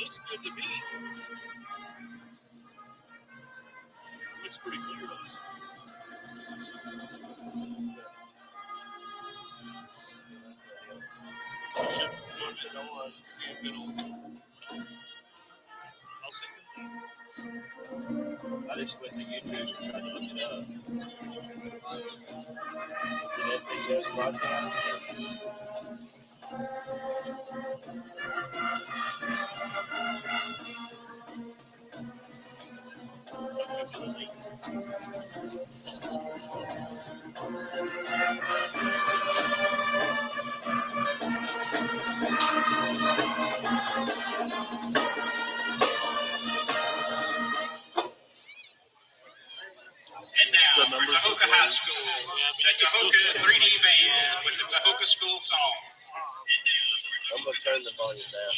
looks good to me. Looks pretty clear to me. Should put it on, see if it'll. I'll send it. I just went to YouTube and tried to look it up. Is it SHS broadcast? And now, for Tahoka High School, the Tahoka 3D Band with the Tahoka School song. I'm going to turn the volume down.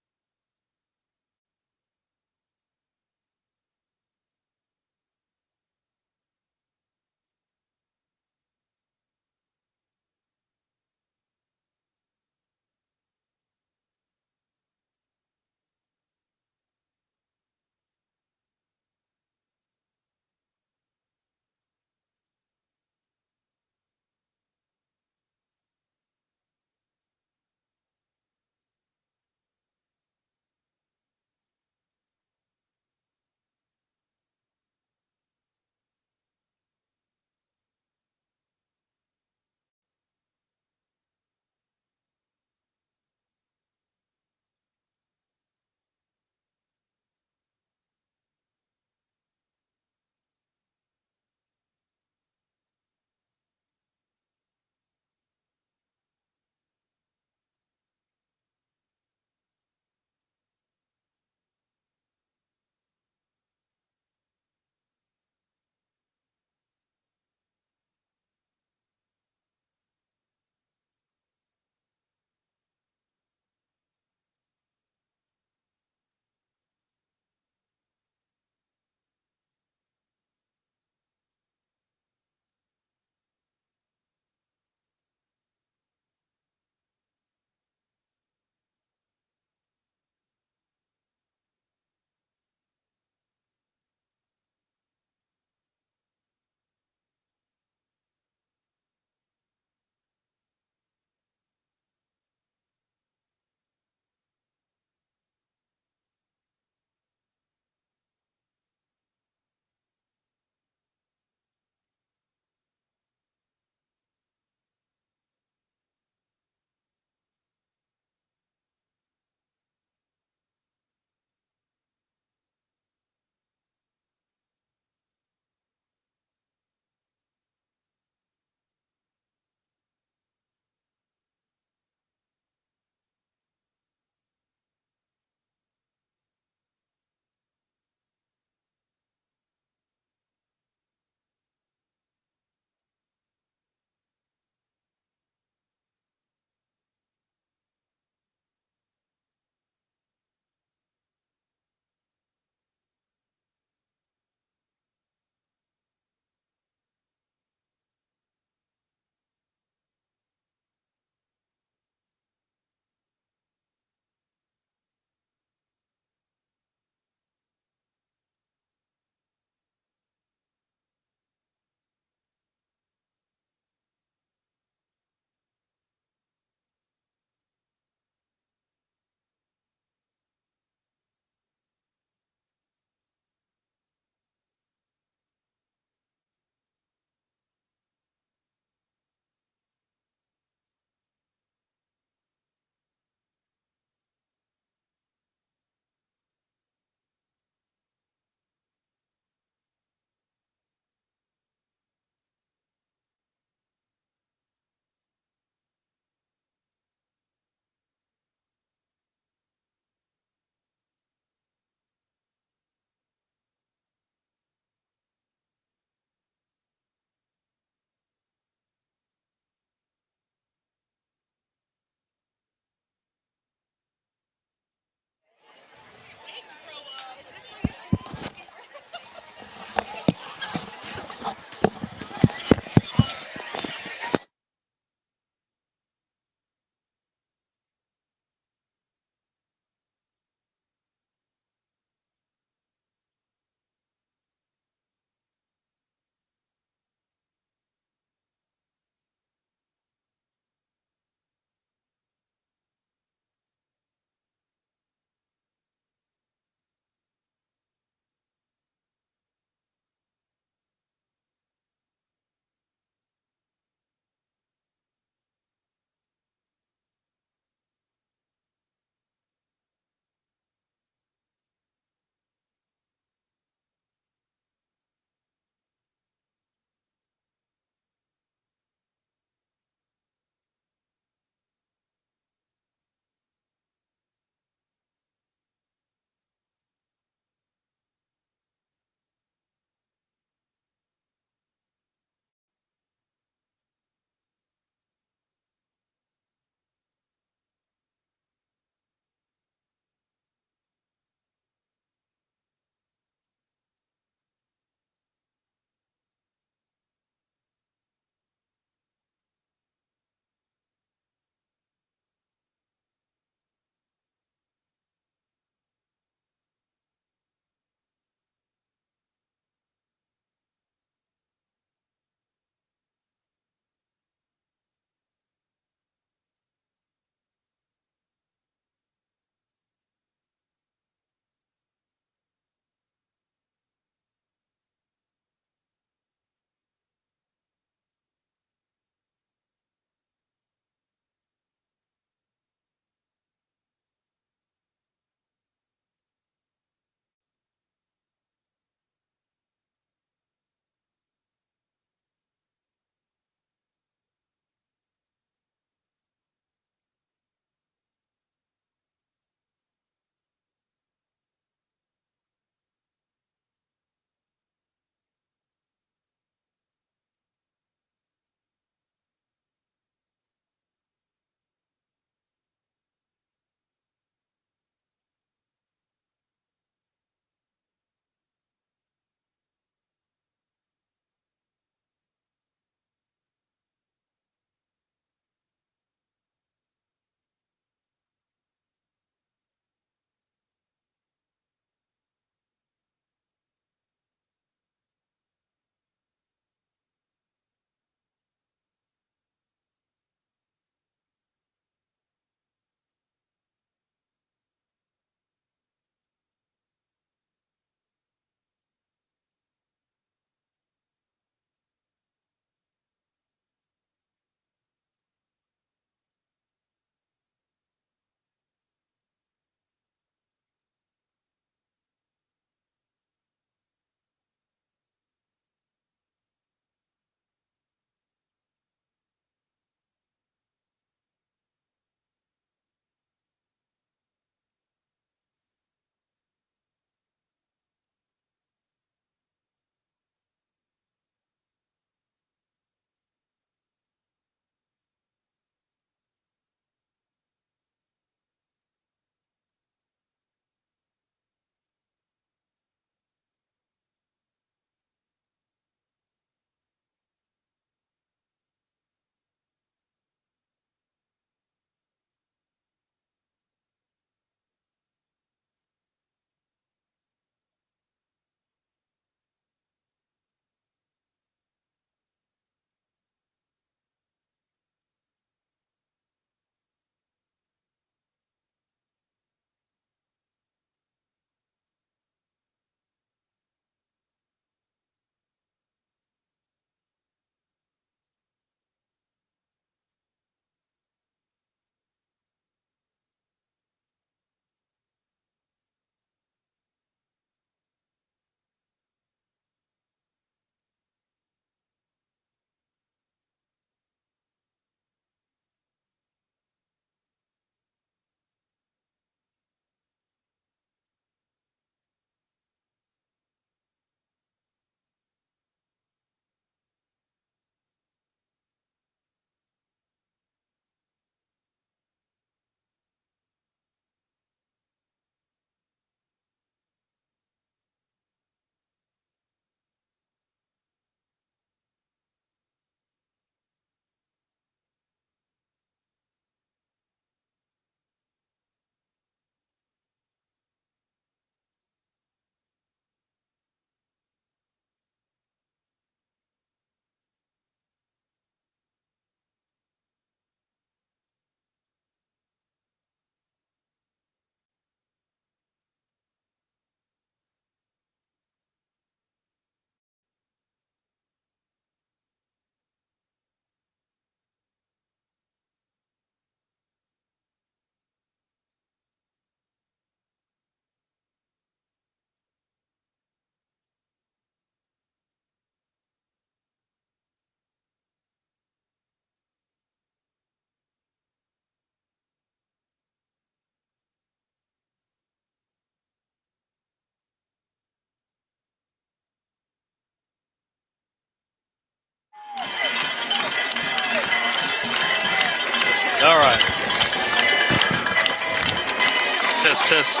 Test.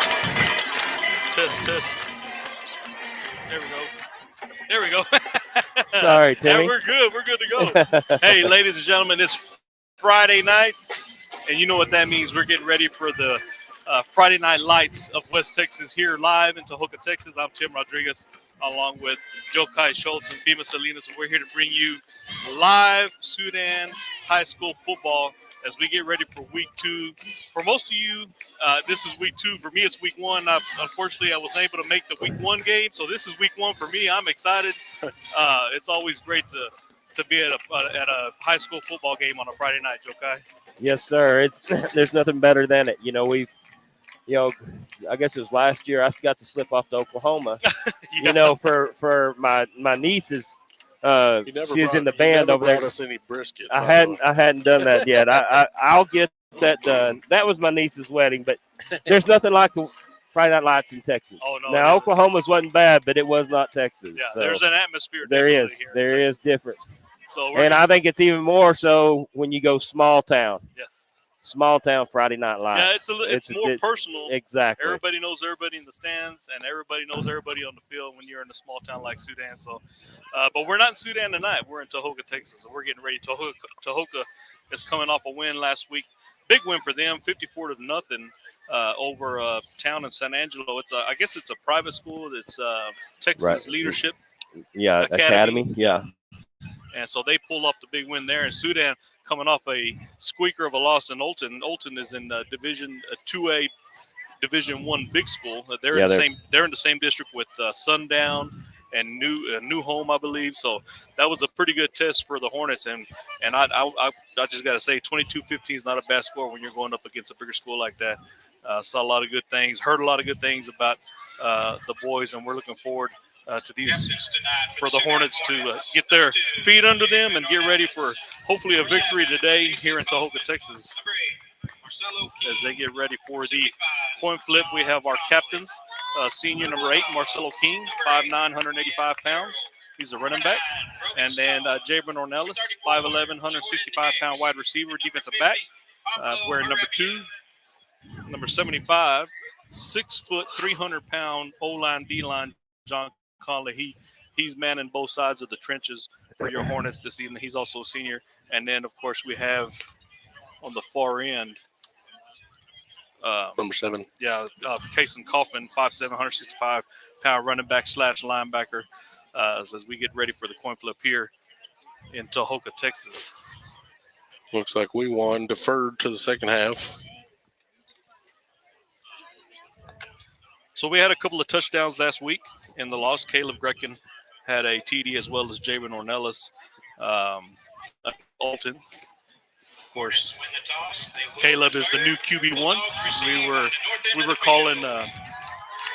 There we go. Sorry, Timmy. And we're good to go. Hey, ladies and gentlemen, it's Friday night, and you know what that means. We're getting ready for the Friday Night Lights of West Texas here live in Tahoka, Texas. I'm Tim Rodriguez, along with Joe Kai Schultz and Bima Salinas, and we're here to bring you live Sudan high school football as we get ready for week 2. For most of you, this is week 2. For me, it's week 1. Unfortunately, I wasn't able to make the week 1 game, so this is week 1 for me. I'm excited. It's always great to be at a high school football game on a Friday night, Joe Kai. Yes, sir. There's nothing better than it. I guess it was last year I got to slip off to Oklahoma. Yeah. For my nieces. She was in the He band never over there. brought us any brisket. I hadn't done that yet. I'll get that done. That was my niece's wedding, but there's nothing like the Friday Night Lights in Texas. Oh, no, now Oklahoma's wasn't bad, but it was not Texas. Yeah, so there's an atmosphere. there is. Here There is different. So I think it's even more so when you go small town. Yes. Small town Friday Night Lights. Yeah, it's more personal. Exactly. Everybody knows everybody in the stands, and everybody knows everybody on the field when you're in a small town like Sudan. So, but we're not in Sudan tonight. We're in Tahoka, Texas, so we're getting ready. Tahoka is coming off a win last week. Big win for them, 54-0 over a town in San Angelo. I guess it's a private school. It's Texas Leadership. Yeah, Academy. Yeah. And so they pulled off the big win there. And Sudan coming off a squeaker of a loss in Olton. Olton is in Division 2A, Division 1 big school. They're in the same district with Sundown and New Home, I believe. So that was a pretty good test for the Hornets. And I just got to say, 22-15 is not a bad score when you're going up against a bigger school like that. Saw a lot of good things, heard a lot of good things about the boys, and we're looking forward for the Hornets to get their feet under them and get ready for hopefully a victory today here in Tahoka, Texas. As they get ready for the coin flip, we have our captains, senior number 8, Marcelo King, 5'9", 185 pounds. He's a running back. And then Jabron Ornelas, 5'11", 165-pound wide receiver, defensive back. Wearing number 2, number 75, 6 foot, 300-pound O-line, D-line, John Conley. He's manning both sides of the trenches for your Hornets this evening. He's also a senior. And then, of course, we have on the far end, number 7. Yeah, Kason Kaufman, 5'7", 165-pound running back / linebacker as we get ready for the coin flip here in Tahoka, Texas. Looks like we won, deferred to the second half. So we had a couple of touchdowns last week in the loss. Caleb Grecken had a TD as well as Jabron Ornelas. Alton. Of course, Caleb is the new QB1. We were calling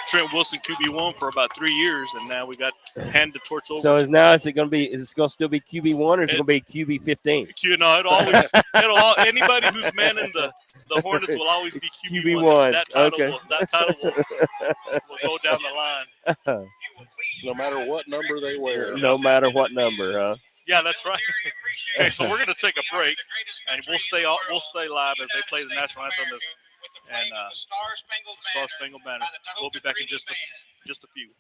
Trent Wilson QB1 for about 3 years, and now we got handed the torch over. So is it going to still be QB1 or is it going to be QB15? Anybody who's manning the Hornets will always be QB1. That title will go down the line. No matter what number they wear. No matter what number, huh? Yeah, that's right. Okay, so we're going to take a break, and we'll stay live as they play the national anthem and Star Spangled Banner. We'll be back in just a few.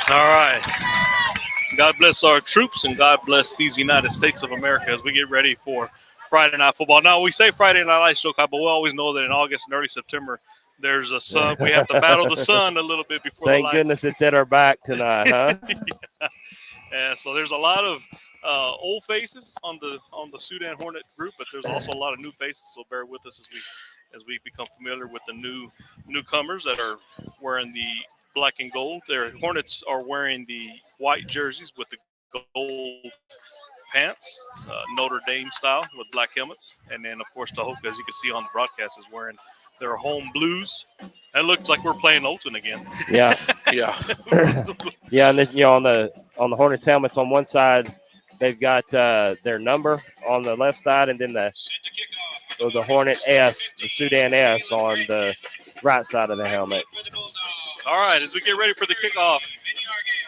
All right. God bless our troops and God bless these United States of America as we get ready for Friday Night Football. Now, we say Friday Night Lights, but we always know that in August and early September, there's a sun. We have to battle the sun a little bit before the lights. Thank goodness it's at our back tonight, huh? Yeah. And so there's a lot of old faces on the Sudan Hornet group, but there's also a lot of new faces. So bear with us as we become familiar with the newcomers that are wearing the black and gold. Their Hornets are wearing the white jerseys with the gold pants, Notre Dame style with black helmets. And then, of course, Tahoka, as you can see on the broadcast, is wearing their home blues. That looks like we're playing Olton again. Yeah. Yeah. Yeah, and then, on the Hornets helmets on one side, they've got their number on the left side, and then the Hornet S, the Sudan S, on the right side of the helmet. All right, as we get ready for the kickoff,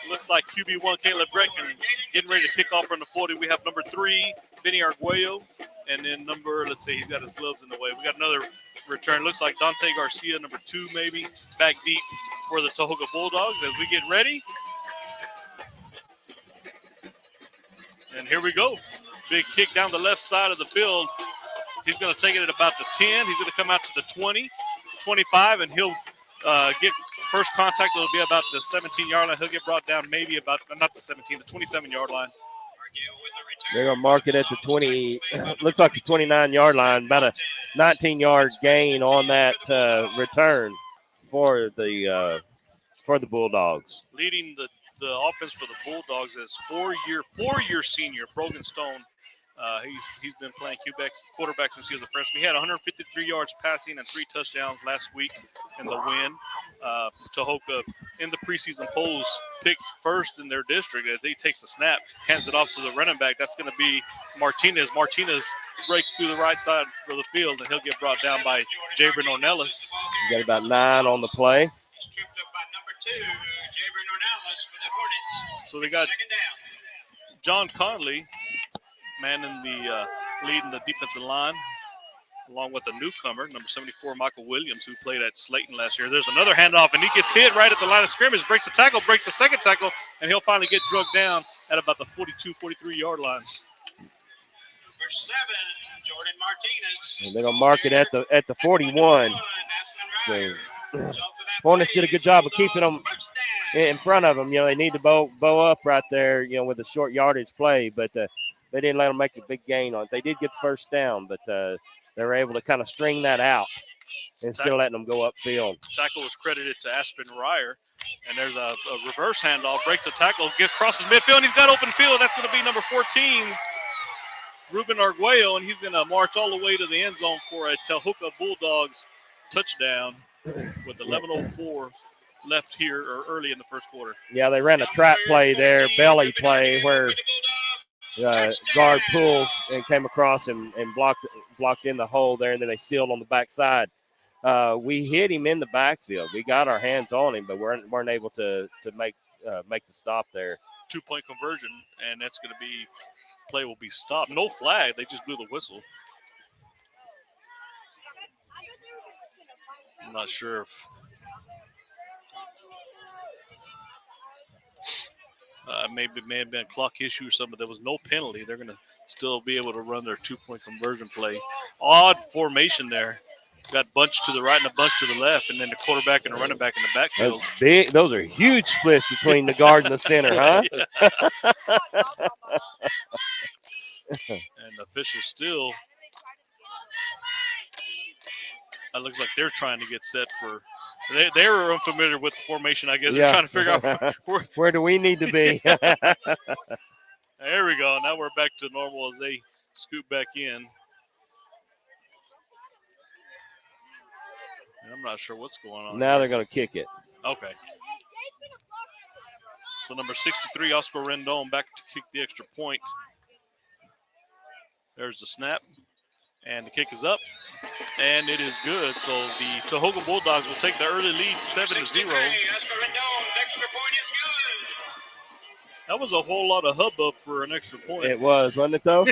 looks like QB1 Caleb Brecken getting ready to kick off from the 40. We have number 3, Benny Arguello, and then let's see, he's got his gloves in the way. We got another return. Looks like Dante Garcia, number 2 maybe, back deep for the Tahoka Bulldogs as we get ready. And here we go. Big kick down the left side of the field. He's going to take it at about the 10. He's going to come out to the 20, 25, and he'll get first contact. It'll be about the 17-yard line. He'll get brought down maybe about, not the 17, the 27-yard line. They're going to mark it at the 20, looks like the 29-yard line, about a 19-yard gain on that return for the Bulldogs. Leading the offense for the Bulldogs is four-year senior Brogan Stone. He's been playing quarterback since he was a freshman. He had 153 yards passing and 3 touchdowns last week in the win. Tahoka in the preseason polls picked first in their district. As he takes the snap, hands it off to the running back. That's going to be Martinez. Martinez breaks through the right side of the field, and he'll get brought down by Jabron Ornelas. You got about 9 on the play. So they got John Conley manning leading the defensive line, along with the newcomer, number 74, Michael Williams, who played at Slayton last year. There's another handoff, and he gets hit right at the line of scrimmage, breaks a tackle, breaks a second tackle, and he'll finally get drugged down at about the 42, 43-yard line. Number 7, Jordan Martinez. And they're going to mark it at the 41. So Hornets did a good job of keeping them in front of them. They need to bow up right there, with a short yardage play, but they didn't let them make a big gain on it. They did get the first down, but they were able to kind of string that out and still letting them go upfield. Tackle was credited to Aspen Ryer, and there's a reverse handoff, breaks a tackle, crosses midfield, and he's got open field. That's going to be number 14, Ruben Arguello, and he's going to march all the way to the end zone for a Tahoka Bulldogs touchdown with 11:04 left here or early in the first quarter. Yeah, they ran a trap play there, belly play, where guard pulls and came across and blocked in the hole there, and then they sealed on the backside. We hit him in the backfield. We got our hands on him, but weren't able to make the stop there. 2-point conversion, and that's going to be play will be stopped. No flag. They just blew the whistle. I'm not sure if maybe it may have been a clock issue or something, but there was no penalty. They're going to still be able to run their 2-point conversion play. Odd formation there. Got bunch to the right and a bunch to the left, and then the quarterback and the running back in the backfield. That's big. Those are huge splits between the guard and the center, huh? And the officials still. It looks like they're trying to get set for. They were unfamiliar with the formation, I guess. Yeah. They're trying to figure out where do we need to be. There we go. Now we're back to normal as they scoot back in. I'm not sure what's going on. Now they're going to kick it. Okay. So number 63, Oscar Rendon, back to kick the extra point. There's the snap. And the kick is up. And it is good. So the Tahoka Bulldogs will take the early lead 7-0. That was a whole lot of hubbub for an extra point. It was, wasn't it, though?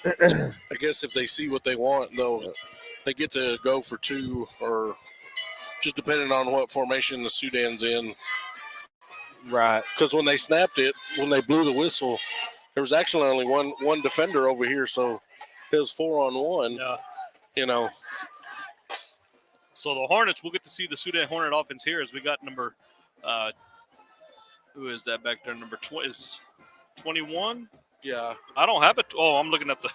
I guess if they see what they want, they get to go for 2, or just depending on what formation the Sudan's in. Right. Because when they snapped it, when they blew the whistle, there was actually only one defender over here, so it was 4-on-1. Yeah. You know. So the Hornets, we'll get to see the Sudan Hornet offense here as we got number, who is that back there? Number 20 is 21. Yeah. I don't have it. Oh, I'm looking at the.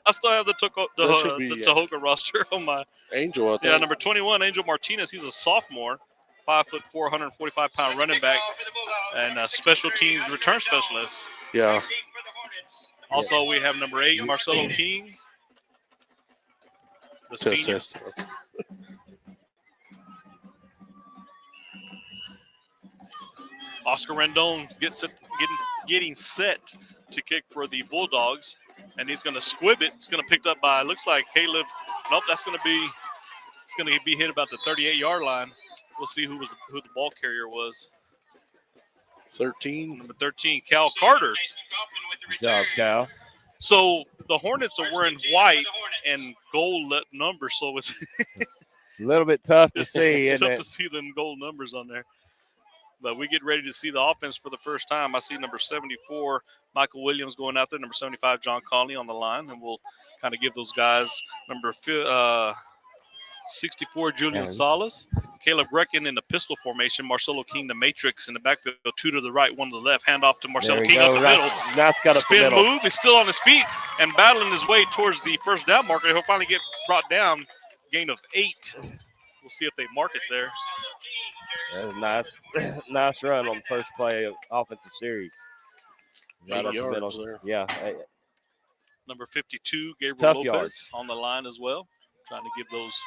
I still have the Tahoka roster on my. Angel, I think. Yeah, number 21, Angel Martinez. He's a sophomore, 5'4", 145-pound running back, and special teams return specialist. Yeah. Also, we have number 8, Marcelo King, the senior. Oscar Rendon getting set to kick for the Bulldogs, and he's going to squib it. It's going to picked up by, looks like Caleb. Nope, it's going to be hit about the 38-yard line. We'll see who the ball carrier was. 13. Number 13, Cal Carter. Good job, Cal. So the Hornets are wearing white and gold numbers, so it's a little bit tough to see. It's tough to see them gold numbers on there. But we get ready to see the offense for the first time. I see number 74, Michael Williams, going out there. Number 75, John Conley on the line. And we'll kind of give those guys number 64, Julian Salas. Caleb Brecken in the pistol formation. Marcelo King, the matrix in the backfield. 2 to the right, 1 to the left. Hand off to Marcelo King up the middle. Nice cut up Spin the middle. move. He's still on his feet and battling his way towards the first down marker. He'll finally get brought down. Gain of 8. We'll see if they mark it there. Nice run on the first play of offensive series. Right up the middle there. Yeah. Number 52, Gabriel Tough Lopez yards on the line as well. Trying to give those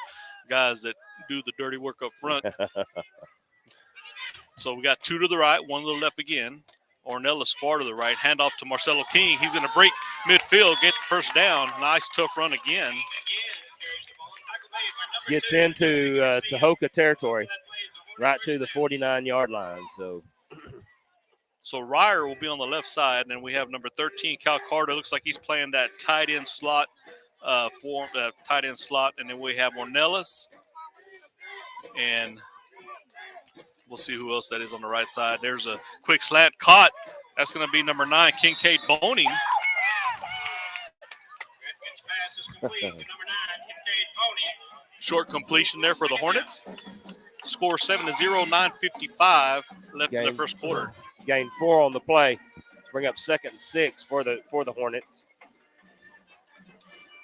guys that do the dirty work up front. So we got 2 to the right, 1 to the left again. Ornelas far to the right. Hand off to Marcelo King. He's going to break midfield, get the first down. Nice, tough run again. Gets into Tahoka territory, right to the 49-yard line. So Ryer will be on the left side, and we have number 13, Cal Carter. Looks like he's playing that tight end slot and then we have Ornelas, and we'll see who else that is on the right side. There's a quick slant caught. That's going to be number 9, Kincaid Boney. Short completion there for the Hornets. Score 7-0, 9:55 left in the first quarter. Gain 4 on the play. Bring up 2nd and 6 for the Hornets.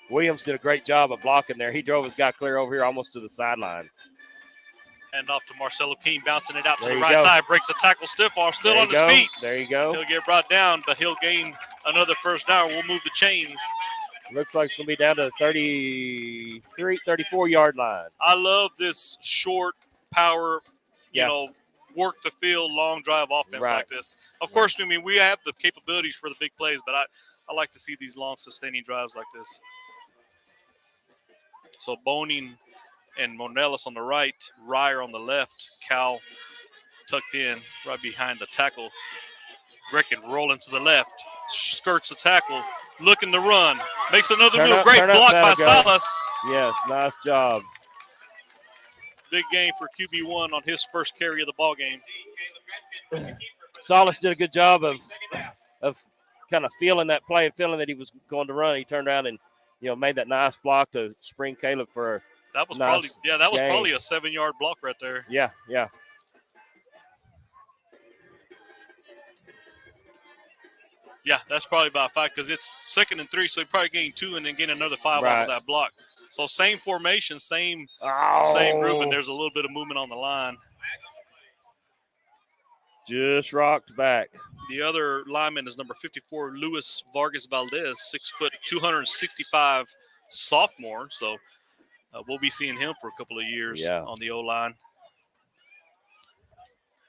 Williams did a great job of blocking there. He drove his guy clear over here almost to the sideline. Hand off to Marcelo King, bouncing it out to the right side. Breaks a tackle, stiff arm, still on his feet. There you go. He'll get brought down, but he'll gain another first down. We'll move the chains. Looks like it's going to be down to the 34-yard line. I love this short power, work the field, long drive offense like this. Of course, I mean, we have the capabilities for the big plays, but I like to see these long, sustaining drives like this. So Boning and Ornelas on the right, Ryer on the left, Cal tucked in right behind the tackle. Brecken rolling to the left, skirts the tackle, looking to run, makes another move. Great block by Salas. Yes, nice job. Big game for QB1 on his first carry of the ball game. Salas did a good job of kind of feeling that play and feeling that he was going to run. He turned around and made that nice block to spring Caleb for that was nice probably a 7-yard block right there. Yeah. Yeah, that's probably about 5 because it's 2nd and 3, so he probably gained 2 and then gain another 5 off of that block. So same formation, same group, and there's a little bit of movement on the line. Just rocked back. The other lineman is number 54, Luis Vargas Valdez, 6 foot, 265 sophomore. So we'll be seeing him for a couple of years on the O-line.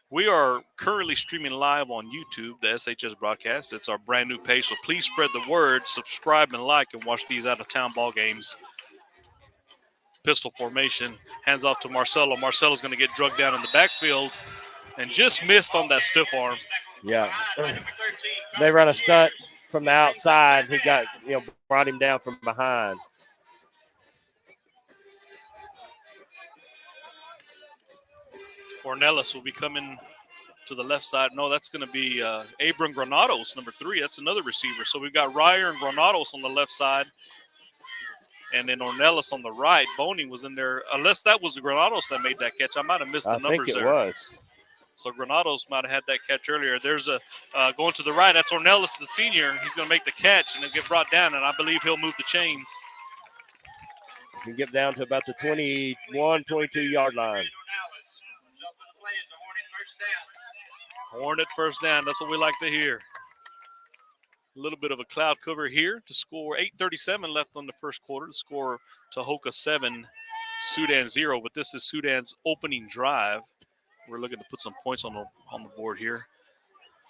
We are currently streaming live on YouTube, the SHS broadcast. It's our brand new page, so please spread the word, subscribe and like, and watch these out-of-town ball games. Pistol formation, hands off to Marcelo. Marcelo's going to get drugged down in the backfield and just missed on that stiff arm. Yeah. They run a stunt from the outside. He got, brought him down from behind. Ornelas will be coming to the left side. No, that's going to be Abram Granados, number 3. That's another receiver. So we've got Ryer and Granados on the left side. And then Ornelas on the right. Boney was in there. Unless that was Granados that made that catch. I might have missed the numbers there. I think it was. So Granados might have had that catch earlier. There's a going to the right. That's Ornelas, the senior. He's going to make the catch and then get brought down, and I believe he'll move the chains. You can get down to about the 21, 22-yard line. Hornet first down. That's what we like to hear. A little bit of a cloud cover here to score. 8:37 left on the first quarter. To score Tahoka 7, Sudan 0. But this is Sudan's opening drive. We're looking to put some points on the board here.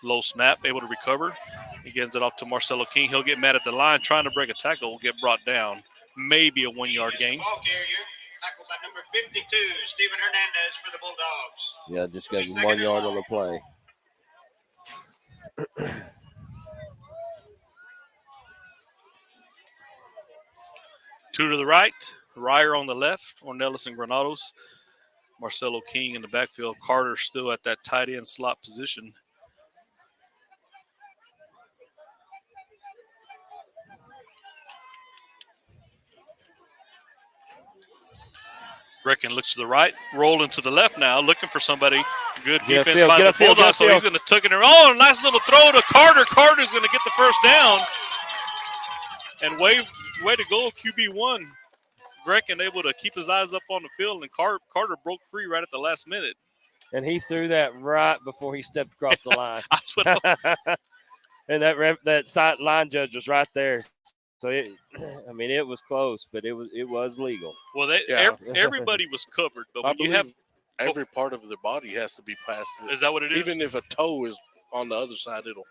Low snap, able to recover. He gets it off to Marcelo King. He'll get mad at the line, trying to break a tackle. Will get brought down. Maybe a 1-yard gain. Ball carrier, tackled by number 52, Stephen Hernandez for the Bulldogs. Yeah, just got 1 yard on the play. Two to the right, Ryer on the left, Ornelas and Granados. Marcelo King in the backfield. Carter still at that tight end slot position. Brecken looks to the right, rolling to the left now, looking for somebody. Good defense by the Bulldogs, so he's going to tuck it in. Oh, nice little throw to Carter. Carter's going to get the first down. And way to go, QB1. Brecken able to keep his eyes up on the field, and Carter broke free right at the last minute. And he threw that right before he stepped across the line. That's what and that side line judge was right there. So it was close, but it was legal. Well, everybody was covered, but when you have every part of their body has to be past. Is that what it is? Even if a toe is on the other side, it'll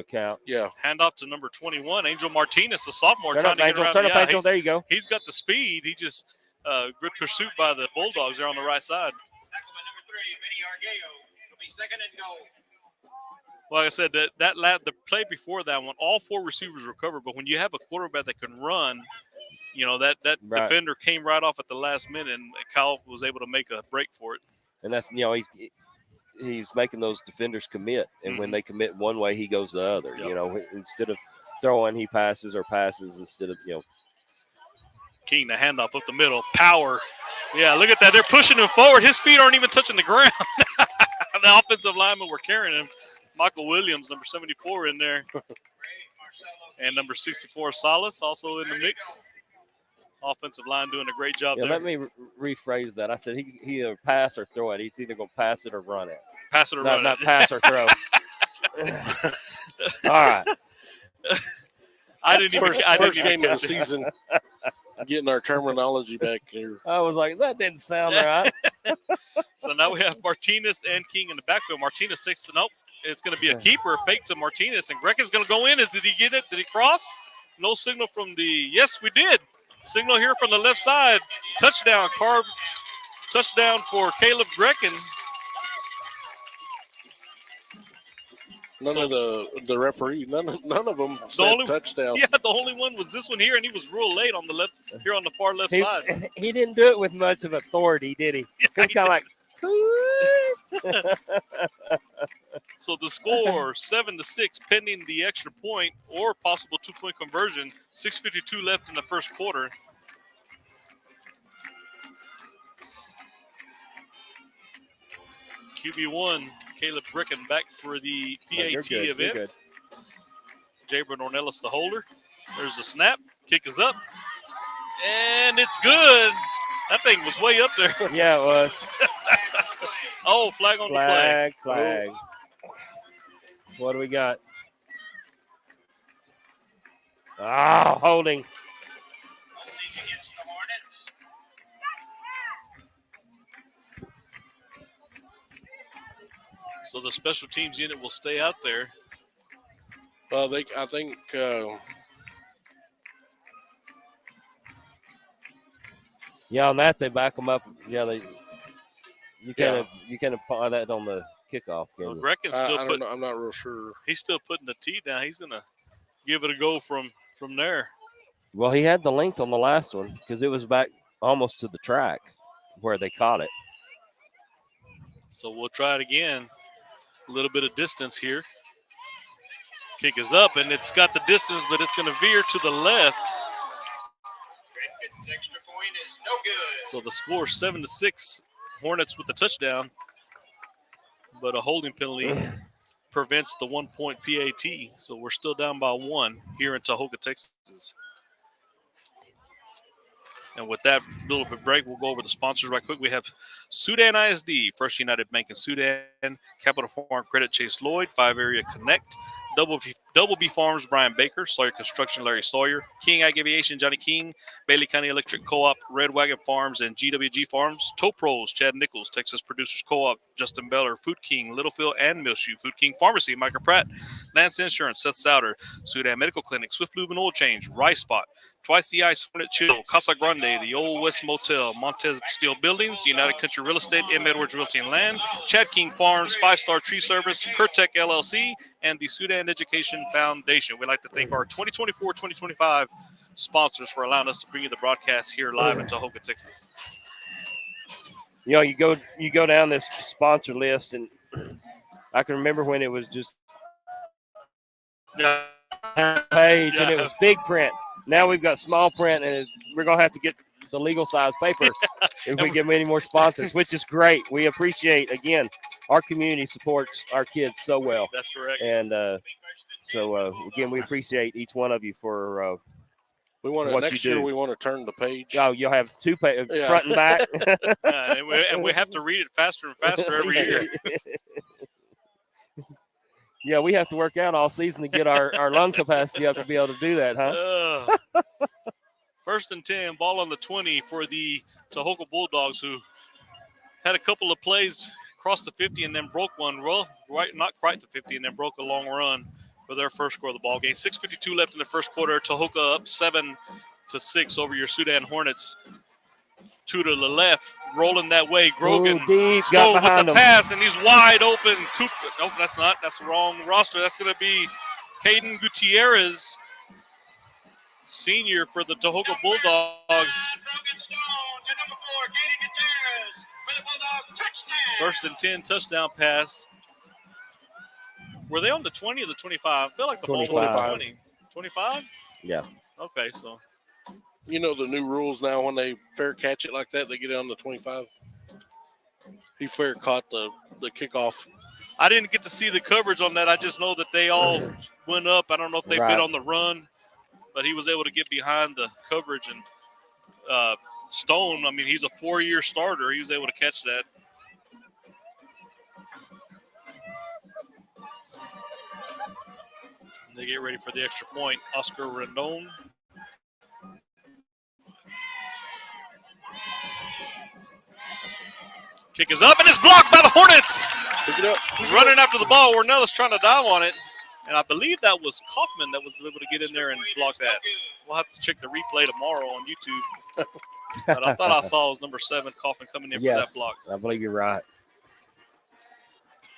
count. Yeah. Hand off to number 21, Angel Martinez, the sophomore. Turn up, Angel. There you go. He's got the speed. He just good pursuit by the Bulldogs there on the right side. Tackled by number 3, Vinny Arguello. It'll be 2nd and goal. Like I said, the play before that one, all 4 receivers were covered. But when you have a quarterback that can run, that right. defender came right off at the last minute, and Kyle was able to make a break for it. And that's he's making those defenders commit, and when they commit one way, he goes the other. Yep. Instead of throwing, he passes instead of King, the handoff up the middle, power. Yeah, look at that. They're pushing him forward. His feet aren't even touching the ground. The offensive linemen were carrying him. Michael Williams, number 74, in there. And number 64, Salas, also in the mix. Offensive line doing a great job there. Let me rephrase that. I said he either pass or throw it. He's either going to pass it or run it. Pass it or run it. Not pass or throw. All right. I didn't first game of the season. Getting our terminology back here. I was like, that didn't sound right. So now we have Martinez and King in the backfield. Martinez takes the nope. It's going to be a keeper, fake to Martinez, and Grecken's going to go in. Did he get it? Did he cross? No signal from the – yes, we did. Signal here from the left side. Touchdown, touchdown for Caleb Grecken. None of the referee, none of them said touchdown. Yeah, the only one was this one here, and he was real late on the left here on the far left side. He didn't do it with much of authority, did he? He was kind of like. So the score 7-6, pending the extra point or possible 2-point conversion. 6:52 left in the first quarter. QB1, Caleb Bricken back for the PAT event. Jabron Ornelas, the holder. There's the snap. Kick is up. And it's good. That thing was way up there. Yeah, it was. Oh, flag on the play. Flag. What do we got? Holding. So the special teams unit will stay out there. I think. On that they back them up. Yeah, you kind of apply that on the kickoff. Well, Grecken's still I'm not real sure. He's still putting the tee down. He's gonna give it a go from there. Well, he had the length on the last one because it was back almost to the track where they caught it. So we'll try it again. A little bit of distance here. Kick is up, and it's got the distance, but it's going to veer to the left. Extra point is no good. So the score 7-6. Hornets with the touchdown, but a holding penalty prevents the 1-point PAT. So we're still down by 1 here in Tahoka, Texas. And with that little bit break, we'll go over the sponsors right quick. We have Sudan ISD, First United Bank in Sudan, Capital Farm Credit, Chase Lloyd, 5 Area Connect, Double B Farms, Brian Baker, Sawyer Construction, Larry Sawyer, King Ag Aviation, Johnny King, Bailey County Electric Co-op, Red Wagon Farms, and GWG Farms, Tow Pros, Chad Nichols, Texas Producers Co-op, Justin Beller, Food King, Littlefield and Millshoe, Food King Pharmacy, Micah Pratt, Lance Insurance, Seth Souter, Sudan Medical Clinic, Swift Lube and Oil Change, Rice Spot, Twice the Ice, Hornet Chill, Casa Grande, the Old West Motel, Montez Steel Buildings, United Country Real Estate, M. Edwards Realty and Land, Chad King Farms, 5-Star Tree Service, Curtec LLC, and the Sudan Education Foundation. We'd like to thank our 2024-2025 sponsors for allowing us to bring you the broadcast here live in Tahoka, Texas. You know, you go down this sponsor list, and I can remember when it was just page and it was big print. Now we've got small print, and we're going to have to get the legal size paper if we get any more sponsors, which is great. We appreciate, again, our community supports our kids so well. That's correct. And again, we appreciate each one of you for we want what next you do. year we want to turn the page. Oh, you'll have 2 pages, front and back. And we have to read it faster and faster every year. Yeah, we have to work out all season to get our lung capacity up to be able to do that, huh? First and 10, ball on the 20 for the Tahoka Bulldogs, who had a couple of plays across the 50 and then broke one. Well, right, not quite the 50, and then broke a long run for their first score of the ball game. 6:52 left in the first quarter. Tahoka up 7-6 over your Sudan Hornets. 2 to the left, rolling that way. Grogan Stowe with the pass, and he's wide open. Cooper. Nope, that's not. That's the wrong roster. That's going to be Caden Gutierrez, senior for the Tahoka Bulldogs. First and 10, touchdown pass. Were they on the 20 or the 25? I feel like the ball was on the 20. 25? Yeah. Okay, so. You know the new rules now, when they fair catch it like that, they get it on the 25. He fair caught the kickoff. I didn't get to see the coverage on that. I just know that they all went up. I don't know if they bit on the run, but he was able to get behind the coverage. And Stone, I mean, he's a 4-year starter. He was able to catch that. They get ready for the extra point. Oscar Rendon. Kick is up, and it's blocked by the Hornets. Pick it up. Running after the ball. Ornella's trying to dive on it. And I believe that was Kaufman that was able to get in there and block that. We'll have to check the replay tomorrow on YouTube. But I thought I saw it was number 7, Kaufman, coming in for that block. I believe you're right.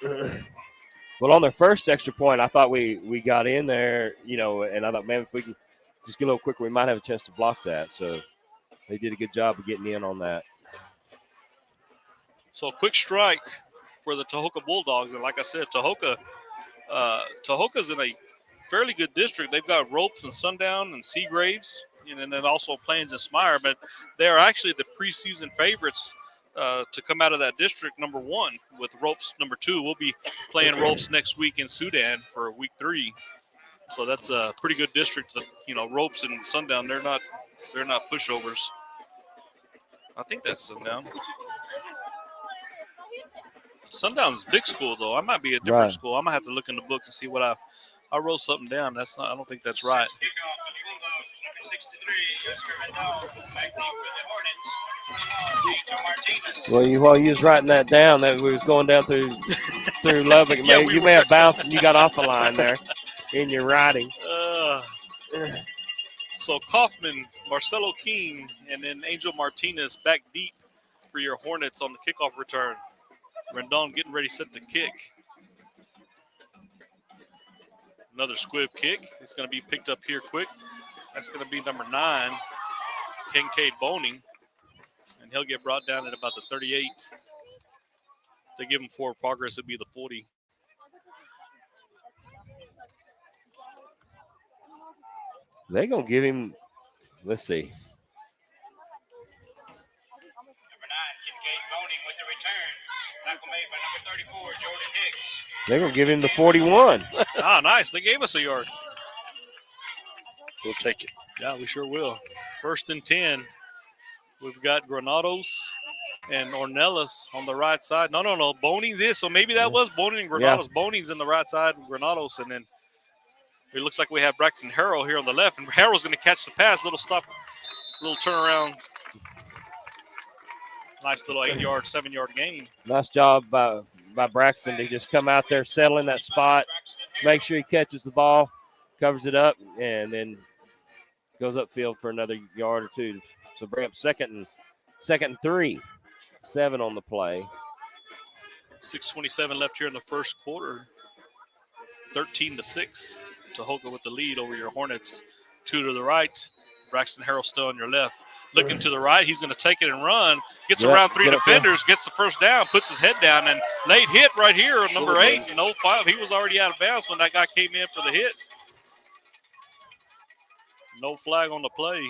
Well, on their first extra point, I thought we got in there, you know, and I thought, man, if we can just get a little quicker, we might have a chance to block that. So they did a good job of getting in on that. So a quick strike for the Tahoka Bulldogs. And like I said, Tahoka's in a fairly good district. They've got Ropes and Sundown and Seagraves, and then also Plains and Smyre. But they are actually the preseason favorites to come out of that district, number 1, with Ropes number 2. We'll be playing Ropes next week in Sudan for week 3. So that's a pretty good district. You know, Ropes and Sundown, they're not pushovers. I think that's Sundown. Sundown's big school, though. I might be a different school. I might have to look in the book and see what I wrote something down. That's not. I don't think that's right. Well, while you was writing that down, that we was going down through Lubbock. You may have bounced and you got off the line there in your writing. So Kaufman, Marcelo King, and then Angel Martinez back deep for your Hornets on the kickoff return. Rendon getting ready, set to kick. Another squib kick. It's going to be picked up here quick. That's going to be number 9, Kincaid Boning. And he'll get brought down at about the 38. They give him forward progress. It'd be the 40. They're going to give him, let's see. Number 9, Kincaid Boning with the return. Tackle made by number 34, Jordan Hicks. They're going to give him the 41. Ah, nice. They gave us a yard. We'll take it. Yeah, we sure will. 1st and 10. We've got Granados and Ornelas on the right side. No. Boning this. So maybe that was Boning and Granados. Yeah. Boning's in the right side and Granados. And then it looks like we have Braxton Harrell here on the left. And Harrell's going to catch the pass. Little stop, little turnaround. Nice little 8-yard, 7-yard gain. Nice job by Braxton to just come out there, settle in that spot, make sure he catches the ball, covers it up, and then goes upfield for another yard or two. So bring up second and 3. 7 on the play. 6:27 left here in the first quarter. 13-6. Tahoka with the lead over your Hornets. 2 to the right. Braxton Harrell still on your left. Looking to the right, he's going to take it and run. Gets around 3 defenders, gets the first down, puts his head down, and late hit right here, number 8 and 05. He was already out of bounds when that guy came in for the hit. No flag on the play.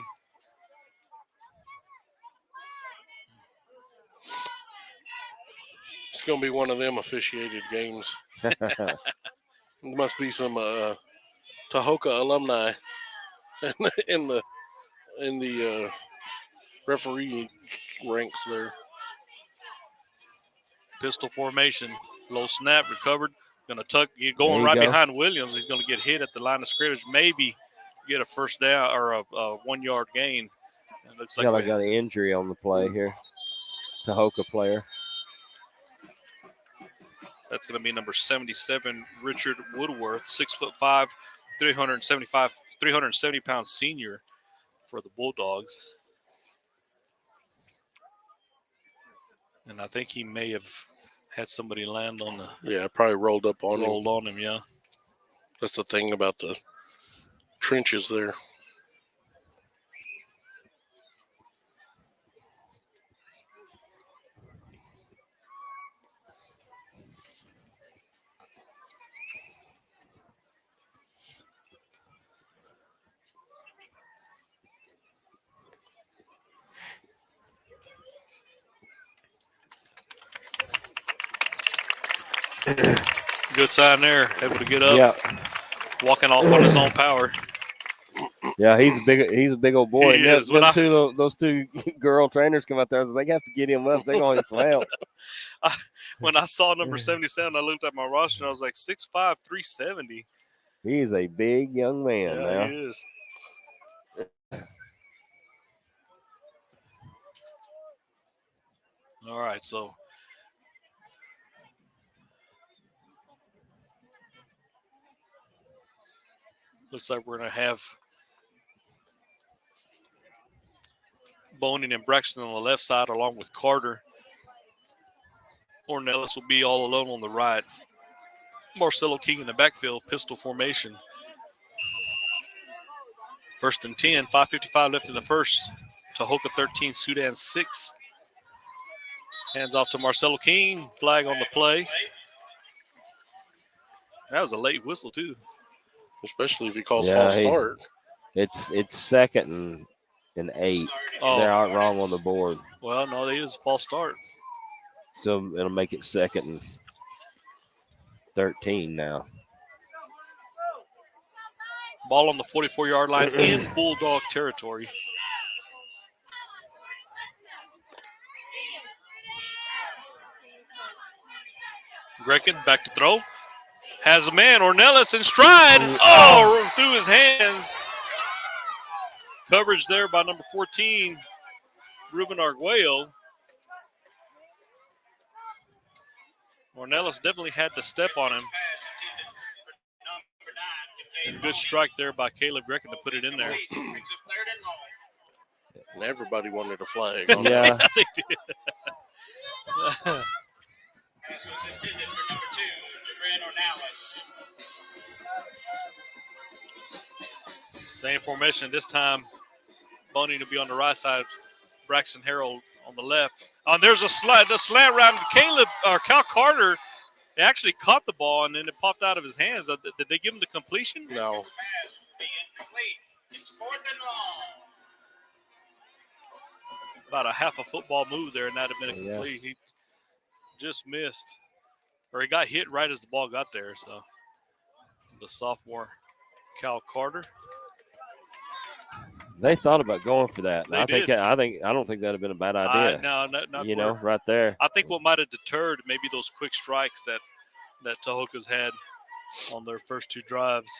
It's going to be one of them officiated games. There must be some Tahoka alumni in the referee ranks there. Pistol formation, low snap, recovered. Going to tuck, going right behind Williams. He's going to get hit at the line of scrimmage. Maybe get a first down or a 1-yard gain. It looks like I got an injury on the play here. Tahoka player. That's going to be number 77, Richard Woodworth, 6'5", 370-pound senior for the Bulldogs. And I think he may have had somebody land on the. Yeah, probably rolled on him. Yeah. That's the thing about the trenches there. Good sign there. Able to get up. Yeah. Walking off on his own power. Yeah, he's a big old boy. Those two girl trainers come out there. They have to get him up. They're going to need some help. When I saw number 77, I looked at my roster and I was like 6'5", 370. He's a big young man now. He is. All right, so looks like we're going to have Boning and Braxton on the left side along with Carter. Ornelas will be all alone on the right. Marcelo King in the backfield, pistol formation. 1st and 10, 5:55 left in the first. Tahoka 13, Sudan 6. Hands off to Marcelo King. Flag on the play. That was a late whistle, too. Especially if he calls false start. It's 2nd and 8. Oh. They aren't wrong on the board. Well, no, they use false start. So it'll make it 2nd and 13 now. Ball on the 44-yard line in Bulldog territory. Grekin back to throw. Has a man, Ornelas in stride. Oh, through his hands. Coverage there by number 14, Ruben Arguello. Ornelas definitely had to step on him. And good strike there by Caleb Grekin to put it in there. And everybody wanted a flag. Yeah. They did. Same formation this time. Boning to be on the right side. Braxton Harrell on the left. There's a slant round. Cal Carter actually caught the ball and then it popped out of his hands. Did they give him the completion? No. 4th and long. About a half a football move there, and that would have been Yeah. complete. He just missed, or he got hit right as the ball got there. So the sophomore, Cal Carter. They thought about going for that. They I did. don't think that'd have been a bad idea. No, not you for- know, right there. I think what might have deterred maybe those quick strikes that Tahoka's had on their first 2 drives.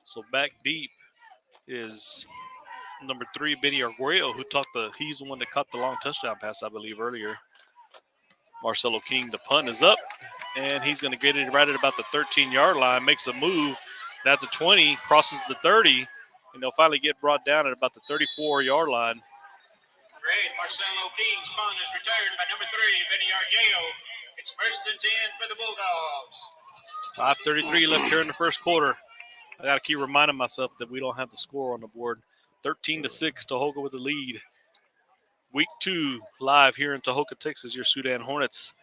So back deep is number 3, Benny Arguello, he's the one that caught the long touchdown pass, I believe, earlier. Marcelo King, the punt is up, and he's going to get it right at about the 13-yard line, makes a move. At the 20, crosses the 30, and they'll finally get brought down at about the 34-yard line. Great. Marcelo King's punt is returned by number 3, Benny Arguello. It's 1st and 10 for the Bulldogs. 5:33 left here in the first quarter. I got to keep reminding myself that we don't have the score on the board. 13-6, Tahoka with the lead. Week 2 live here in Tahoka, Texas, your Sudan Hornets.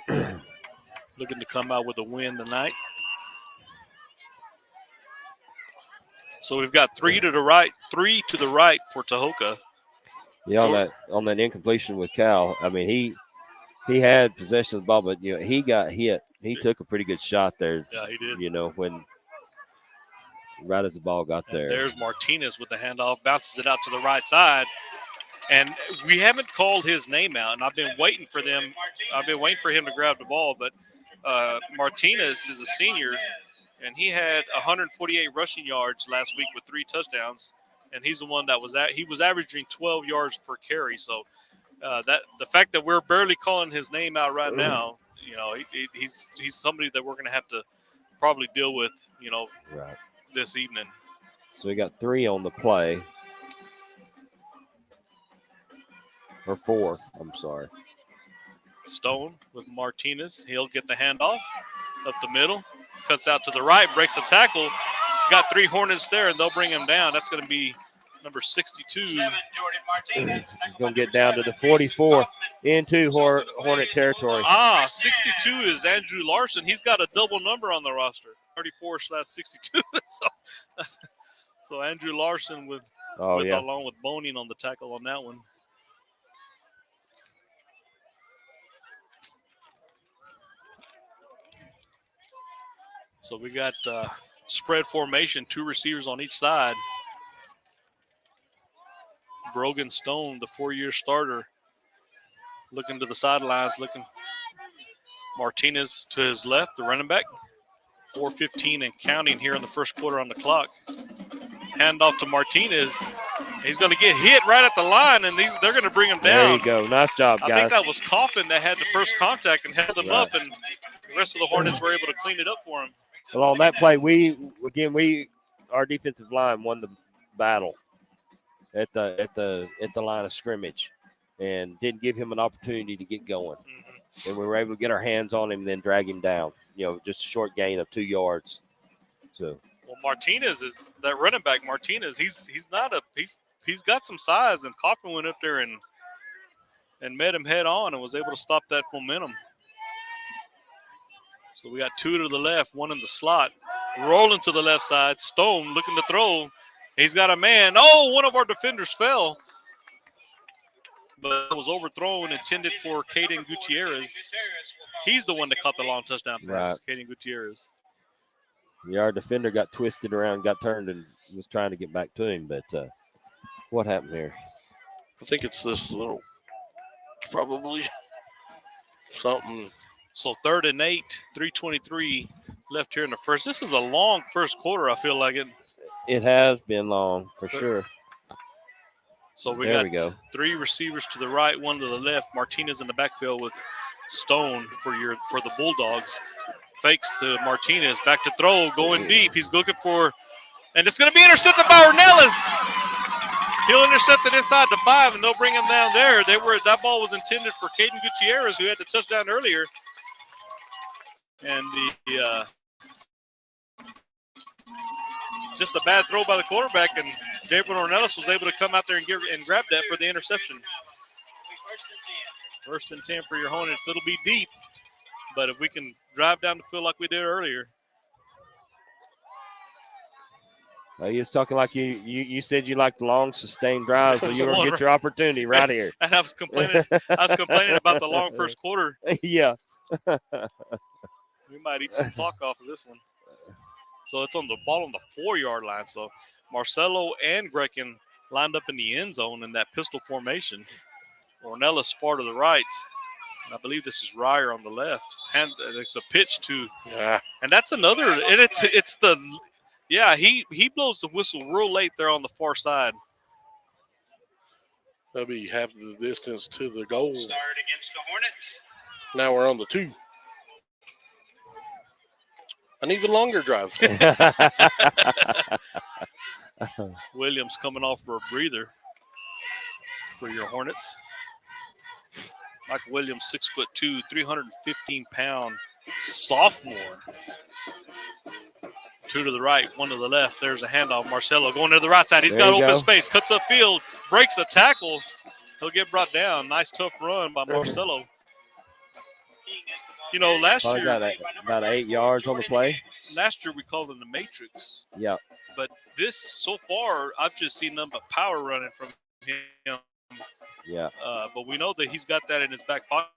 Looking to come out with a win tonight. So we've got 3 to the right for Tahoka. Yeah, on that incompletion with Cal. I mean, he had possession of the ball, but he got hit. He took a pretty good shot there. Yeah, he did. When right as the ball got there. There's Martinez with the handoff, bounces it out to the right side. And we haven't called his name out, and I've been waiting for him to grab the ball, but Martinez is a senior, and he had 148 rushing yards last week with 3 touchdowns, and he's the one that he was averaging 12 yards per carry. So that the fact that we're barely calling his name out right now, he's somebody that we're going to have to probably deal with, right this evening. So we got 3 on the play. Or 4, I'm sorry. Stone with Martinez. He'll get the handoff up the middle. Cuts out to the right, breaks a tackle. He's got 3 Hornets there, and they'll bring him down. That's going to be number 62. Jordan Martinez. He's going to get down to the 44 into Hornet territory. 62 is Andrew Larson. He's got a double number on the roster, 34/62. So Andrew Larson along with Boning on the tackle on that one. So we got spread formation, 2 receivers on each side. Brogan Stone, the 4-year starter, looking to the sidelines, Martinez to his left, the running back. 4:15 and counting here in the first quarter on the clock. Handoff to Martinez. He's going to get hit right at the line, and they're going to bring him down. There you go. Nice job, guys. I think that was Coffin that had the first contact and held him up, and the rest of the Hornets were able to clean it up for him. Well, on that play, our defensive line won the battle at the line of scrimmage, and didn't give him an opportunity to get going. Mm-hmm. And we were able to get our hands on him and then drag him down. Just a short gain of 2 yards. So. Well, Martinez is that running back. Martinez, he's got some size, and Coffin went up there and met him head on and was able to stop that momentum. So we got 2 to the left, 1 in the slot. Rolling to the left side. Stone looking to throw. He's got a man. Oh, one of our defenders fell. But it was overthrown, intended for Caden Gutierrez. He's the one that caught the long touchdown pass, right. Caden Gutierrez. Yeah, our defender got twisted around, got turned, and was trying to get back to him. But what happened here? I think it's this little, probably something. So 3rd and 8, 3:23 left here in the first. This is a long first quarter, I feel like it. It has been long, for sure. So we got 3 receivers to the right, 1 to the left. Martinez in the backfield with Stone for the Bulldogs. Fakes to Martinez, back to throw, going deep. He's looking for, and it's going to be intercepted by Ornelas. He'll intercept it inside the 5, and they'll bring him down there. That ball was intended for Caden Gutierrez, who had the touchdown earlier. And just a bad throw by the quarterback, and Gabriel Ornelas was able to come out there and grab that for the interception. 1st and 10 for your Hornets. It'll be deep, but if we can drive down the field like we did earlier. He was talking like you said you liked long, sustained drives, so you were going to get your opportunity right here. And I was complaining about the long first quarter. Yeah. We might eat some clock off of this one. So it's on the ball on the 4-yard line. So Marcelo and Grecken lined up in the end zone in that pistol formation. Ornelas far to the right. And I believe this is Ryer on the left. And it's a pitch to, and that's another. And it's the, he blows the whistle real late there on the far side. That'll be half the distance to the goal. Start against the Hornets. Now we're on the 2. An even longer drive. Williams coming off for a breather for your Hornets. Michael Williams, 6'2", 315-pound sophomore. 2 to the right, 1 to the left. There's a handoff. Marcelo going to the right side. He's got open space, cuts upfield, breaks a tackle. He'll get brought down. Nice, tough run by Marcelo. You know, last year about 8 yards on the play. Last year we called him the Matrix. Yeah. But this so far, I've just seen nothing but power running from him. Yeah. But we know that he's got that in his back pocket.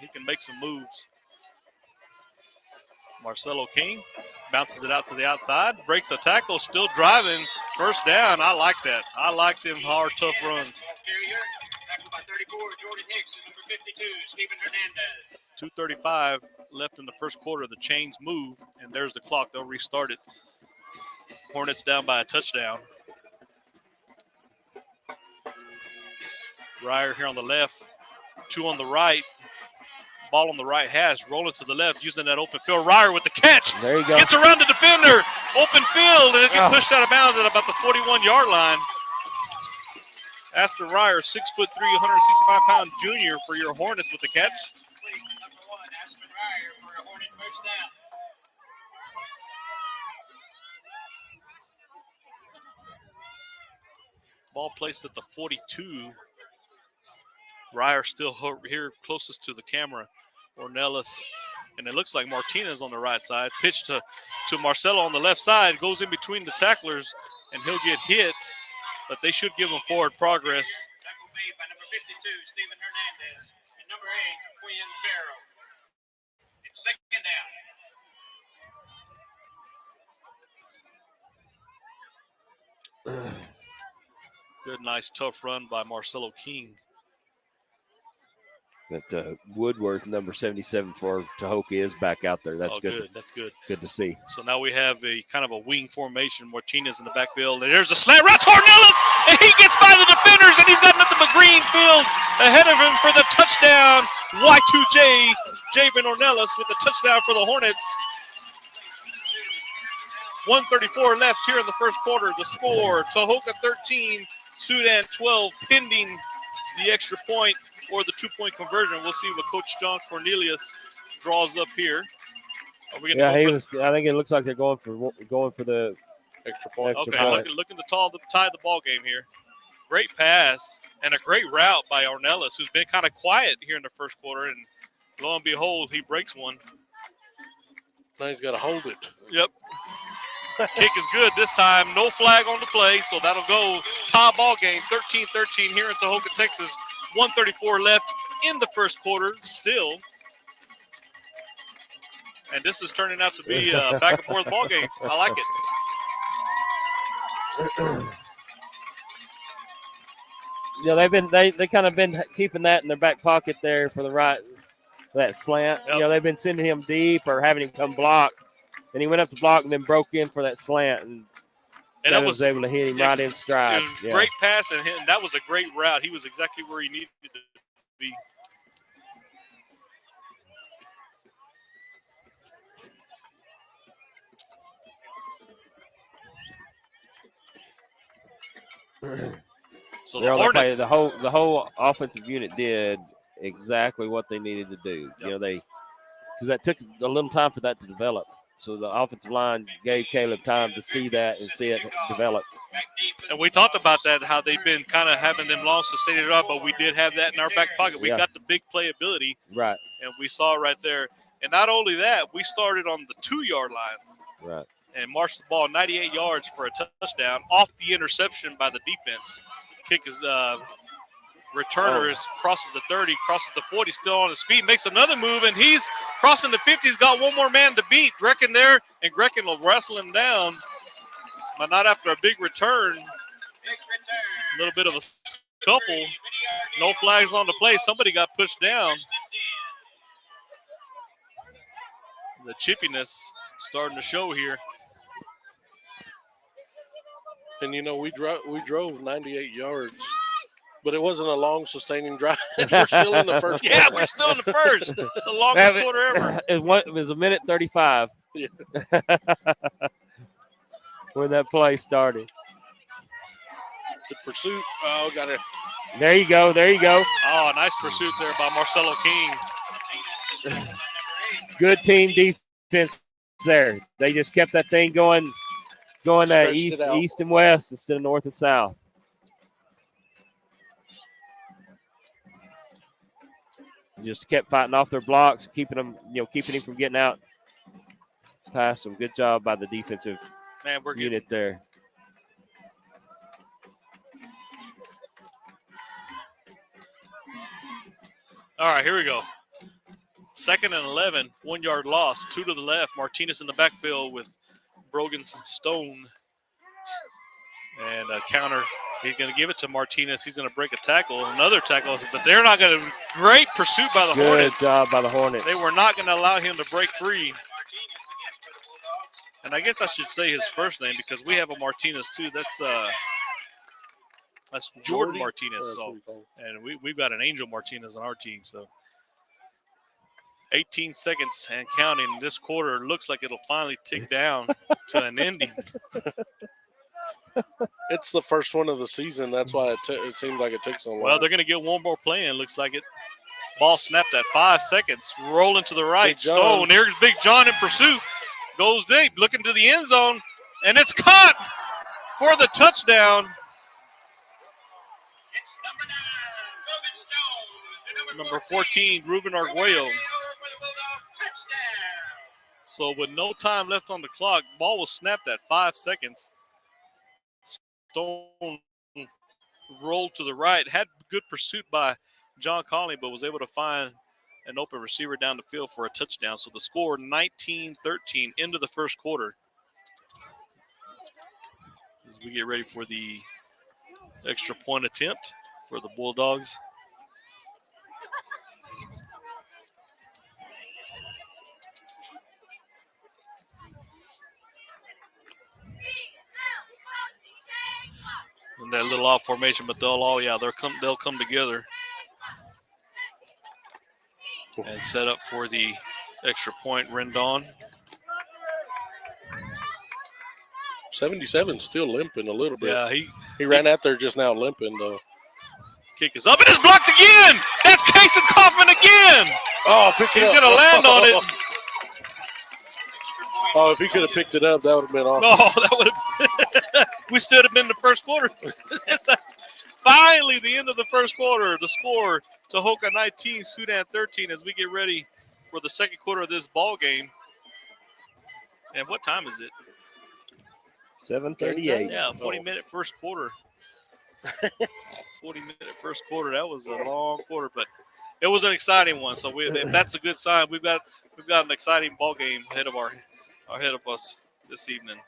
He can make some moves. Marcelo King bounces it out to the outside, breaks a tackle, still driving. First down. I like that. I like them hard, tough runs. 2:35 left in the first quarter. The chains move, and there's the clock. They'll restart it. Hornets down by a touchdown. Ryer here on the left, 2 on the right. Ball on the right hash, rolling to the left, using that open field. Ryer with the catch. There you go. Gets around the defender. Open field, and it gets pushed out of bounds at about the 41-yard line. Aston Ryer, 6'3", 165-pound junior for your Hornets with the catch. Ball placed at the 42. Ryer still here closest to the camera. Ornelas, and it looks like Martinez on the right side. Pitch to Marcelo on the left side. Goes in between the tacklers, and he'll get hit. But they should give him forward progress. That will be by number 52, Stephen Hernandez, and number 8, Quinn Farrell. It's second down. Good, nice, tough run by Marcelo King. That Woodworth, number 77 for Tahoka, is back out there. That's good. That's good. Good to see. So now we have a kind of a wing formation. Martinez in the backfield. And there's a slant right to Ornelas, and he gets by the defenders, and he's got nothing but green field ahead of him for the touchdown. Y2J, Javen Ornelas with the touchdown for the Hornets. 1:34 left here in the first quarter. The score, Tahoka 13, Sudan 12, pending the extra point or the 2-point conversion. We'll see what Coach John Cornelius draws up here. Are we I think it looks like they're going for the extra point. Looking to tie the ball game here. Great pass and a great route by Ornelas, who's been kind of quiet here in the first quarter, and lo and behold, he breaks one. Now he's got to hold it. Yep. Kick is good this time. No flag on the play, so that'll go tie ball game. 13-13 here in Tahoka, Texas. 1:34 left in the first quarter still. And this is turning out to be a back and forth ball game. I like it. They kind of been keeping that in their back pocket there for the right, that slant. Yep. They've been sending him deep or having him come block, and he went up to block and then broke in for that slant, and that was able to hit him right in stride. It was great pass, and that was a great route. He was exactly where he needed to be. So the Hornets, the whole offensive unit did exactly what they needed to do. Yep. Because that took a little time for that to develop. So the offensive line gave Caleb time to see that and see it develop. And we talked about that, how they've been kind of having them long sustained it up, but we did have that in our back pocket. We got the big playability. Right. And we saw it right there. And not only that, we started on the 2-yard line. Right. and marched the ball 98 yards for a touchdown off the interception by the defense. Kick is returner crosses the 30, crosses the 40, still on his feet, makes another move, and he's crossing the 50. He's got one more man to beat. Grecken there, and Grecken will wrestle him down, but not after a big return. A little bit of a scuffle. No flags on the play. Somebody got pushed down. The chippiness starting to show here. And, we drove 98 yards, but it wasn't a long, sustaining drive. We're still in the first Yeah, quarter. we're still in the first. The longest quarter ever. It was a minute 35 Yeah. when that play started. Good pursuit. Oh, got it. There you go. Oh, nice pursuit there by Marcelo King. Good team defense there. They just kept that thing going east and west instead of north and south. Just kept fighting off their blocks, keeping him from getting out past them. Good job by the defensive unit there. All right, here we go. 2nd and 11, 1 yard loss, 2 to the left. Martinez in the backfield with Brogan Stone. And a counter. He's going to give it to Martinez. He's going to break a tackle, another tackle, but they're not going to. Great pursuit by the Hornets. Good job by the Hornets. They were not going to allow him to break free. And I guess I should say his first name because we have a Martinez too. That's Jordan Martinez. So, and we've got an Angel Martinez on our team. So 18 seconds and counting. This quarter looks like it'll finally tick down to an ending. It's the first one of the season. That's why it seemed like it took so long. Well, they're going to get one more play in. Looks like it. Ball snapped at 5 seconds. Rolling to the right. Stone. Here's Big John in pursuit. Goes deep. Looking to the end zone. And it's caught for the touchdown. Number 14, Ruben Arguello. So with no time left on the clock, ball was snapped at 5 seconds. Stone rolled to the right, had good pursuit by John Conley, but was able to find an open receiver down the field for a touchdown. So the score 19-13 into the first quarter. As we get ready for the extra point attempt for the Bulldogs. And that little off formation, but they'll come together and set up for the extra point. Rendon. 77 still limping a little bit. Yeah, he ran out there just now limping though. Kick is up and it's blocked again. That's Kason Kaufman again. Oh, pick it up. He's going to land on it. Oh, if he could have picked it up, that would have been awesome. No, that would have. We still have been in the first quarter. Finally, the end of the first quarter. The score: Tahoka 19, Sudan 13. As we get ready for the second quarter of this ball game. And what time is it? 7:38. Yeah, 40-minute first quarter. 40-minute first quarter. That was a long quarter, but it was an exciting one. So if that's a good sign, we've got an exciting ball game ahead of us this evening.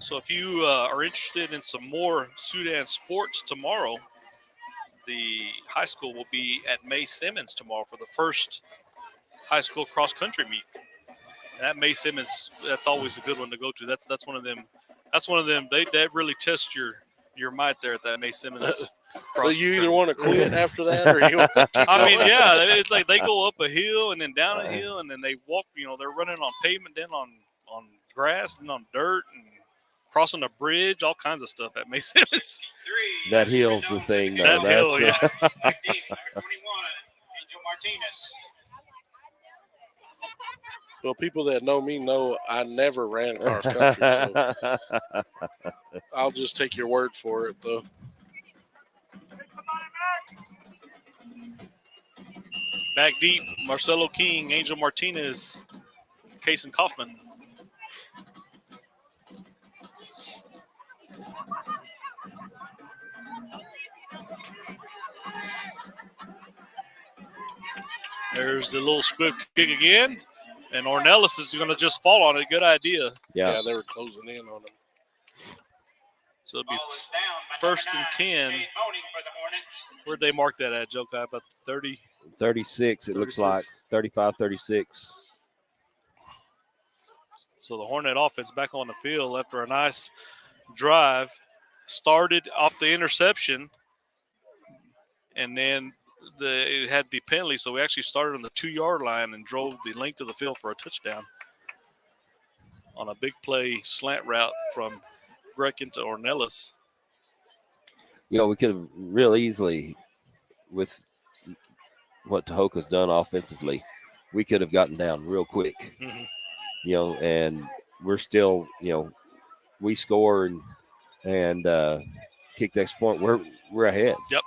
So if you are interested in some more Sudan sports tomorrow, the high school will be at May Simmons tomorrow for the first high school cross-country meet. And at May Simmons, that's always a good one to go to. That's one of them. That's one of them. They really test your might there at that May Simmons. Well, you either want to quit after that or you want to keep going. Yeah, it's like they go up a hill and then down a hill and then they walk. They're running on pavement, then on grass, and on dirt, and crossing a bridge, all kinds of stuff at May Simmons. That hill's the thing, though. That hill, yeah. Well, people that know me know I never ran cross country, so I'll just take your word for it, though. Back deep, Marcelo King, Angel Martinez, Kason Kaufman. There's the little squib kick again. And Ornelas is going to just fall on it. Good idea. Yeah, they were closing in on him. So it'll be 1st and 10. Where'd they mark that at, Joe Kai? About 30? 36, it 36. looks like. 35, 36. So the Hornet offense back on the field after a nice drive. Started off the interception. And then it had the penalty, so we actually started on the 2-yard line and drove the length of the field for a touchdown on a big play slant route from Grekin to Ornelas. You know, we could have real easily, with what Tahoka's done offensively, we could have gotten down real quick. Mm-hmm. You know, and we're still, you know, we score and kick the extra point. We're ahead. Yep.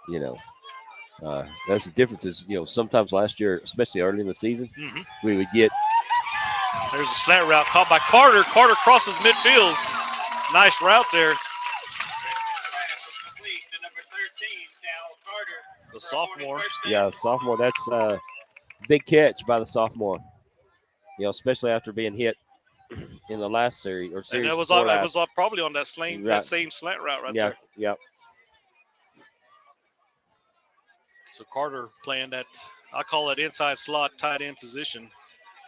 You know. That's the difference is, you know, sometimes last year, especially early in the season, we would get. There's a slant route caught by Carter. Carter crosses midfield. Nice route there. The sophomore. Yeah, sophomore. That's a big catch by the sophomore. You know, especially after being hit in the last series or series. And that was probably on that same slant route right there. Yeah. So Carter playing that, I call it inside slot, tight end position.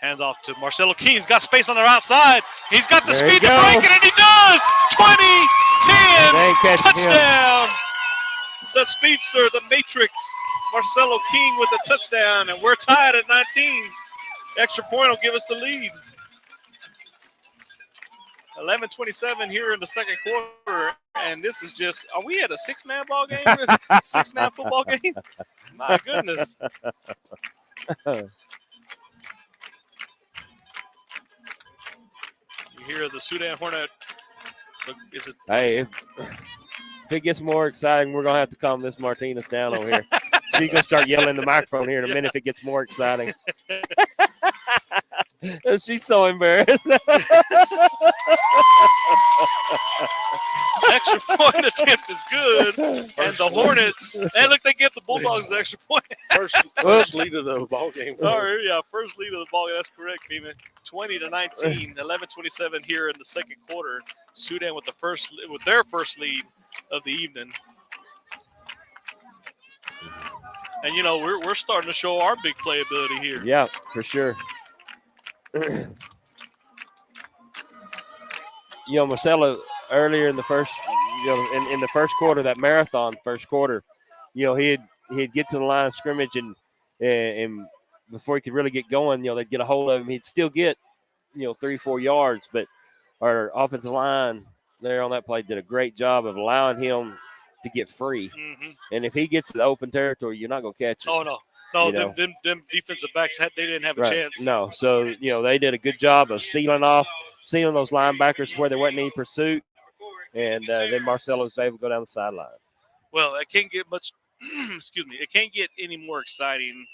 Hands off to Marcelo King. He's got space on the outside. He's got the speed to break it, and he does! 20-10, touchdown! The speedster, the matrix, Marcelo King with a touchdown, and we're tied at 19. Extra point will give us the lead. 11:27 here in the second quarter, and this is just, are we at a 6-man ball game? 6-man football game? My goodness. You hear the Sudan Hornet. Is it? Hey, if it gets more exciting, we're going to have to calm this Martinez down over here. She's going to start yelling in the microphone here in a minute if it gets more exciting. She's so embarrassed. Extra point attempt is good. And the Hornets, hey, look, they get the Bulldogs the extra point. First lead of the ball game. First lead of the ball game. That's correct, Beeman. 20-19, 11:27 here in the second quarter. Sudan with their first lead of the evening. And, you know, we're starting to show our big playability here. Yeah, for sure. You know, Marcelo, earlier in the first, you know, in the first quarter, that marathon first quarter, you know, he'd get to the line of scrimmage and before he could really get going, you know, they'd get a hold of him. He'd still get, you know, 3-4 yards, but our offensive line there on that play did a great job of allowing him to get free. Mm-hmm. And if he gets to the open territory, you're not going to catch him. Oh, no. No, them defensive backs, they didn't have a chance. No, so, you know, they did a good job of sealing those linebackers where there wasn't any pursuit, and then Marcelo was able to go down the sideline. Well, it can't get much – excuse me. It can't get any more exciting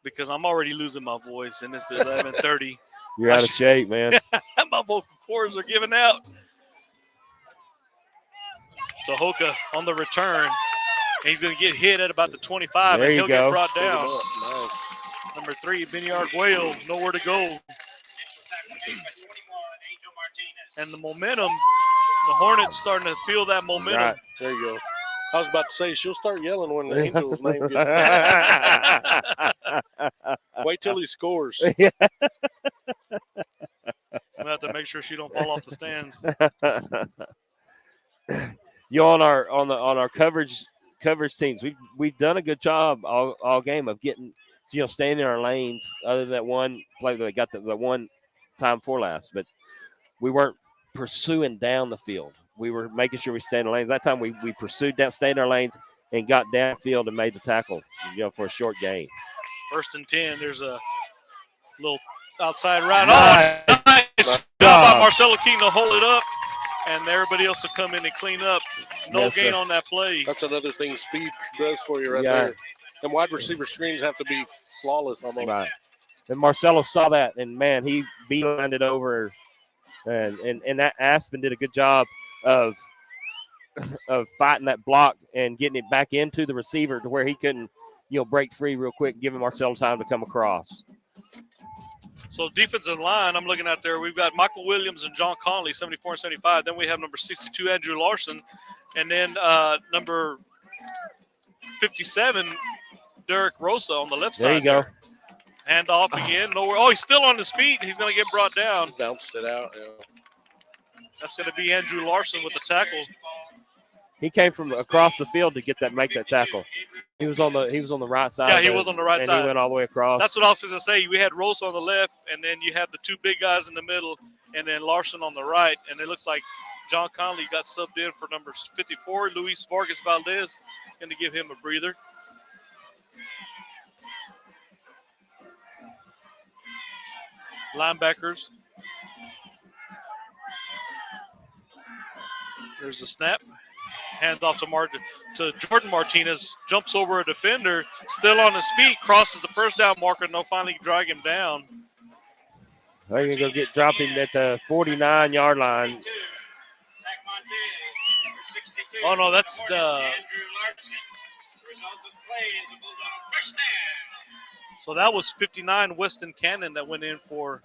because I'm already losing my voice, and this is 11:30. You're out of shape, man. My vocal cords are giving out. Tahoka on the return. He's going to get hit at about the 25, there and he'll get brought down. Nice. Number 3, Benny Arguello, nowhere to go. And the momentum, the Hornets starting to feel that momentum. Right. There you go. I was about to say, she'll start yelling when the Angel's name gets Wait till he scores. I'm going to have to make sure she don't fall off the stands. You on our coverage teams, we've done a good job all game of getting, you know, staying in our lanes. Other than that one play that got the one time for last, but we weren't pursuing down the field. We were making sure we stayed in the lanes. That time we pursued down, stayed in our lanes, and got downfield and made the tackle, you know, for a short gain. 1st and 10. There's a little outside right. Nice job by Marcelo King to hold it up. And everybody else will come in and clean up. No gain on that play. That's another thing speed does for you right there. And wide receiver screens have to be flawless almost. Right. And Marcelo saw that, and, man, he beelined it over. And that Aspen did a good job of fighting that block and getting it back into the receiver to where he couldn't, break free real quick and giving Marcelo time to come across. So defensive line, I'm looking at there. We've got Michael Williams and John Conley, 74 and 75. Then we have number 62, Andrew Larson. And then number 57, Derek Rosa on the left side. There you go. Hand off again. Nowhere. Oh, he's still on his feet. He's going to get brought down. Bounced it out. Yeah. That's going to be Andrew Larson with the tackle. He came from across the field to make that tackle. He was on the right side. Yeah, he was on the right side. And he went all the way across. That's what I was going to say. We had Rosa on the left, and then you have the two big guys in the middle, and then Larson on the right. And it looks like John Conley got subbed in for number 54, Luis Vargas Valdez, going to give him a breather. Linebackers. There's the snap. Hands off to Jordan Martinez. Jumps over a defender. Still on his feet. Crosses the first down marker. And they'll finally drag him down. They're going to go drop him at the 49-yard line. Oh, no, that's the – so that was 59 Weston Cannon that went in for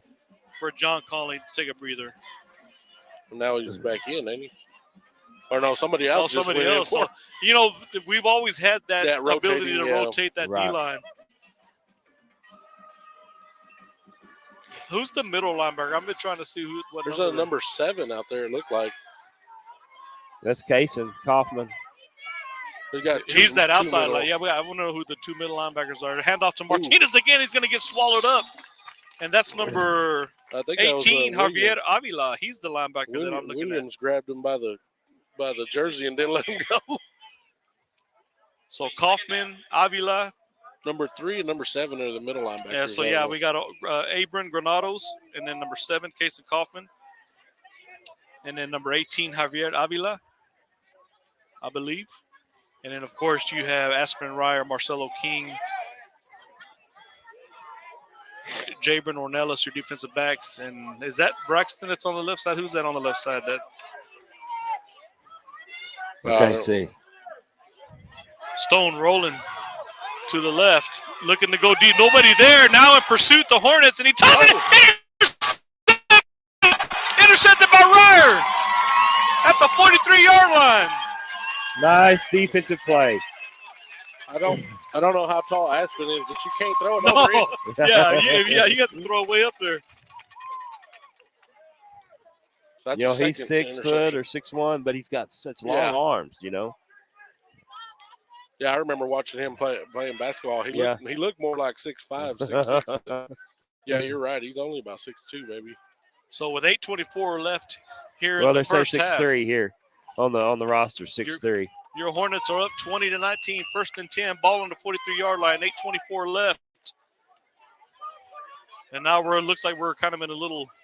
John Conley to take a breather. And now he's back in, ain't he? Or no, somebody else. Somebody else. So, we've always had that ability to rotate that D-line. Who's the middle linebacker? I've been trying to see what. There's a number 7 out there, it looked like. That's Kaysen Kaufman. He's that outside line. Yeah, I want to know who the two middle linebackers are. Hand off to Martinez again. He's going to get swallowed up. And that's number 18, Javier Avila. He's the linebacker that I'm looking at. Williams grabbed him by the jersey and didn't let him go. So Kaufman, Avila. Number 3 and number 7 are the middle linebackers. Yeah, we got Abram Granados, and then number 7, Kaysen Kaufman. And then number 18, Javier Avila, I believe. And then, of course, you have Aspen Ryer, Marcelo King, Jabron Ornelas, your defensive backs. And is that Braxton that's on the left side? Who's that on the left side? Can't see. Stone rolling to the left, looking to go deep. Nobody there. Now in pursuit, the Hornets, and he tosses it. Intercepted by Ryer at the 43-yard line. Nice defensive play. I don't know how tall Aspen is, but you can't throw it over it. Yeah, you got to throw it way up there. So he's 6 foot or 6'1", but he's got such long arms, Yeah, I remember watching him playing basketball. He looked more like 6'5", 6'6". Yeah, you're right. He's only about 6'2", maybe. So with 8:24 left here in the first half. Well, they say 6'3" here on the roster, 6'3". Your Hornets are up 20-19, 1st and 10, ball on the 43-yard line, 8:24 left. And now looks like we're kind of in a little –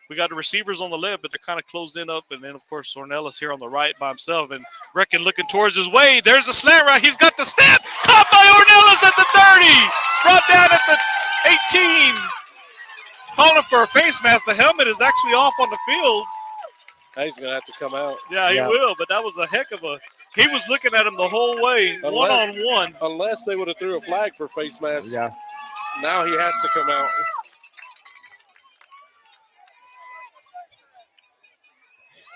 we got the receivers on the left, but they're kind of closed in up. And then, of course, Ornelas here on the right by himself. And Brecken looking towards his way. There's a slant route. He's got the step. Caught by Ornelas at the 30. Brought down at the 18. Calling for a face mask. The helmet is actually off on the field. Now he's going to have to come out. Yeah, he will. But that was a heck of a – he was looking at him the whole way, one-on-one. Unless they would have threw a flag for face mask. Yeah. Now he has to come out.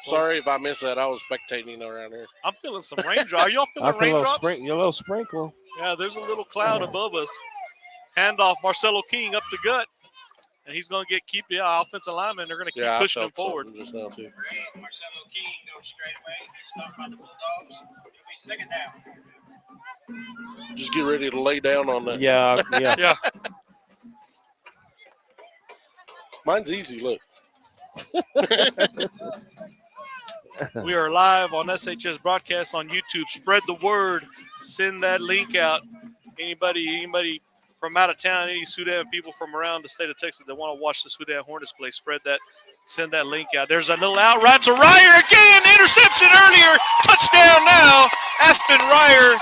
Sorry if I missed that. I was spectating around here. I'm feeling some raindrops. Are y'all feeling raindrops? A little sprinkle. Yeah, there's a little cloud above us. Handoff, Marcelo King up the gut. And he's going to keep the offensive lineman. They're going to keep pushing him forward. Just now too. Marcelo King goes straight away. Stopped by the Bulldogs. It'll be 2nd down. Just get ready to lay down on that. Yeah. Mine's easy, look. We are live on SHS broadcast on YouTube. Spread the word. Send that link out. Anybody from out of town, any Sudan people from around the state of Texas that want to watch the Sudan Hornets play, spread that. Send that link out. There's a little out route to Ryer again. Interception earlier. Touchdown now. Aspen Ryer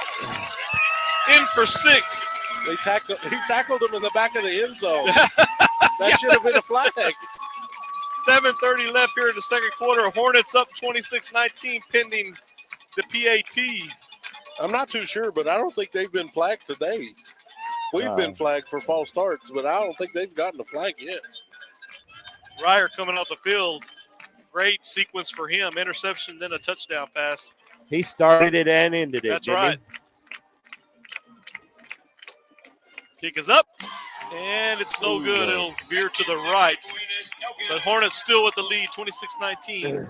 in for 6. He tackled him in the back of the end zone. That should have been a flag. 7:30 left here in the second quarter. Hornets up 26-19 pending the PAT. I'm not too sure, but I don't think they've been flagged today. We've been flagged for false starts, but I don't think they've gotten a flag yet. Ryer coming off the field. Great sequence for him. Interception, then a touchdown pass. He started it and ended it. That's right. Kick is up, and it's no good. It'll veer to the right. But Hornets still with the lead, 26-19.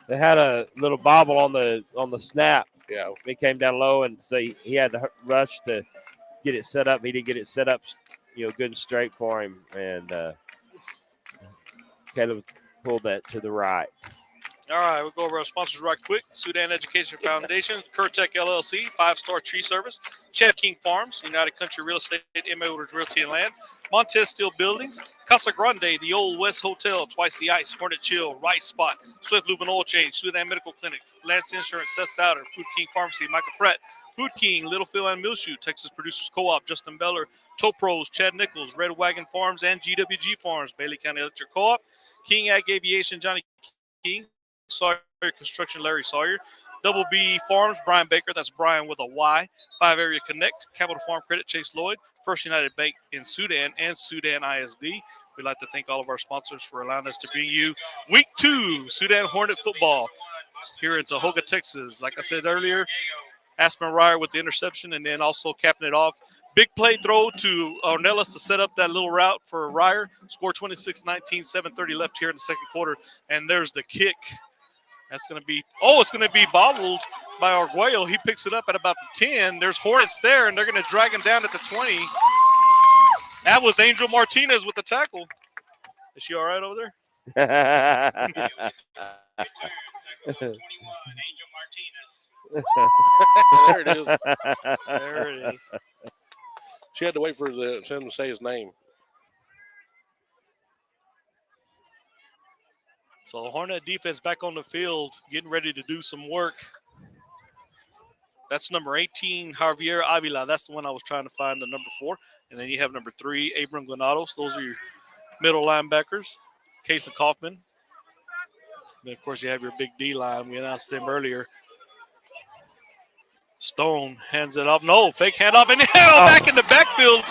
They had a little bobble on the snap. Yeah. He came down low, and so he had to rush to get it set up. He didn't get it set up, good and straight for him. And Caleb pulled that to the right. All right, we'll go over our sponsors right quick. Sudan Education Foundation, Curtech LLC, 5-Star Tree Service, Chad King Farms, United Country Real Estate, M. Edwards Realty and Land, Montez Steel Buildings, Casa Grande, the Old West Hotel, Twice the Ice, Hornet Chill, Right Spot, Swift Lube and Oil Change, Sudan Medical Clinic, Lance Insurance, Seth Souter, Food King Pharmacy, Michael Pratt, Food King, Littlefield and Millshoe, Texas Producers Co-op, Justin Beller, Tow Pros, Chad Nichols, Red Wagon Farms, and GWG Farms, Bailey County Electric Co-op, King Ag Aviation, Johnny King, Sawyer Construction, Larry Sawyer, Double B Farms, Brian Baker, that's Brian with a Y, 5 Area Connect, Capital Farm Credit, Chase Lloyd, First United Bank in Sudan, and Sudan ISD. We'd like to thank all of our sponsors for allowing us to bring you Week 2 Sudan Hornet football here in Tahoka, Texas. Like I said earlier, Aspen Ryer with the interception, and then also capping it off. Big play throw to Ornelas to set up that little route for Ryer. Score 26-19, 7:30 left here in the second quarter. And there's the kick. That's going to be, it's going to be bobbled by Arguello. He picks it up at about the 10. There's Hornets there, and they're going to drag him down at the 20. That was Angel Martinez with the tackle. Is she all right over there? There it is. There it is. She had to wait for him to say his name. So the Hornet defense back on the field, getting ready to do some work. That's number 18, Javier Avila. That's the one I was trying to find, the number 4. And then you have number 3, Abram Granados. Those are your middle linebackers. Case of Kaufman. Then, of course, you have your big D line. We announced them earlier. Stone hands it off. No, fake handoff. And back in the backfield.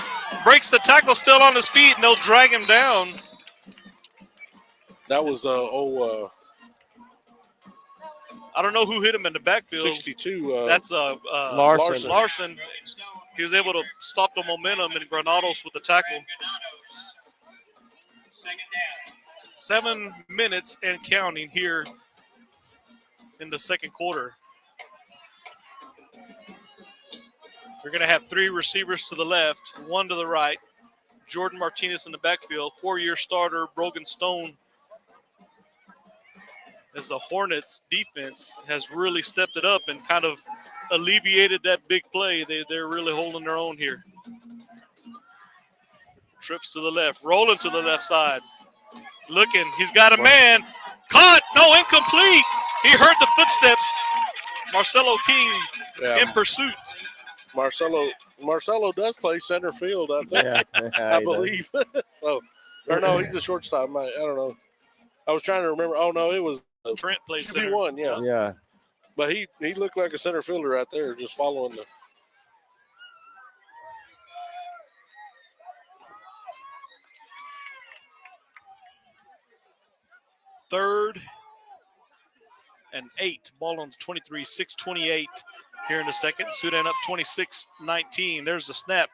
Breaks the tackle, still on his feet, and they'll drag him down. That was, I don't know who hit him in the backfield. 62. That's Larson. He was able to stop the momentum, and Granados with the tackle. 7 minutes and counting here in the second quarter. We're going to have 3 receivers to the left, 1 to the right. Jordan Martinez in the backfield, 4-year starter, Brogan Stone. As the Hornets defense has really stepped it up and kind of alleviated that big play. They're really holding their own here. Trips to the left, rolling to the left side. Looking, he's got a man. Caught, no, incomplete. He heard the footsteps. Marcelo King in pursuit. Marcelo does play center field, I think. I believe. So, or no, he's a shortstop. I don't know. I was trying to remember. Oh, no, it was Trent played center. QB1, yeah. Yeah. But he looked like a center fielder out there, just following the. Third and 8. Ball on the 23, 6:28 here in the second. Sudan up 26-19. There's the snap.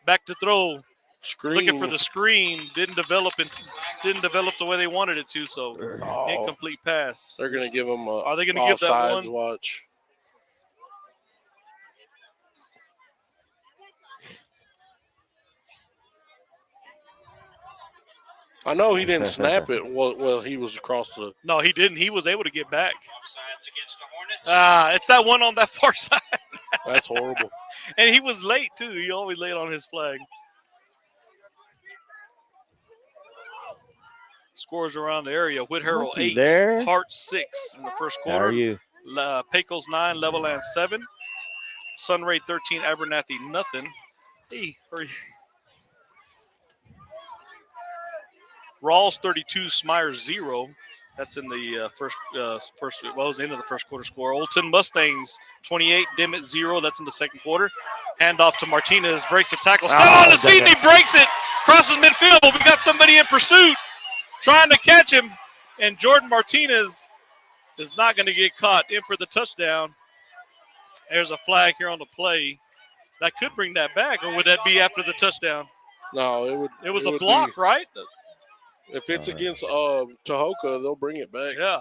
Back to throw. Screen. Looking for the screen. Didn't develop the way they wanted it to, so incomplete pass. They're going to give him a Are they going to give that one? Watch. I know he didn't snap it while he was across the. No, he didn't. He was able to get back. It's that one on that far side. That's horrible. And he was late, too. He always late on his flag. Scores around the area. Whit Harrell 8, Hart 6 in the first quarter. How are you? Pecos 9, Leveland 7. Sunray 13, Abernathy nothing. Hey, Rawls 32, Smyers 0. That's in the first. Well, it was the end of the first quarter score. Olton Mustangs 28, Dimmitt 0. That's in the second quarter. Handoff to Martinez, breaks a tackle. Still on his feet, and he breaks it. Crosses midfield, but we got somebody in pursuit trying to catch him. And Jordan Martinez is not going to get caught. In for the touchdown. There's a flag here on the play. That could bring that back, or would that be after the touchdown? No, it would. It was a block, right? If it's against Tahoka, they'll bring it back. Yeah.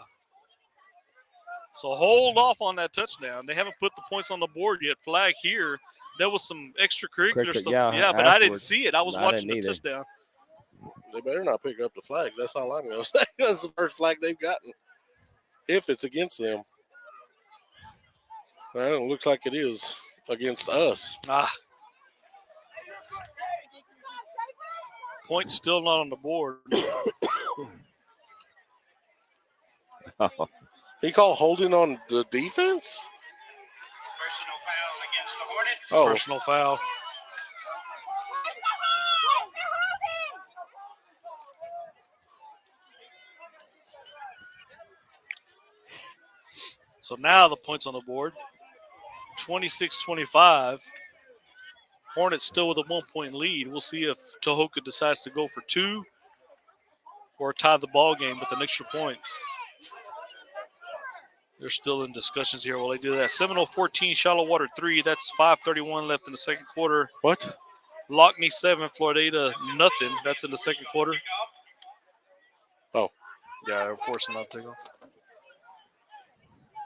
So hold off on that touchdown. They haven't put the points on the board yet. Flag here. There was some extracurricular stuff. Yeah, but I didn't see it. I was watching the touchdown. They better not pick up the flag. That's all I'm going to say. That's the first flag they've gotten. If it's against them. Well, it looks like it is against us. Point still not on the board. He called holding on the defense? Personal foul against the Hornets. Oh. Personal foul. So now the points on the board. 26-25. Hornets still with a 1-point lead. We'll see if Tahoka decides to go for 2 or tie the ball game with an extra point. They're still in discussions here while they do that. Seminole 14, Shallow Water 3. That's 5:31 left in the second quarter. What? Lockney 7, Florida nothing. That's in the second quarter. Oh. Yeah, they're forcing out to go.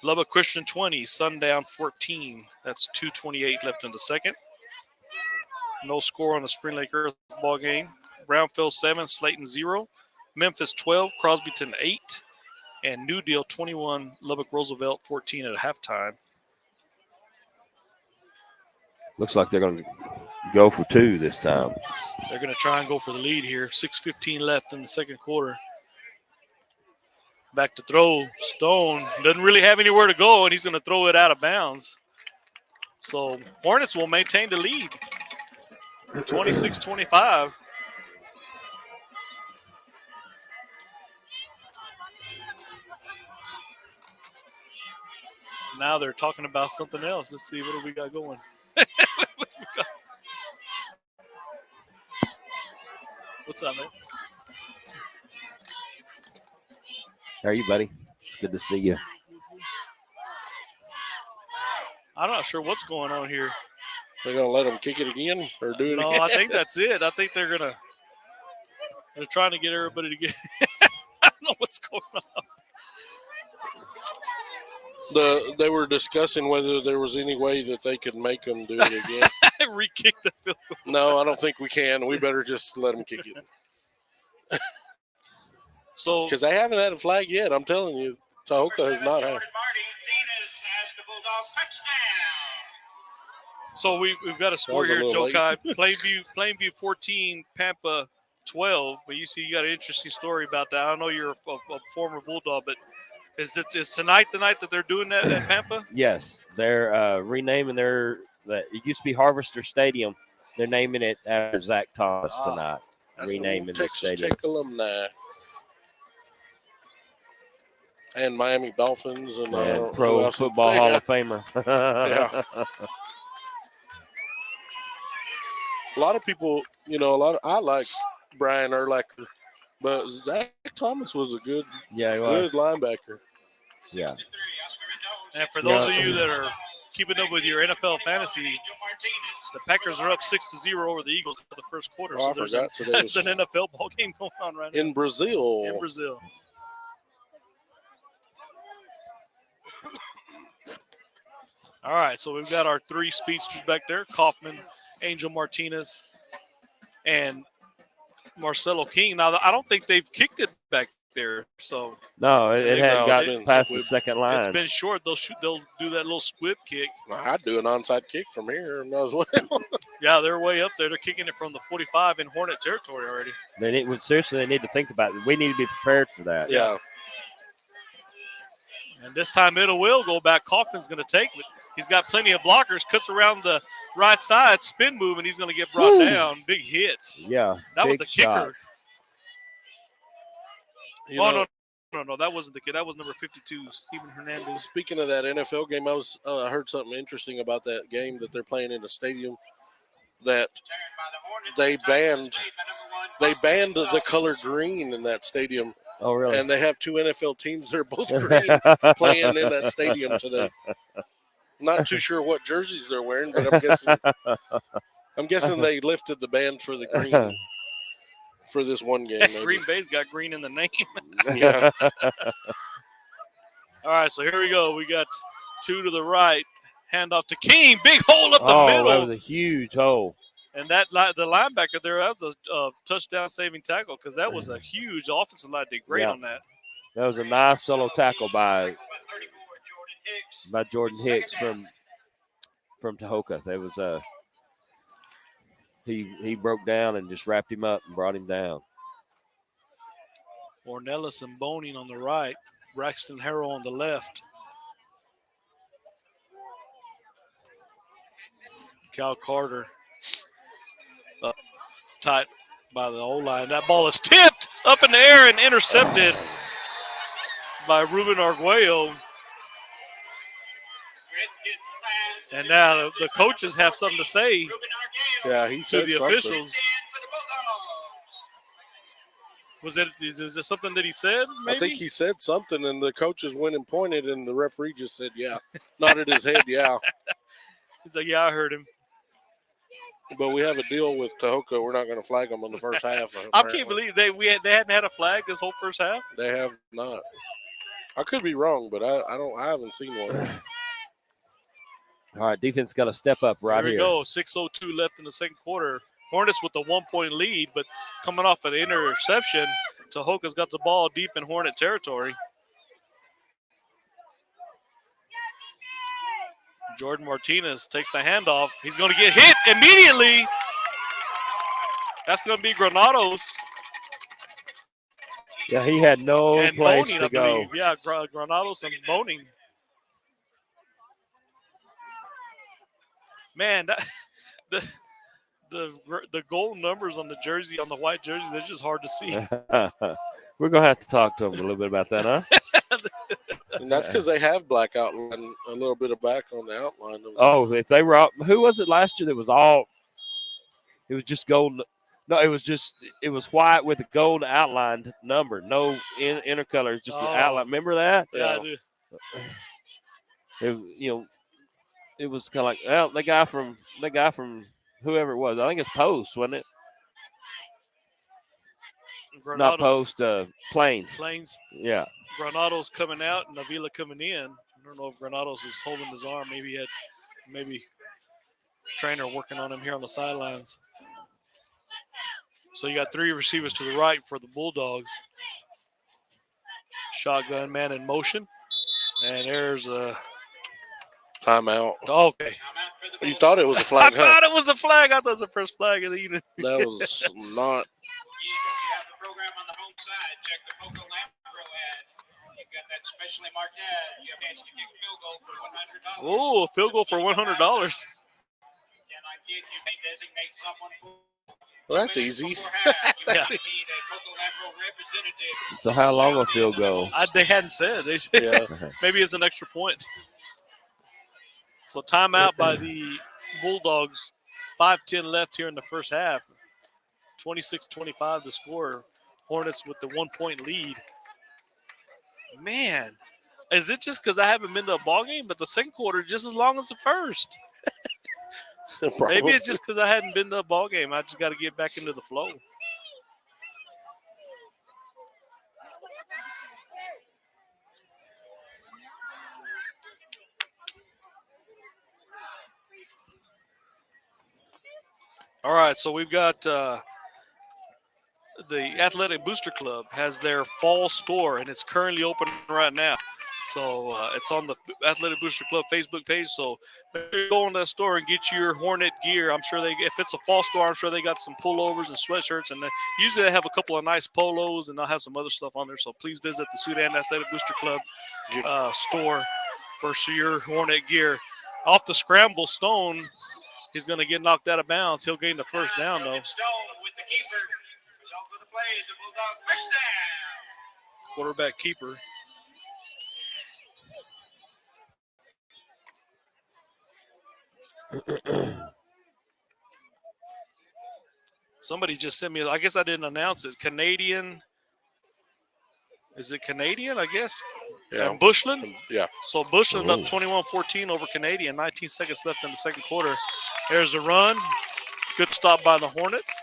Lubbock Christian 20, Sundown 14. That's 2:28 left in the second. No score on the Spring Lake Earth ball game. Brownfield 7, Slayton 0. Memphis 12, Crosbyton 8. And New Deal 21, Lubbock Roosevelt 14 at halftime. Looks like they're going to go for 2 this time. They're going to try and go for the lead here. 6:15 left in the second quarter. Back to throw. Stone doesn't really have anywhere to go, and he's going to throw it out of bounds. So Hornets will maintain the lead. 26-25. Now they're talking about something else. Let's see, what do we got going? What's up, man? How are you, buddy? It's good to see you. I'm not sure what's going on here. They're going to let them kick it again or do it again? No, I think that's it. I think they're trying to get everybody to get I don't know what's going on. They were discussing whether there was any way that they could make them do it again. Re-kick the field goal. No, I don't think we can. We better just let them kick it. So, because they haven't had a flag yet. I'm telling you, Tahoka has not had. So we've got a score here, Joe Kai. Plainview 14, Pampa 12. But you see, you got an interesting story about that. I don't know you're a former Bulldog, but is tonight the night that they're doing that at Pampa? Yes, they're renaming it used to be Harvester Stadium. They're naming it after Zach Thomas tonight. Renaming the Texas stadium. Tech alumni. And Miami Dolphins and Pro Football Hall of Famer. Yeah. A lot of people, I like Brian Urlacher, but Zach Thomas was a good linebacker. Yeah. And for those of you that are keeping up with your NFL fantasy, the Packers are up 6-0 over the Eagles in the first quarter. Oh, so there's an NFL ball game going on right now. In Brazil. All right, so we've got our 3 speedsters back there: Kaufman, Angel Martinez, and Marcelo King. Now, I don't think they've kicked it back there. So no, it hadn't gotten past the second line. It's been short. They'll do that little squib kick. I'd do an onside kick from here as well. Yeah, they're way up there. They're kicking it from the 45 in Hornet territory already. They need to think about it. We need to be prepared for that. Yeah. And this time it will go back. Kaufman's going to take it. He's got plenty of blockers. Cuts around the right side, spin move, and he's going to get brought down. Big hit. Yeah, that was big the shot. kicker. No, that wasn't the kid. That was number 52, Steven Hernandez. Speaking of that NFL game, I heard something interesting about that game that they're playing in the stadium. That they banned the color green in that stadium. Oh, really? And they have two NFL teams that are both green playing in that stadium today. Not too sure what jerseys they're wearing, but I'm guessing they lifted the ban for the green for this one game. Maybe. Green Bay's got green in the name. Yeah. All right, so here we go. We got two to the right. Hand off to King. Big hole up the middle. That was a huge hole. And the linebacker there, that was a touchdown-saving tackle because that was a huge offensive line. Did great on that. That was a nice solo tackle by Jordan Hicks from Tahoka. That was he broke down and just wrapped him up and brought him down. Ornelas and Boning on the right. Braxton Harrell on the left. Cal Carter tight by the O-line. That ball is tipped up in the air and intercepted by Ruben Arguello. And now the coaches have something to say he said to the something. officials. Was it something that he said, maybe? I think he said something, and the coaches went and pointed, and the referee just said, yeah. Nodded his head, yeah. He's like, yeah, I heard him. But we have a deal with Tahoka. We're not going to flag them on the first half. I can't believe they hadn't had a flag this whole first half. They have not. I could be wrong, but I haven't seen one. All right, defense got to step up right here. Here we go. 6:02 left in the second quarter. Hornets with a 1-point lead, but coming off an interception, Tahoka's got the ball deep in Hornet territory. Jordan Martinez takes the handoff. He's going to get hit immediately. That's going to be Granados. Yeah, he had no and place Boning, to go. Believe. Yeah, Granados and Boning. Man, the gold numbers on the jersey, on the white jersey, they're just hard to see. We're going to have to talk to him a little bit about that, huh? And that's because they have black outline, a little bit of black on the outline. Oh, if they were – who was it last year that was all – it was just gold – no, it was white with a gold outlined number. No inner colors, just the outline. Remember that? Yeah, I do. It was kind of like, well, the guy from whoever it was. I think it's Post, wasn't it? Granados, not Post, Plains. Plains. Yeah. Granados coming out and Avila coming in. I don't know if Granados is holding his arm. Maybe he had trainer working on him here on the sidelines. So you got three receivers to the right for the Bulldogs. Shotgun man in motion. And there's a timeout. Okay. You thought it was a flag, I thought it was a flag. I thought it was the first flag of the evening. That was not. You have the program on the home side. Check the Poco Lampro ad. You got that specially marked ad. You have a chance to kick field goal for $100. Oh, a field goal for $100. And I kid you may designate someone for. Well, that's easy. So how long a field goal? They hadn't said. They said maybe it's an extra point. So timeout by the Bulldogs. 5:10 left here in the first half. 26-25 the score. Hornets with the 1-point lead. Man, is it just because I haven't been to a ball game? But the second quarter just as long as the first. Maybe it's just because I hadn't been to a ball game. I just got to get back into the flow. All right, so we've got the Athletic Booster Club has their fall store, and it's currently open right now. So it's on the Athletic Booster Club Facebook page. So go in that store and get your Hornet gear. I'm sure if it's a fall store, I'm sure they got some pullovers and sweatshirts. And usually they have a couple of nice polos, and they'll have some other stuff on there. So please visit the Sudan Athletic Booster Club store for your Hornet gear. Off the scramble, Stone. He's going to get knocked out of bounds. He'll gain the first down, though. Stone with the keeper. Result of the play is a Bulldog first down. Quarterback keeper. Somebody just sent me, I guess I didn't announce it. Canadian. Is it Canadian, I guess? Yeah. And Bushland? Yeah. So Bushland up 21-14 over Canadian. 19 seconds left in the second quarter. There's a run. Good stop by the Hornets.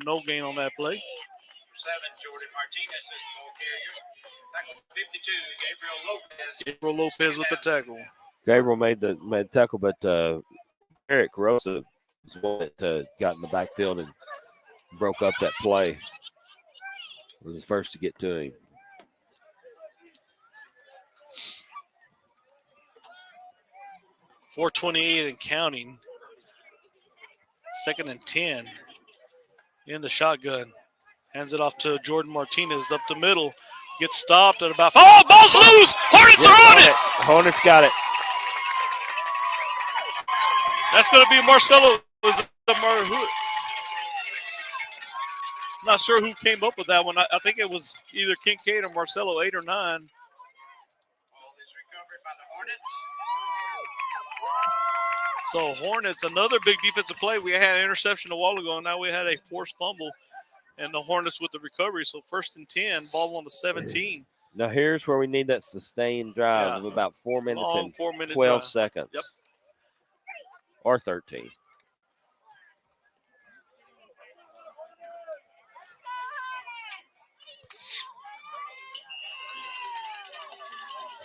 No gain on that play. 7, Jordan Martinez is the ball carrier. Tackle 52, Gabriel Lopez. Gabriel Lopez with the tackle. Gabriel made the tackle, but Eric Rosa was one that got in the backfield and broke up that play. Was the first to get to him. .428 and counting. 2nd and 10. In the shotgun. Hands it off to Jordan Martinez up the middle. Gets stopped at about. Oh, ball's loose! Hornets are on it! Hornets got it. That's going to be Marcelo. Not sure who came up with that one. I think it was either Kincaid or Marcelo, 8 or 9. Ball is recovered by the Hornets. So Hornets, another big defensive play. We had an interception a while ago, and now we had a forced fumble, and the Hornets with the recovery. So 1st and 10, ball on the 17. Now here's where we need that sustained drive of about 4 minutes Long and 4-minute 12 drive. seconds. Yep. Or 13.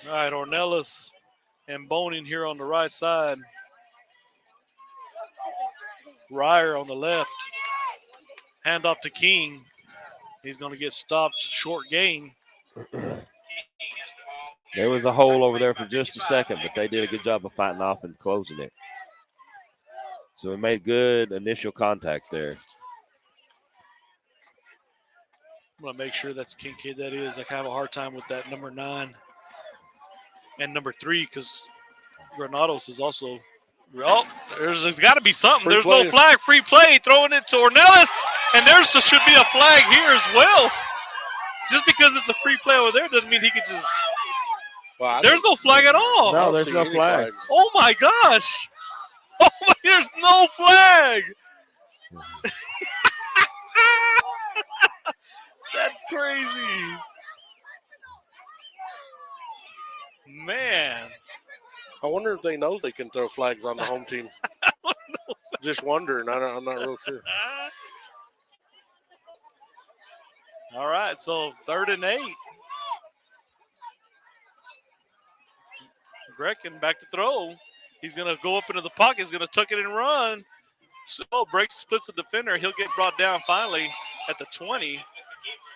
All right, Ornelas and Boning here on the right side. Ryer on the left. Hand off to King. He's going to get stopped. Short gain. There was a hole over there for just a second, but they did a good job of fighting off and closing it. So we made good initial contact there. I'm going to make sure that's Kincaid. That is. I have a hard time with that number 9 and number 3 because Granados is also. Oh, there's got to be something. Free there's play. no flag. Free play. Throwing it to Ornelas. And there should be a flag here as well. Just because it's a free play over there doesn't mean he can just. Well, There's no flag at all. No, there's no flag. flags. Oh, my gosh. Oh, my, there's no flag. That's crazy. Man. I wonder if they know they can throw flags on the home team. I don't know. Just wondering. I'm not real sure. All right, so 3rd and 8. Grekin back to throw. He's going to go up into the pocket. He's going to tuck it and run. So breaks, splits the defender. He'll get brought down finally at the 20,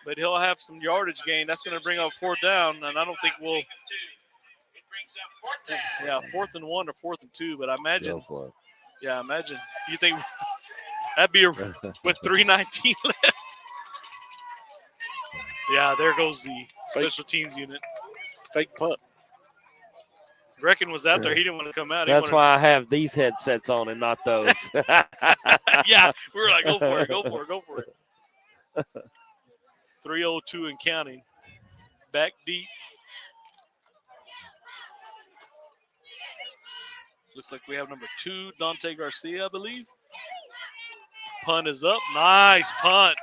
but he'll have some yardage gain. That's going to bring up 4th down, and I don't think we'll. Yeah, 4th and 1 or 4th and 2, but I imagine. Go for it. Yeah, imagine. You think that'd be with 3:19 left? Yeah, there goes the special teams unit. Fake punt. Grekin was out there. He didn't want to come out. That's why I have these headsets on and not those. Yeah, we were like, go for it, go for it, go for it. 3:02 and counting. Back deep. Looks like we have number 2, Dante Garcia, I believe. Punt is up. Nice punt.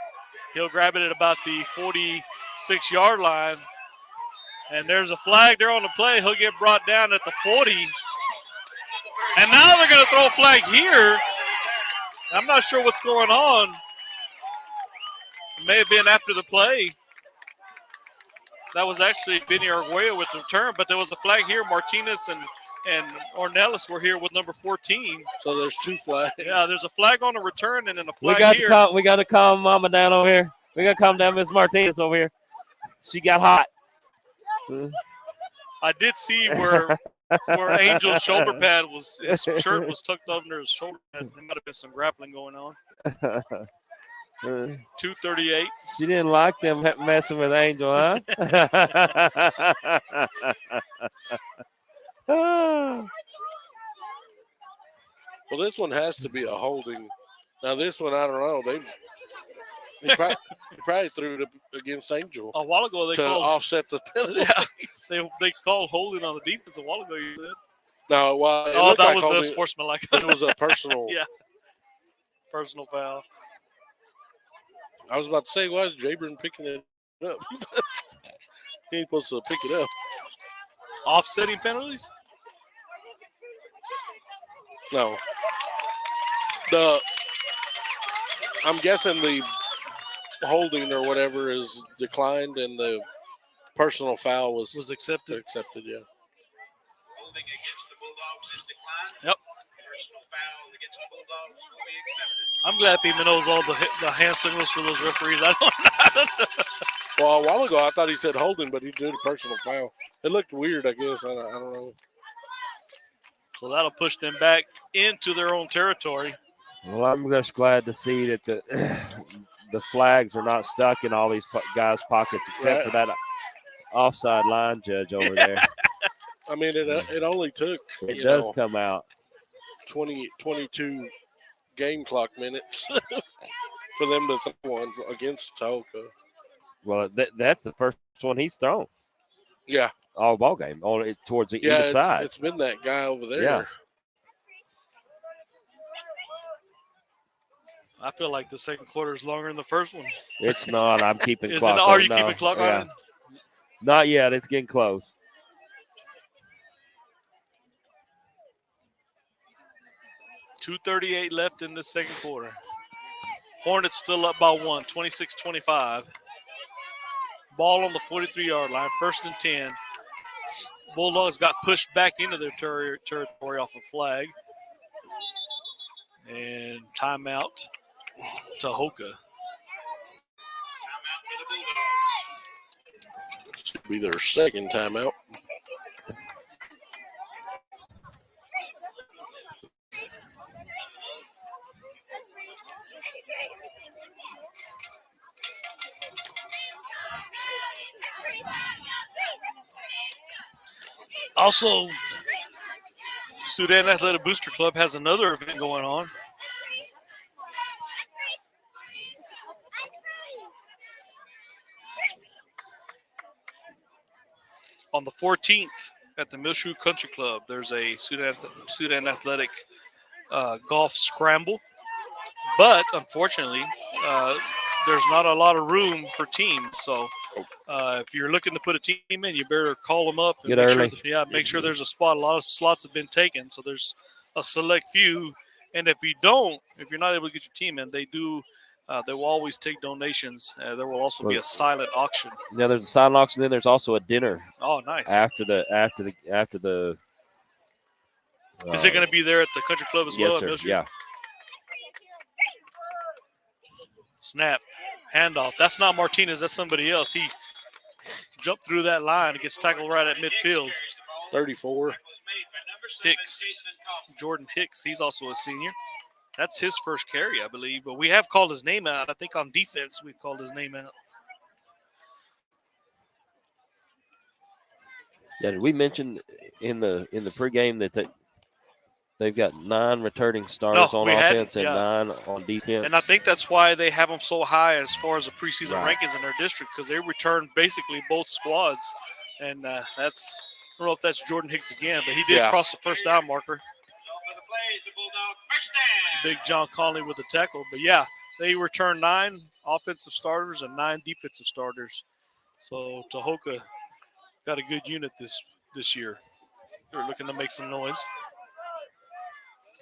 He'll grab it at about the 46-yard line. And there's a flag there on the play. He'll get brought down at the 40. And now they're going to throw a flag here. I'm not sure what's going on. It may have been after the play. That was actually Benny Arguello with the return, but there was a flag here. Martinez and Ornelas were here with number 14. So there's 2 flags. Yeah, there's a flag on the return and then a flag here. We got to calm Mama down over here. We got to calm down Miss Martinez over here. She got hot. I did see where Angel's shoulder pad was, his shirt was tucked under his shoulder pad. There might have been some grappling going on. 2:38. She didn't like them messing with Angel, huh? Well, this one has to be a holding. Now, this one, I don't know. He probably threw it up against Angel A while ago, they to called offset the penalty. Yeah, they called holding on the defense a while ago. You said. No, well, it Oh, looked that like was holding, the sportsmanlike. but it was a personal. Yeah, personal foul. I was about to say, why is Jabron picking it up? He ain't supposed to pick it up. Offsetting penalties. No. I'm guessing the holding or whatever is declined, and the personal foul was accepted. Accepted, yeah. Holding against the Bulldogs is declined. Yep. Personal foul against the Bulldogs will be accepted. I'm glad Pima knows all the hand signals for those referees. I don't know. Well, a while ago, I thought he said holding, but he did a personal foul. It looked weird, I guess. I don't know. So that'll push them back into their own territory. Well, I'm just glad to see that the flags are not stuck in all these guys' pockets, except for that offside line judge over there. I mean, it only took it does come out 22 game clock minutes for them to throw one against Tahoka. Well, that's the first one he's thrown. Yeah. All ball game on towards the either side. It's been that guy over there. Yeah. I feel like the second quarter is longer than the first one. It's not. I'm keeping Is clock. it? Are you keeping clock on it? Not yet. It's getting close. .238 left in the second quarter. Hornets still up by 1, 26-25. Ball on the 43-yard line, 1st and 10. Bulldogs got pushed back into their territory off a flag. And timeout, Tahoka. Should be their second timeout. Also, Sudan Athletic Booster Club has another event going on. On the 14th at the Milshu Country Club, there's a Sudan Athletic golf scramble. But unfortunately, there's not a lot of room for teams. So if you're looking to put a team in, you better call them up. And get early. Make sure there's a spot. A lot of slots have been taken. So there's a select few. And if you're not able to get your team in, they will always take donations. There will also be a silent auction. Yeah, there's a silent auction. Then there's also a dinner. Oh, nice. After the. Is it going to be there at the country club as well? Yes, sir. Yeah. Snap, handoff. That's not Martinez. That's somebody else. He jumped through that line. It gets tackled right at midfield. 34. Hicks, Jordan Hicks. He's also a senior. That's his first carry, I believe. But we have called his name out. I think on defense we've called his name out. Yeah, did we mention in the pregame that they've got 9 returning starters on offense and 9 on defense? And I think that's why they have them so high as far as the preseason rankings in their district, because they return basically both squads. And I don't know if that's Jordan Hicks again, but he did cross the first down marker. Big John Conley with the tackle. But, yeah, they return 9 offensive starters and 9 defensive starters. So Tahoka got a good unit this year. They're looking to make some noise.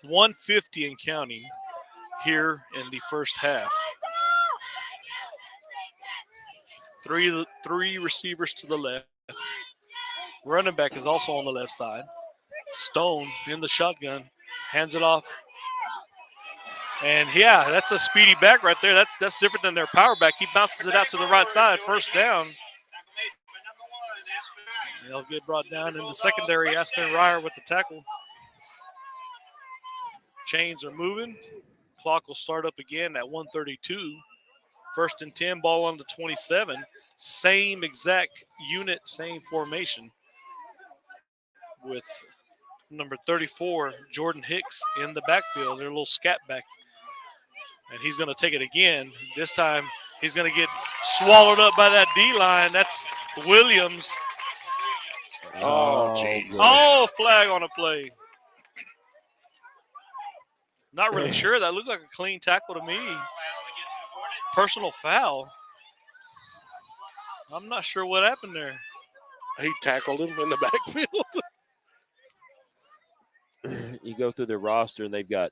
150 and counting here in the first half. Three receivers to the left. Running back is also on the left side. Stone in the shotgun. Hands it off. And, yeah, that's a speedy back right there. That's different than their power back. He bounces it out to the right side. First down. They'll get brought down in the secondary. Aspen Ryer with the tackle. Chains are moving. Clock will start up again at 1:32. 1st and 10, ball on the 27. Same exact unit, same formation with number 34, Jordan Hicks, in the backfield. They're a little scat back. And he's going to take it again. This time he's going to get swallowed up by that D-line. That's Williams. Oh, jeez. Oh, flag on a play. Not really sure. That looked like a clean tackle to me. Personal foul. I'm not sure what happened there. He tackled him in the backfield. You go through their roster, and they've got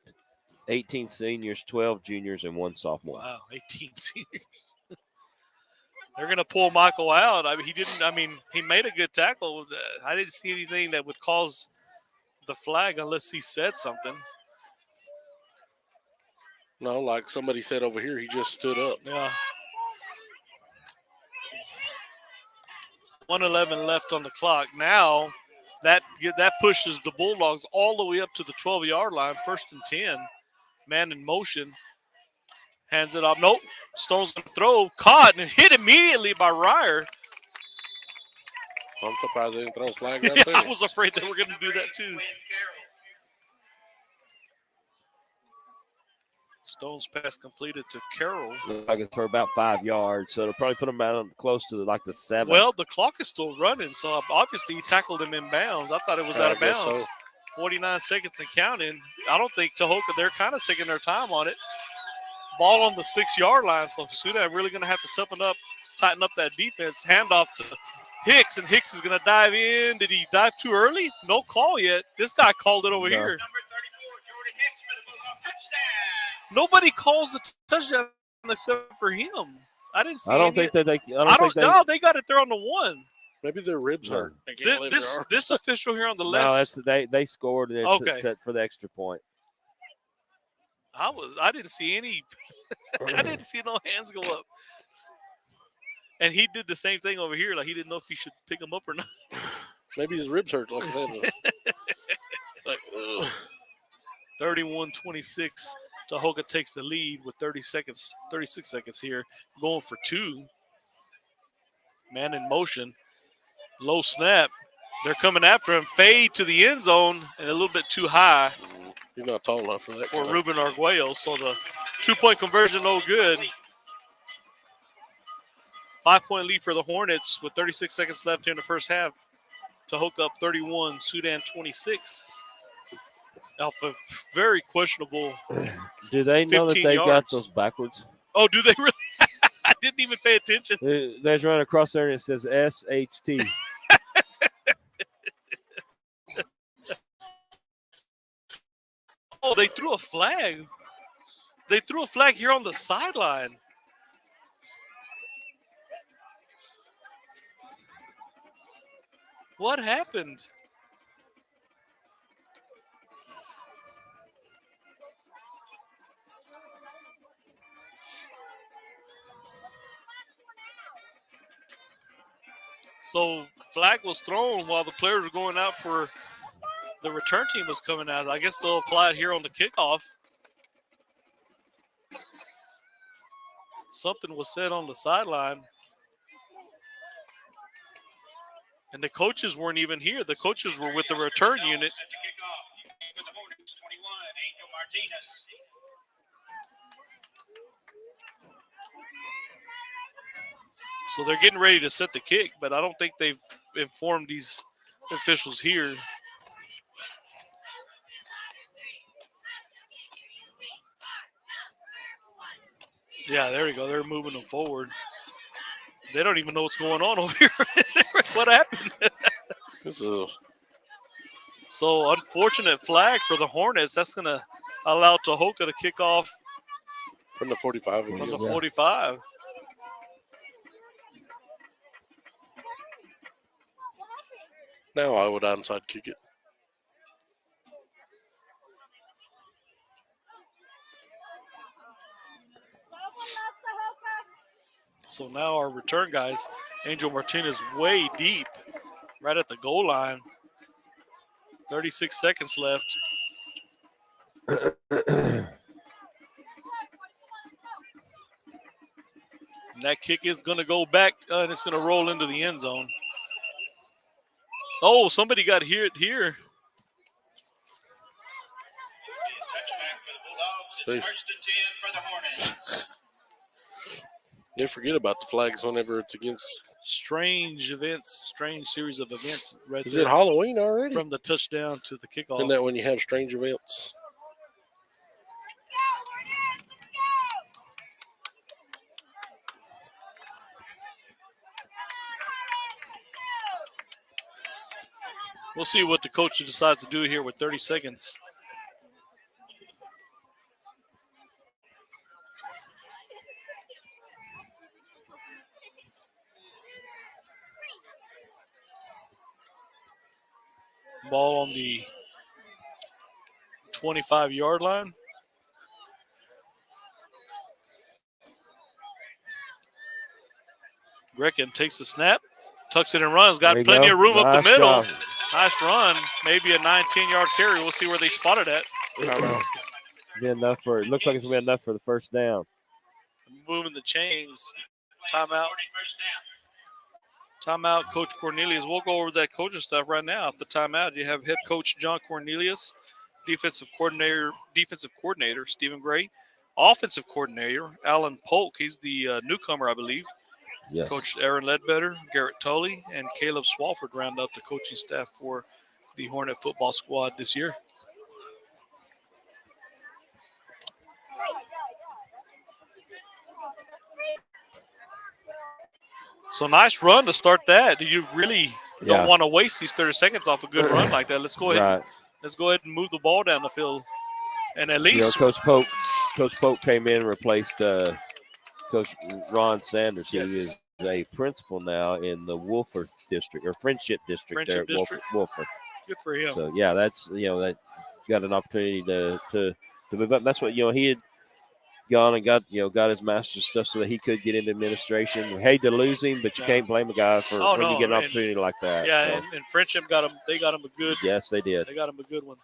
18 seniors, 12 juniors, and 1 sophomore. Wow, 18 seniors. They're going to pull Michael out. He made a good tackle. I didn't see anything that would cause the flag unless he said something. No, like somebody said over here, he just stood up. Yeah. 1:11 left on the clock. Now that pushes the Bulldogs all the way up to the 12-yard line, 1st and 10. Man in motion. Hands it off. Nope. Stone's going to throw. Caught and hit immediately by Ryer. I'm surprised they didn't throw a flag right Yeah, there. I was afraid they were going to do that too. Stone's pass completed to Carroll. Like it's for about 5 yards, so it'll probably put him out close to the 7. Well, the clock is still running, so obviously he tackled him in bounds. I thought it was out of bounds. So. 49 seconds and counting. I don't think Tahoka, they're kind of taking their time on it. Ball on the 6-yard line, so Sudan really going to have to tighten up that defense. Handoff to Hicks, and Hicks is going to dive in. Did he dive too early? No call yet. This guy called it over here. Nobody calls the touchdown except for him. I didn't see. They got it there on the 1. Maybe their ribs hurt. This official here on the left. No, that's they scored and it's set for the extra point. I didn't see any. I didn't see no hands go up. And he did the same thing over here. Like he didn't know if he should pick him up or not. Maybe his ribs hurt. Like I said. 31-26. Tahoka takes the lead with 36 seconds here. Going for 2. Man in motion. Low snap. They're coming after him. Fade to the end zone and a little bit too high. He's not tall enough for that. For Ruben Arguello. So the 2-point conversion, no good. 5-point lead for the Hornets with 36 seconds left here in the first half. Tahoka up 31, Sudan 26. Alpha, very questionable. Do they know that they got those backwards? Oh, do they really? I didn't even pay attention. There's running across there and it says SHT. Oh, they threw a flag. They threw a flag here on the sideline. What happened? So flag was thrown while the players were going out for the return team was coming out. I guess they'll apply it here on the kickoff. Something was said on the sideline. And the coaches weren't even here. The coaches were with the return unit. So they're getting ready to set the kick, but I don't think they've informed these officials here. Yeah, there we go. They're moving them forward. They don't even know what's going on over here. What happened? So unfortunate flag for the Hornets. That's going to allow Tahoka to kick off from the 45. From the 45. Now I would onside kick it. So now our return guys, Angel Martinez way deep, right at the goal line. 36 seconds left. And that kick is going to go back, and it's going to roll into the end zone. Oh, somebody got hit here. the Bulldogs. It's first and 10 for the Hornets. They forget about the flags whenever it's against. Strange events, strange series of events. Right Is there. it Halloween already? From the touchdown to the kickoff. Isn't that when you have strange events? We'll see what the coach decides to do here with 30 seconds. Ball on the 25-yard line. Grecken takes the snap, tucks it and runs. Got plenty of room up the middle. Job. Nice run. Maybe a 9-10-yard carry. We'll see where they spot it at. I don't know. Be enough for it. Looks like it's gonna be enough for the first down. Moving the chains. Timeout. Timeout, Coach Cornelius. We'll go over that coaching stuff right now. At the timeout, you have head coach John Cornelius, defensive coordinator Stephen Gray, offensive coordinator Alan Polk. He's the newcomer, I believe. Yes. Coach Aaron Ledbetter, Garrett Tully, and Caleb Swalford round out the coaching staff for the Hornet football squad this year. So nice run to start that. You really don't want to waste these 30 seconds off a good run like that. Let's go ahead. Right. Let's go ahead and move the ball down the field. And at least Coach Polk came in and replaced Coach Ron Sanders, who is a principal now in the Wolford district or Friendship district there at Wolford. Good for him. So yeah, that's that got an opportunity to move up. That's what he had gone and got his master's stuff so that he could get into administration. Hate to lose him, but you can't blame a guy for when you get an opportunity like that. Yeah, so. and Friendship got him. They got him a good. Yes, they did. They got him a good one.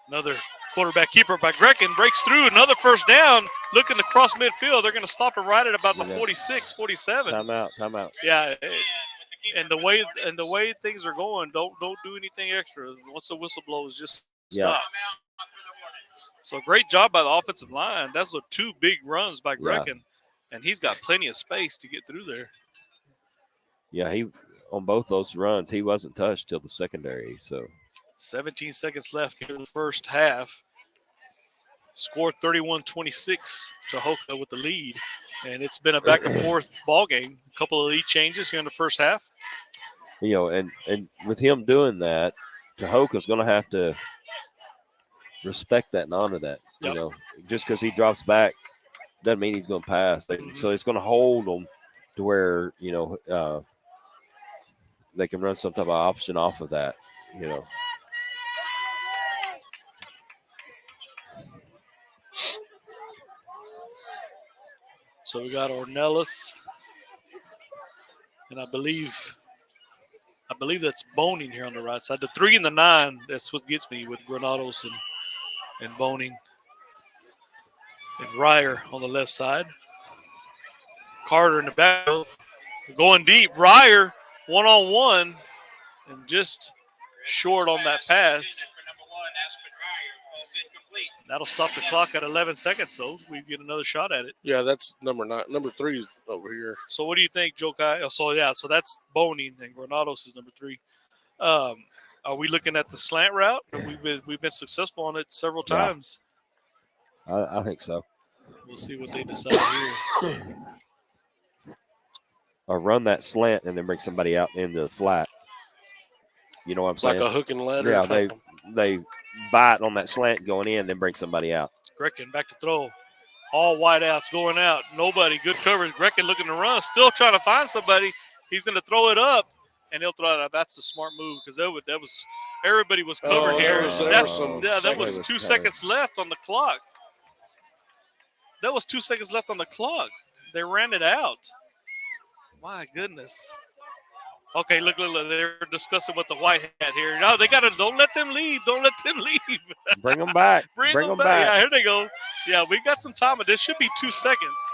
Another quarterback keeper by Grecken breaks through. Another first down. Looking across midfield, they're going to stop it right at about the 46, 47. Timeout. Yeah, and the way things are going, don't do anything extra. Once the whistle blows, just stop. So great job by the offensive line. Those are two big runs by Grecken, and he's got plenty of space to get through there. Yeah, he on both those runs, he wasn't touched till the secondary. So 17 seconds left in the first half. Scored 31-26, Tahoka with the lead, and it's been a back and forth ball game. A couple of lead changes here in the first half. And with him doing that, Tahoka's going to have to respect that and honor that. Yep. Just because he drops back doesn't mean he's going to pass. So it's going to hold them to where they can run some type of option off of that. So we got Ornelas, and I believe that's Boning here on the right side. The 3 and the 9, that's what gets me with Granados and Boning. And Ryer on the left side. Carter in the back. Going deep. Ryer one-on-one and just short on that pass. That'll stop the clock at 11 seconds, so we get another shot at it. Yeah, that's number 9. Number 3 is over here. So what do you think, Joe Kai? So that's Boning, and Granados is number 3. Are we looking at the slant route? We've been successful on it several times. I think so. We'll see what they decide here. Or run that slant and then bring somebody out into the flat. You know what I'm saying? Like a hook and ladder. Yeah, they bite on that slant going in, then bring somebody out. Grecken back to throw. All wide outs going out. Nobody. Good coverage. Grecken looking to run. Still trying to find somebody. He's going to throw it up, and he'll throw it up. That's a smart move because that was everybody was covered here. That was 2 seconds left on the clock. That was 2 seconds left on the clock. They ran it out. My goodness. Okay, look. They're discussing with the white hat here. No, they got to. Don't let them leave. Don't let them leave. Bring them back. Bring them back. Yeah, here they go. Yeah, we got some time. This should be 2 seconds.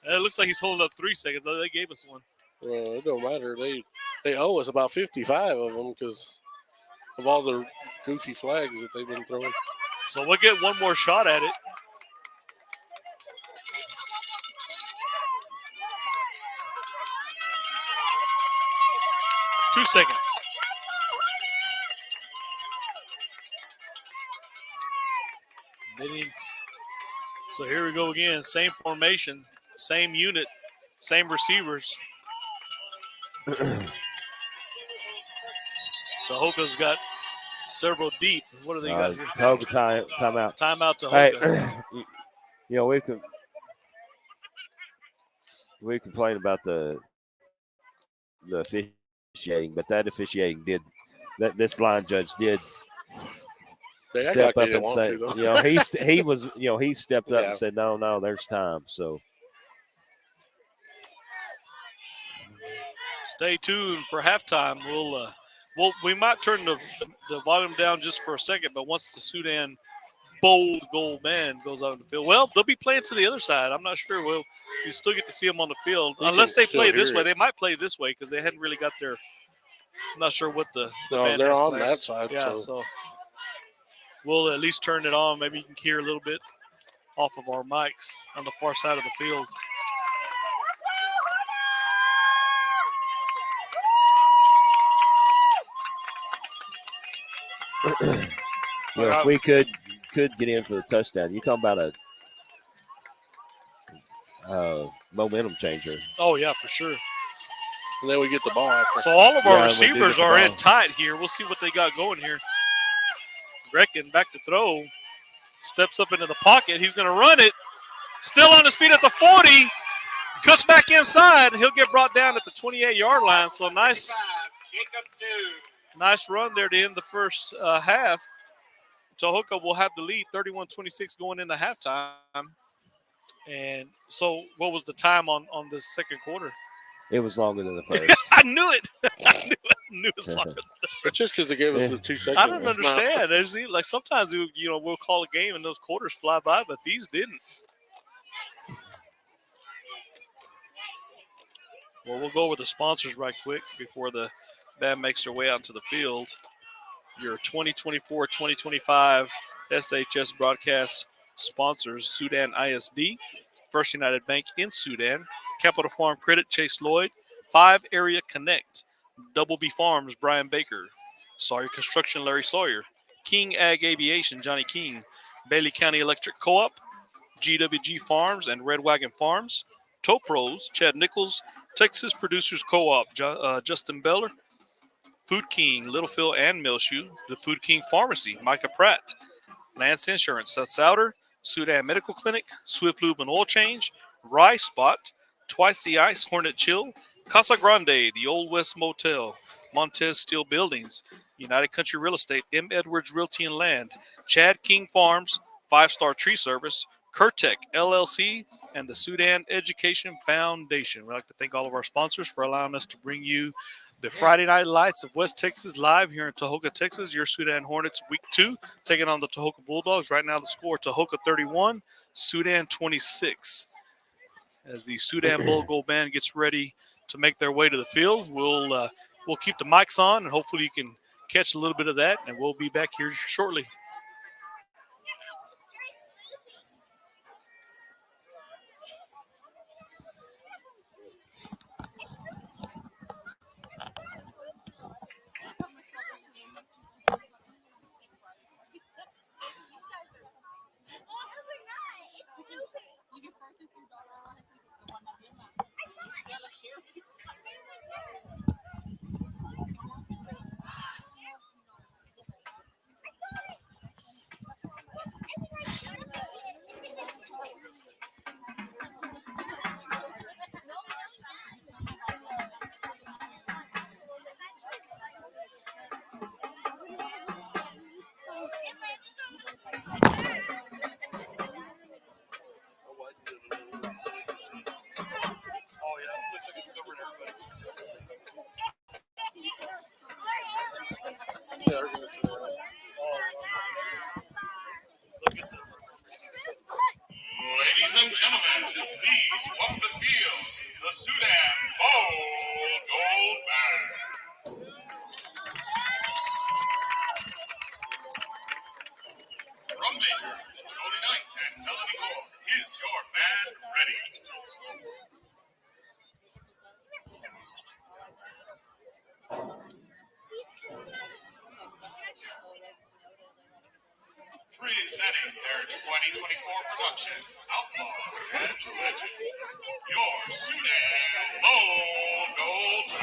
It looks like he's holding up 3 seconds. They gave us one. Well, it don't matter. They owe us about 55 of them because of all the goofy flags that they've been throwing. So we'll get one more shot at it. Two seconds. So here we go again. Same formation, same unit, same receivers. Tahoka's got several deep. What do they got here? Tahoka timeout. Timeout Tahoka. Hey, you know, we complain about the officiating, but that officiating this line judge did step up and say, you know, he stepped up and said, no, there's time. So stay tuned for halftime. We might turn the volume down just for a second, but once the Sudan bold goal man goes out on the field, well, they'll be playing to the other side. I'm not sure. Well, you still get to see them on the field unless they play this way. They might play this way because they hadn't really got their. I'm not sure what the band they're has on planned. that side. Yeah, so we'll at least turn it on. Maybe you can hear a little bit off of our mics on the far side of the field. you know, if we could get in for the touchdown, you're talking about a momentum changer. Oh yeah, for sure. And then we get the ball after. So all of our receivers are in tight here. We'll see what they got going here. Brecken back to throw. Steps up into the pocket. He's going to run it. Still on his feet at the 40. Cuts back inside. He'll get brought down at the 28-yard line. So nice run there to end the first half. Tahoka will have the lead, 31-26 going into halftime. And so what was the time on this second quarter? It was longer than the first. I knew it. I knew it was longer than the first. It's just because they gave us the 2 seconds. I don't understand. Like sometimes we'll call a game and those quarters fly by, but these didn't. Well, we'll go over the sponsors right quick before the band makes their way out to the field. Your 2024-2025 SHS broadcast sponsors: Sudan ISD, First United Bank in Sudan, Capital Farm Credit, Chase Lloyd, 5 Area Connect, Double B Farms, Brian Baker, Sawyer Construction, Larry Sawyer, King Ag Aviation, Johnny King, Bailey County Electric Co-op, GWG Farms and Red Wagon Farms, Tow Pros, Chad Nichols, Texas Producers Co-op, Justin Beller, Food King, Littlefield and Millshoe, the Food King Pharmacy, Micah Pratt, Lance Insurance, Seth Souter, Sudan Medical Clinic, Swift Lube and Oil Change, Rye Spot, Twice the Ice, Hornet Chill, Casa Grande, the Old West Motel, Montez Steel Buildings, United Country Real Estate, M. Edwards Realty and Land, Chad King Farms, 5-Star Tree Service, Curtec LLC, and the Sudan Education Foundation. We'd like to thank all of our sponsors for allowing us to bring you the Friday Night Lights of West Texas live here in Tahoka, Texas. Your Sudan Hornets Week 2 taking on the Tahoka Bulldogs. Right now the score, Tahoka 31, Sudan 26. As the Sudan Bull Gold Band gets ready to make their way to the field, we'll keep the mics on, and hopefully you can catch a little bit of that, and we'll be back here shortly. Ladies and gentlemen, please welcome to the field the Sudan Bold Gold Band. Baker, Cody Knight, and Melanie Moore. Is your band ready? Presenting their 2024 production, Outlaw and Legend, your Sudan Bulldogs.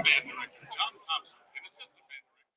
band director John Thompson and assistant band director.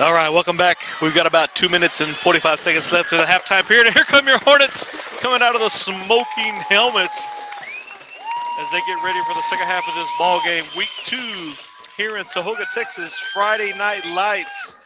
All right, welcome back. We've got about 2 minutes and 45 seconds left in the halftime period. And here come your Hornets coming out of the smoking helmets as they get ready for the second half of this ball game. Week 2 here in Tahoka, Texas. Friday Night Lights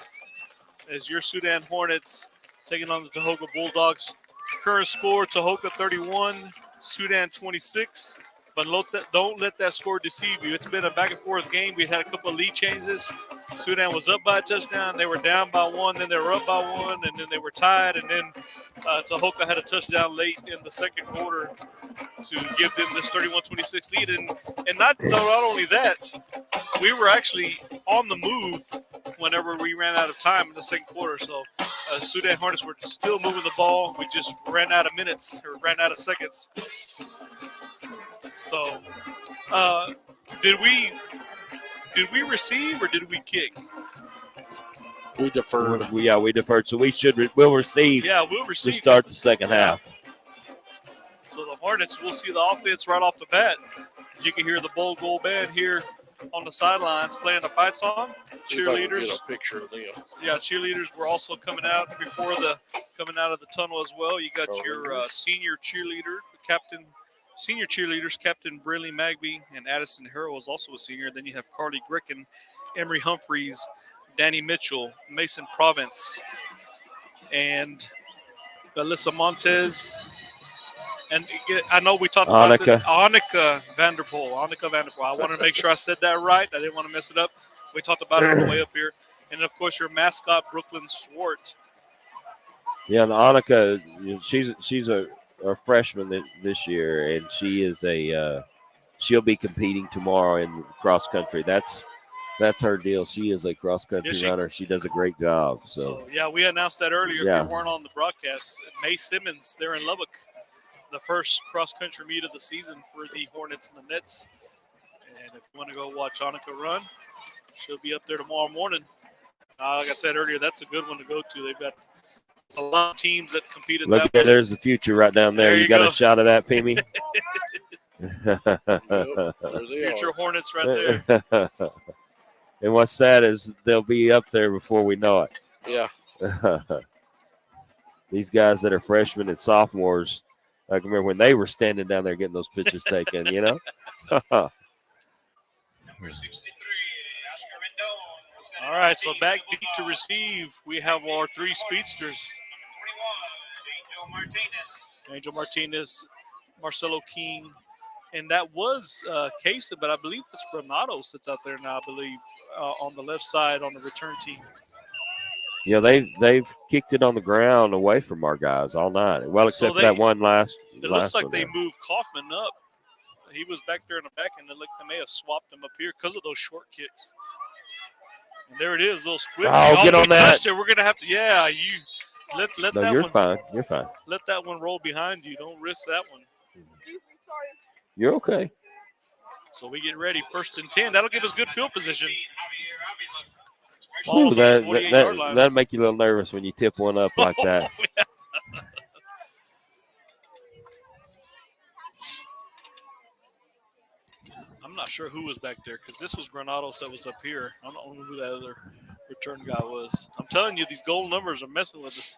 as your Sudan Hornets taking on the Tahoka Bulldogs. Current score, Tahoka 31, Sudan 26. But don't let that score deceive you. It's been a back-and-forth game. We had a couple of lead changes. Sudan was up by a touchdown. They were down by 1. Then they were up by 1. And then they were tied. And then Tahoka had a touchdown late in the second quarter to give them this 31-26 lead. And not only that, we were actually on the move whenever we ran out of time in the second quarter. So Sudan Hornets were still moving the ball. We just ran out of minutes or ran out of seconds. So, did we receive or did we kick? We deferred. We deferred. So we'll receive. Yeah, we'll receive to start the second half. So the Hornets, we'll see the offense right off the bat. You can hear the Bold Gold Band here on the sidelines playing the fight song. Cheerleaders. Get a picture of them. Yeah, cheerleaders were also coming out of the tunnel as well. You got your senior cheerleader, senior cheerleaders, Captain Brinley Magby and Addison Harrell is also a senior. Then you have Carly Gricken, Emery Humphreys, Danny Mitchell, Mason Province, and Alyssa Montez. And I know we talked about this. Annika Vanderpool. I wanted to make sure I said that right. I didn't want to mess it up. We talked about it on the way up here. And, of course, your mascot, Brooklyn Swart. Yeah, and Annika, she's a freshman this year, and she is she'll be competing tomorrow in cross country. That's her deal. She is a cross country runner. She does a great job. So yeah, we announced that earlier. Yeah. If you weren't on the broadcast. May Simmons, they're in Lubbock, the first cross country meet of the season for the Hornets and the Nets. And if you want to go watch Annika run, she'll be up there tomorrow morning. Like I said earlier, that's a good one to go to. They've got a lot of teams that competed. Look, there's the future right down there. You got a shot of that, Pee-mee? Future Hornets right there. And what's sad is they'll be up there before we know it. Yeah. These guys that are freshmen and sophomores, I can remember when they were standing down there getting those pictures taken, you know? Number 63, Oscar Rendon. All right, so back deep to receive. We have our 3 speedsters. Number 21, Angel Martinez, Marcelo King, and that was Casey, but I believe it's Granados that's out there now, I believe, on the left side on the return team. Yeah, they've kicked it on the ground away from our guys all night. Well, except for that one last. It looks like they moved Kaufman up. He was back there in the back, and they may have swapped him up here because of those short kicks. And there it is, little squid. Oh, get on that. We're gonna have to. Yeah, you let No, that you're one. fine. You're fine. Let that one roll behind you. Don't risk that one. You're okay. So we get ready. 1st and 10. That'll give us good field position. Ooh, that'll make you a little nervous when you tip one up like that. I'm not sure who was back there because this was Granados that was up here. I don't know who that other return guy was. I'm telling you, these goal numbers are messing with us.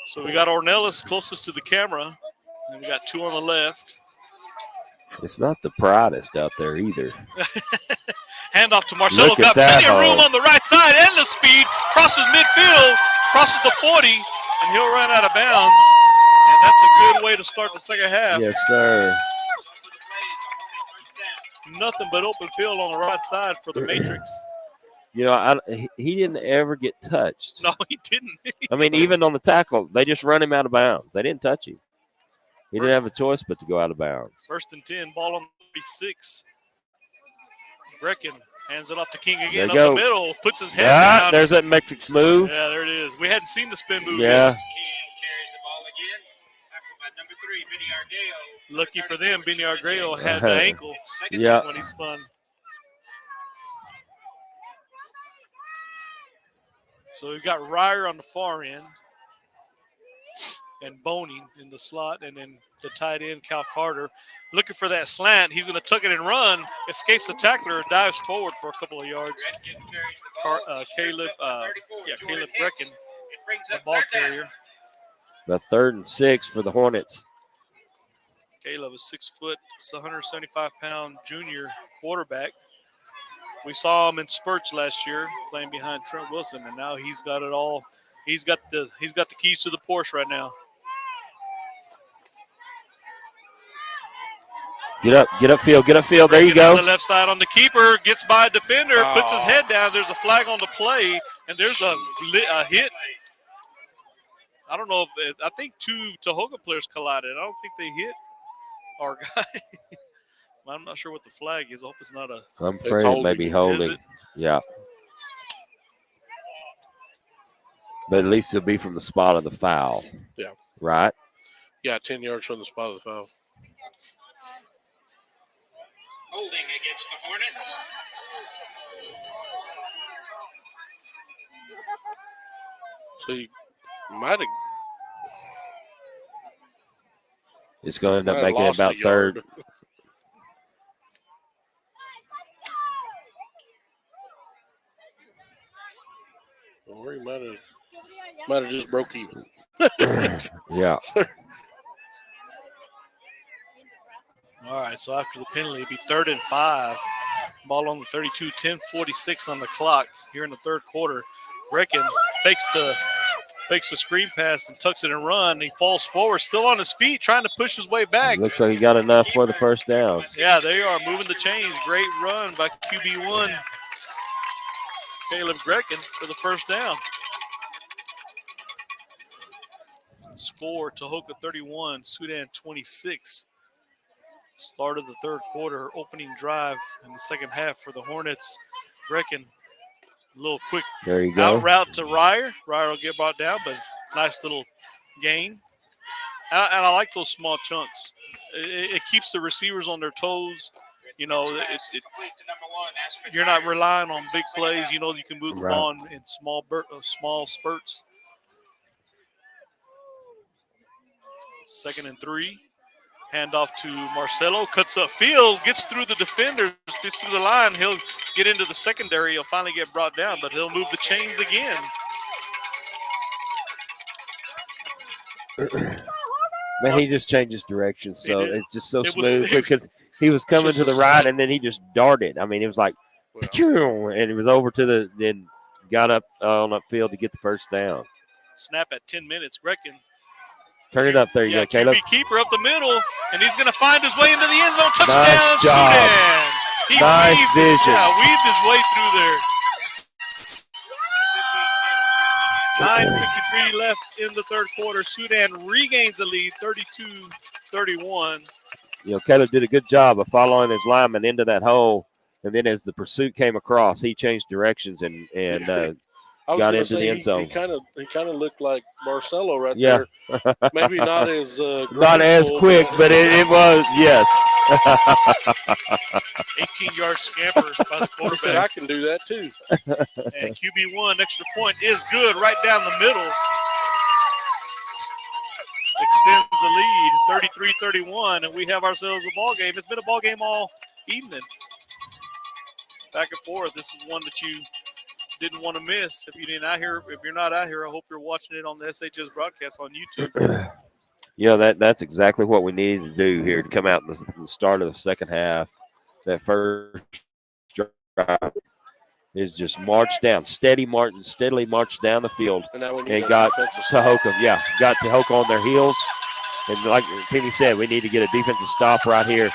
So we got Ornelas closest to the camera, and we got 2 on the left. It's not the proudest out there either. Handoff to Marcelo. Look Got at that plenty of room on the right side and the speed. Crosses midfield, crosses the 40, and he'll run out of bounds. And that's a good way to start the second half. Yes, sir. Nothing but open field on the right side for the Matrix. You know, he didn't ever get touched. No, he didn't. I mean, even on the tackle, they just run him out of bounds. They didn't touch him. He didn't have a choice but to go out of bounds. 1st and 10, ball on 36. Brecken hands it off to King again up go. the middle, puts his head down. There's that Matrix move. Yeah, there it is. We hadn't seen the spin move Yeah. yet. King carries the ball again. Tackled by number 3, Benny Argeo. Lucky for them, Benny Argeo had the ankle Yeah. when he spun. So we've got Ryer on the far end and Boney in the slot, and then the tight end, Cal Carter, looking for that slant. He's going to tuck it and run, escapes the tackler, and dives forward for a couple of yards. Redkin carries the Caleb Brecken, the ball carrier. The 3rd and 6 for the Hornets. Caleb is 6 foot, 175-pound junior quarterback. We saw him in spurts last year playing behind Trent Wilson, and now he's got it all. He's got the keys to the Porsche right now. Get up field. There you go. On the left side on the keeper, gets by a defender, puts his head down. There's a flag on the play, and there's a hit. I don't know if I think 2 Tahoka players collided. I don't think they hit our guy. I'm not sure what the flag is. I hope it's not a. I'm afraid it may be holding. Yeah. But at least it'll be from the spot of the foul. Yeah. Right? Yeah, 10 yards from the spot of the foul. Holding against the Hornets. So you might have. It's going to end up making it about 3rd. Or he might have just broke even. Yeah. All right, so after the penalty, it'd be 3rd and 5. Ball on the 32, 10:46 on the clock here in the 3rd quarter. Brecken fakes the screen pass and tucks it and run. He falls forward, still on his feet, trying to push his way back. Looks like he got enough for the first down. Yeah, they are moving the chains. Great run by QB1, Caleb Brecken, for the first down. Score, Tahoka 31, Sudan 26. Start of the 3rd quarter, opening drive in the second half for the Hornets. Brecken, a little quick there you go. Out route to Ryer. Ryer will get brought down, but nice little gain. And I like those small chunks. It keeps the receivers on their toes. You know, you're not relying on big plays. You know, you can move the ball in small spurts. 2nd and 3. Handoff to Marcelo. Cuts up field. Gets through the defenders. Gets through the line. He'll get into the secondary. He'll finally get brought down, but he'll move the chains again. Man, he just changes direction, so it's just so smooth because he was coming to the right and then he just darted. I mean, it was like, and it was over to then got up on upfield to get the first down. Snap at 10 minutes. Brecken. Turn it up there, you go, Caleb. QB keeper up the middle, and he's going to find his way into the end zone. Touchdown, nice job. Sudan. He nice vision. Weaved his way through there. 9:53 left in the 3rd quarter. Sudan regains the lead, 32-31. You know, Caleb did a good job of following his lineman into that hole, and then as the pursuit came across, he changed directions and got into the end zone. He kind of looked like Marcelo right there. Maybe not as not as quick, but it was, yes. 18-yard scamper by the quarterback. He said, I can do that too. And QB1 extra point is good right down the middle. Extends the lead, 33-31, and we have ourselves a ball game. It's been a ball game all evening. Back and forth. This is one that you didn't want to miss. If you're not out here, I hope you're watching it on the SHS broadcast on YouTube. Yeah, that's exactly what we needed to do here to come out in the start of the second half. That first drive is just steadily marched down the field, and got Tahoka. Yeah, got Tahoka on their heels, and like Timmy said, we need to get a defensive stop right here.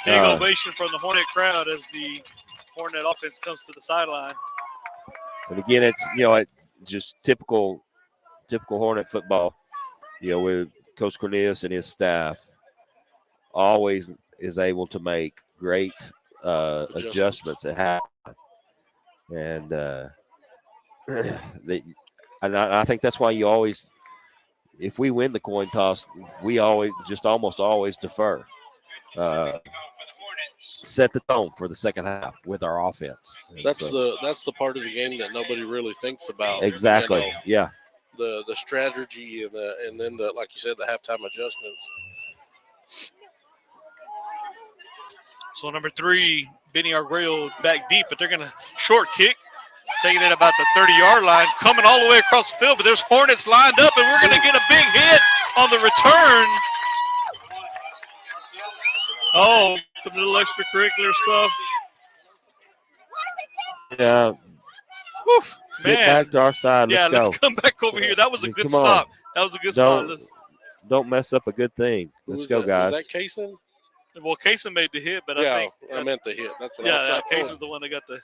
Big ovation from the Hornet crowd as the Hornet offense comes to the sideline. And again, it's just typical Hornet football. With Coach Cornelius and his staff, always is able to make great adjustments at halftime, and I think that's why you always, if we win the coin toss, we almost always defer. Set the tone for the second half with our offense. That's the part of the game that nobody really thinks about. Exactly. Yeah. The strategy and then like you said, the halftime adjustments. So number 3, Benny Arguello back deep, but they're going to short kick Taking it about the 30-yard line, coming all the way across the field, but there's Hornets lined up, and we're going to get a big hit on the return. Oh, some little extracurricular stuff. Yeah. Woof, Get man. back to our side. Let's go. Let's come back over here. That was a good Come on. stop. That was a good stop. Don't mess up a good thing. Let's go, guys. Was that Kaysen? Well, Kaysen made the hit, but yeah, I think I meant the hit. That's what I was Kaysen's the one that got the.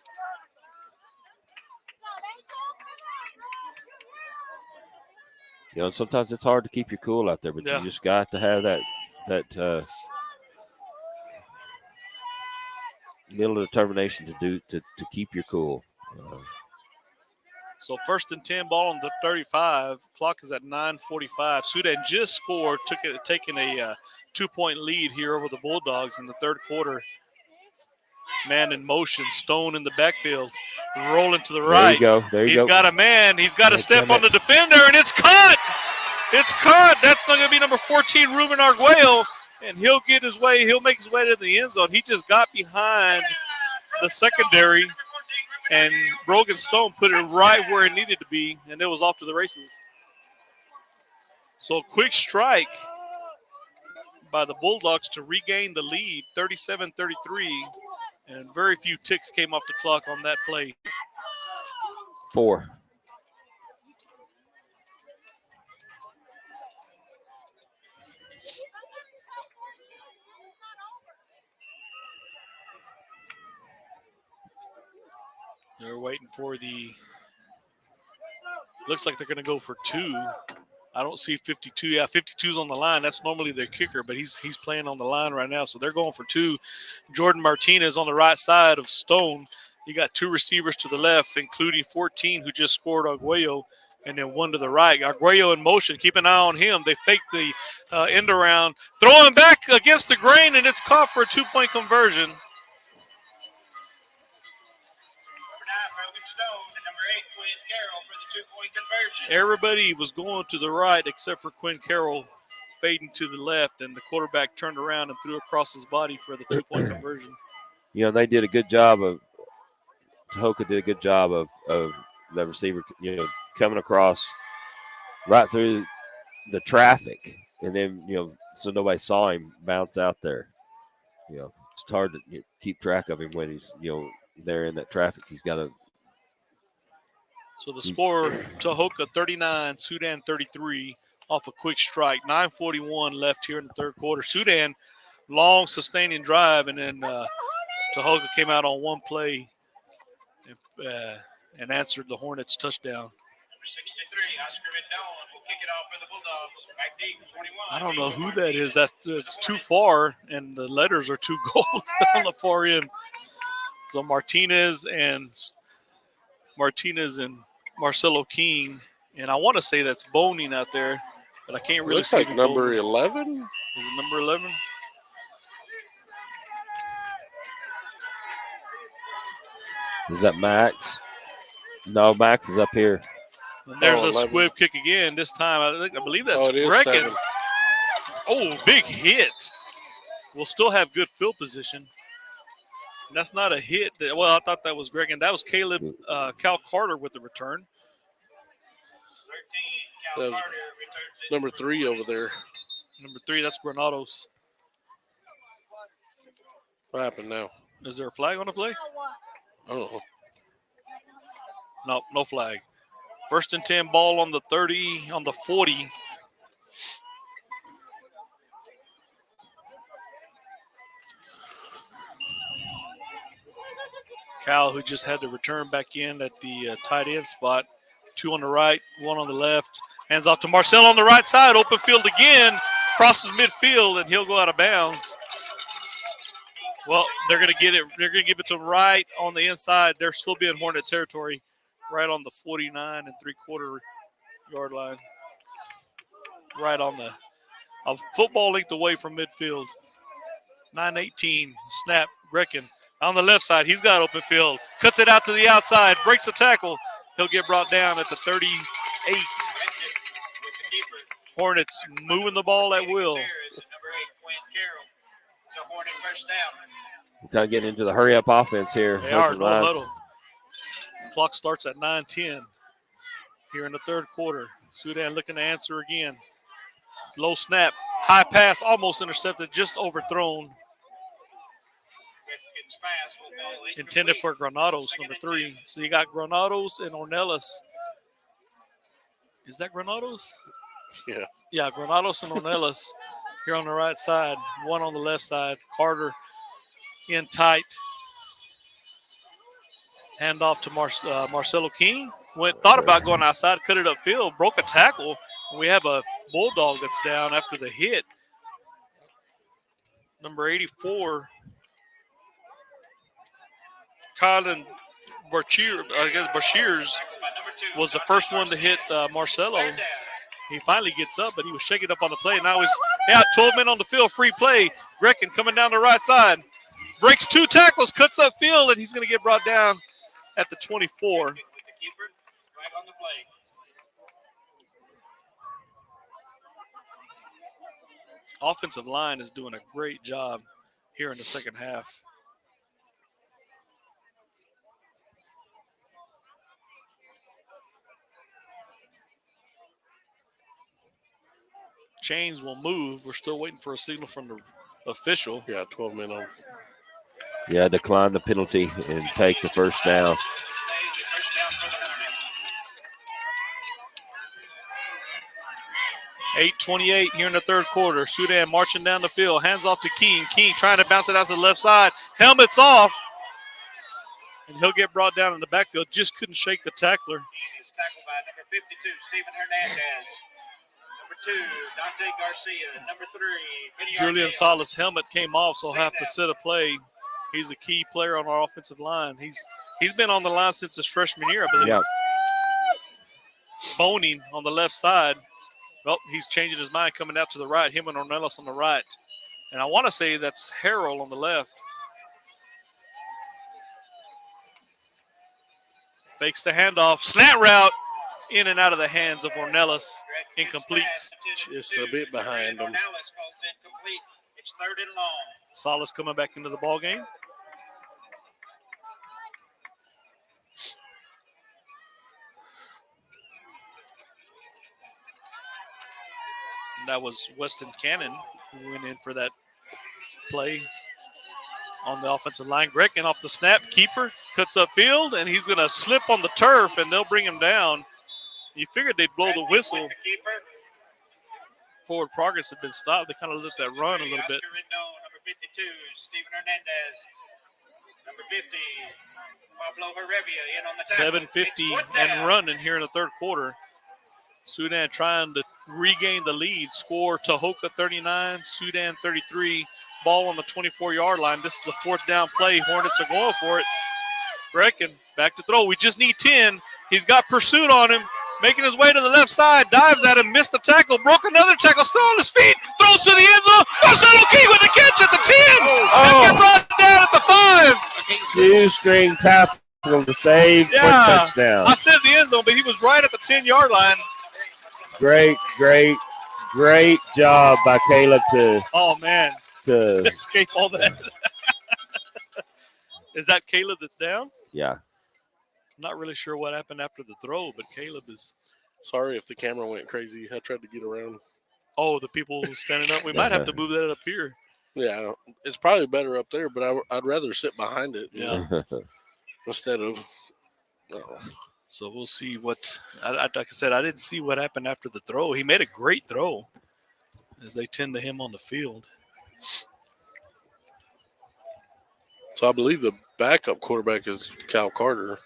You know, sometimes it's hard to keep your cool out there, but you just got to have that mental determination to keep your cool. So 1st and 10, ball on the 35. Clock is at 9:45. Sudan just scored, taking a 2-point lead here over the Bulldogs in the third quarter. Man in motion, Stone in the backfield, rolling to the right. There you go. He's got a man. He's got to step on the defender, and it's caught. It's caught. That's not going to be number 14, Ruben Arguello, and he'll make his way to the end zone. He just got behind the secondary, and Brogan Stone put it right where it needed to be, and it was off to the races. So a quick strike by the Bulldogs to regain the lead, 37-33, and very few ticks came off the clock on that play. 4. They're waiting for looks like they're going to go for 2. I don't see 52. Yeah, 52's on the line. That's normally their kicker, but he's playing on the line right now, so they're going for 2. Jordan Martinez on the right side of Stone. You got 2 receivers to the left, including 14 who just scored Arguello, and then 1 to the right. Arguello in motion. Keep an eye on him. They fake the end around. Throwing back against the grain, and it's caught for a 2-point conversion. Everybody was going to the right except for Quinn Carroll, fading to the left, and the quarterback turned around and threw across his body for the 2-point conversion. You know, they did a good job of Tahoka did a good job of the receiver, you know, coming across right through the traffic, and then, you know, so nobody saw him bounce out there. You know, it's hard to keep track of him when he's, you know, there in that traffic. He's got to. So the score, Tahoka 39, Sudan 33, off a quick strike. 9:41 left here in the third quarter. Sudan, long sustaining drive, and then Tahoka came out on one play and answered the Hornets' touchdown. Number 63, Oscar Rendon will kick it off for the Bulldogs. Back deep, 21. I don't know who that is. That's too far, and the letters are too gold on the far end. So Martinez and Marcelo King, and I want to say that's Boning out there, but I can't really looks see. Looks like number 11. Is it number 11? Is that Max? No, Max is up here. And there's a squib kick again. This time, I believe that's Brecken. Oh, big hit. We'll still have good field position. And that's not a hit. Well, I thought that was Brecken. That was Cal Carter with the return. 13, that was number 3 over there. Number 3, that's Granados. What happened now? Is there a flag on the play? Oh. No, no flag. 1st and 10, ball on the 30, on the 40. Cal, who just had to return back in at the tight end spot. 2 on the right, 1 on the left. Hands off to Marcel on the right side. Open field again. Crosses midfield, and he'll go out of bounds. Well, they're going to get it. They're going to give it to him right on the inside. They're still being Hornet territory, right on the 49 3/4 yard line. Right on a football length away from midfield. 9:18, snap, Brecken. On the left side, he's got open field. Cuts it out to the outside, breaks the tackle. He'll get brought down at the 38. Hornets moving the ball at will. Number 8, Quinn Carroll. It's a Hornet first down. We're kind of getting into the hurry-up offense here. They are, no huddle. Clock starts at 9:10 here in the third quarter. Sudan looking to answer again. Low snap, high pass, almost intercepted, just overthrown. Intended for Granados, number 3. So you got Granados and Ornelas. Is that Granados? Yeah. Yeah, Granados and Ornelas here on the right side. One on the left side. Carter in tight. Hand off to Marcelo King. Thought about going outside, cut it upfield, broke a tackle. We have a Bulldog that's down after the hit. Number 84, Colin Bashirs was the first one to hit Marcelo. He finally gets up, but he was shaking up on the play. Now he's 12 men on the field, free play. Grecken coming down the right side. Breaks 2 tackles, cuts up field, and he's going to get brought down at the 24. Offensive line is doing a great job here in the second half. Chains will move. We're still waiting for a signal from the official. Yeah, 12 men on. Yeah, decline the penalty and take the first down. .8:28 here in the third quarter. Sudan marching down the field. Hands off to King. King trying to bounce it out to the left side. Helmet's off. And he'll get brought down in the backfield. Just couldn't shake the tackler. He's tackled by number 52, Stephen Hernandez. Number 2, Dante Garcia. Number 3, Julian Salas' helmet came off, so he'll have to set a play. He's a key player on our offensive line. He's been on the line since his freshman year, I believe. Yeah. Boning on the left side. Well, he's changing his mind, coming out to the right. Him and Ornelas on the right. And I want to say that's Harrell on the left. Fakes the handoff. Slant route in and out of the hands of Ornelas. Incomplete. Just a bit behind him. It's 3rd and long. Salas coming back into the ball game. And that was Weston Cannon who went in for that play on the offensive line. Grecken off the snap. Keeper cuts upfield, and he's going to slip on the turf, and they'll bring him down. You figured they'd blow the whistle. Forward progress had been stopped. They kind of let that run a little bit. Number 52, Stephen Hernandez. Number 50, Pablo Heredia in on the tackle. 7:50 and running here in the third quarter. Sudan trying to regain the lead. Score Tahoka 39, Sudan 33. Ball on the 24-yard line. This is a 4th down play. Hornets are going for it. Grecken back to throw. We just need 10. He's got pursuit on him. Making his way to the left side. Dives at him. Missed the tackle. Broke another tackle. Still on his feet. Throws to the end zone. Marcelo King with the catch at the 10. And get brought down at the 5. 2-string tackle to save for touchdown. I said the end zone, but he was right at the 10-yard line. Great job by Caleb to escape all that. Is that Caleb that's down? Yeah. Not really sure what happened after the throw, but Caleb is. Sorry if the camera went crazy. I tried to get around. Oh, the people standing up. We might have to move that up here. Yeah, it's probably better up there, but I'd rather sit behind it. Yeah. Instead of. So we'll see what. Like I said, I didn't see what happened after the throw. He made a great throw, as they tend to him on the field. So I believe the backup quarterback is Cal Carter.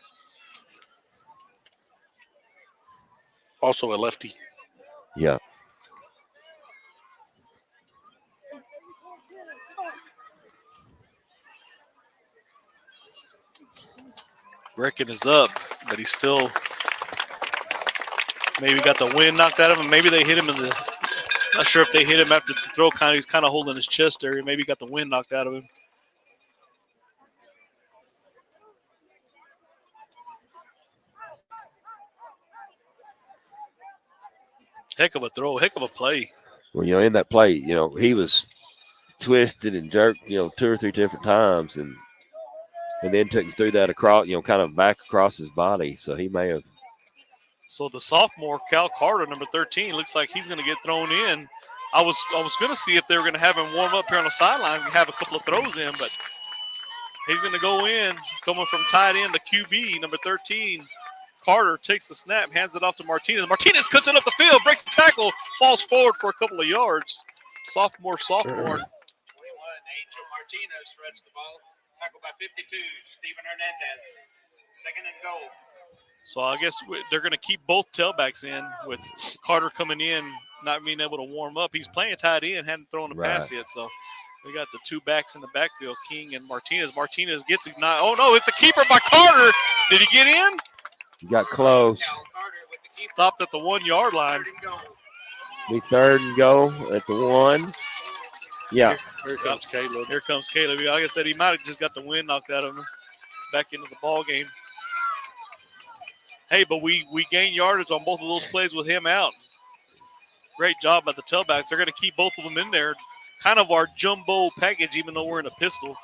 Also a lefty. Yeah. Grecken is up, but he's still maybe got the wind knocked out of him. Maybe they hit him in the. Not sure if they hit him after the throw. He's kind of holding his chest area. Maybe got the wind knocked out of him. Heck of a throw, heck of a play. Well, in that play, he was twisted and jerked, 2 or 3 different times, and and then threw that across, kind of back across his body. So he may have. So the sophomore, Cal Carter, number 13, looks like he's going to get thrown in. I was going to see if they were going to have him warm up here on the sideline and have a couple of throws in, but he's going to go in, coming from tight end, the QB, number 13. Carter takes the snap, hands it off to Martinez. Martinez cuts it up the field, breaks the tackle, falls forward for a couple of yards. Sophomore. 21, Angel Martinez threads the ball. Tackled by 52, Steven Hernandez. Second and goal. So I guess they're going to keep both tailbacks in with Carter coming in, not being able to warm up. He's playing tight end, hadn't thrown a pass yet. So we got the two backs in the backfield, King and Martinez. Martinez gets it. Oh, no, it's a keeper by Carter. Did he get in? He got close. Stopped at the 1 yard line. Be third and go at the 1. Yeah. Here comes Caleb. Here comes Caleb. Like I said, he might have just got the wind knocked out of him back into the ball game. Hey, but we gained yardage on both of those plays with him out. Great job by the tailbacks. They're going to keep both of them in there. Kind of our jumbo package, even though we're in a pistol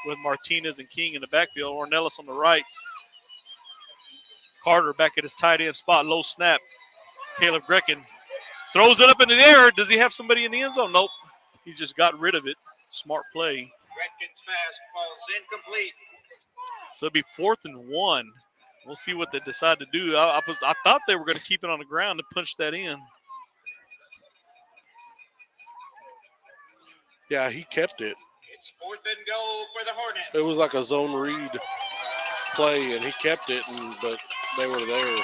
with Martinez and King in the backfield. Ornelas on the right. Carter back at his tight end spot. Low snap. Caleb Grecken throws it up in the air. Does he have somebody in the end zone? Nope. He just got rid of it. Smart play. Gretken's pass falls incomplete. So it'll be 4th and 1. We'll see what they decide to do. I thought they were going to keep it on the ground and punch that in. Yeah, he kept it. It's 4th and goal for the Hornets. It was like a zone read play, and he kept it, but they were there.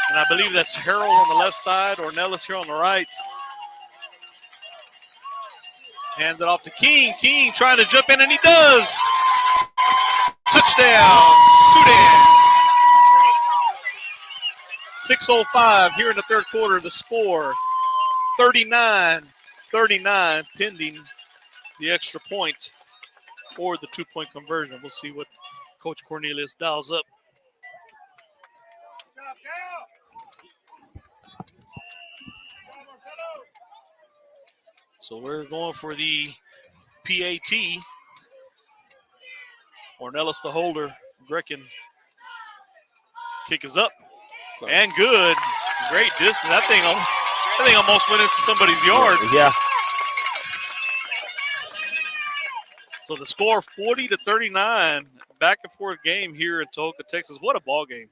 And I believe that's Harrell on the left side, Ornelas here on the right. Hands it off to King. King trying to jump in, and he does. Touchdown, Sudan. 6:05 here in the third quarter. The score, 39-39, pending the extra point or the 2-point conversion. We'll see what Coach Cornelius dials up. So we're going for the PAT. Ornelas the holder. Grecken. Kick is up. And good. Great distance. That thing almost went into somebody's yard. Yeah. So the score 40-39. Back and forth game here in Tahoka, Texas. What a ball game.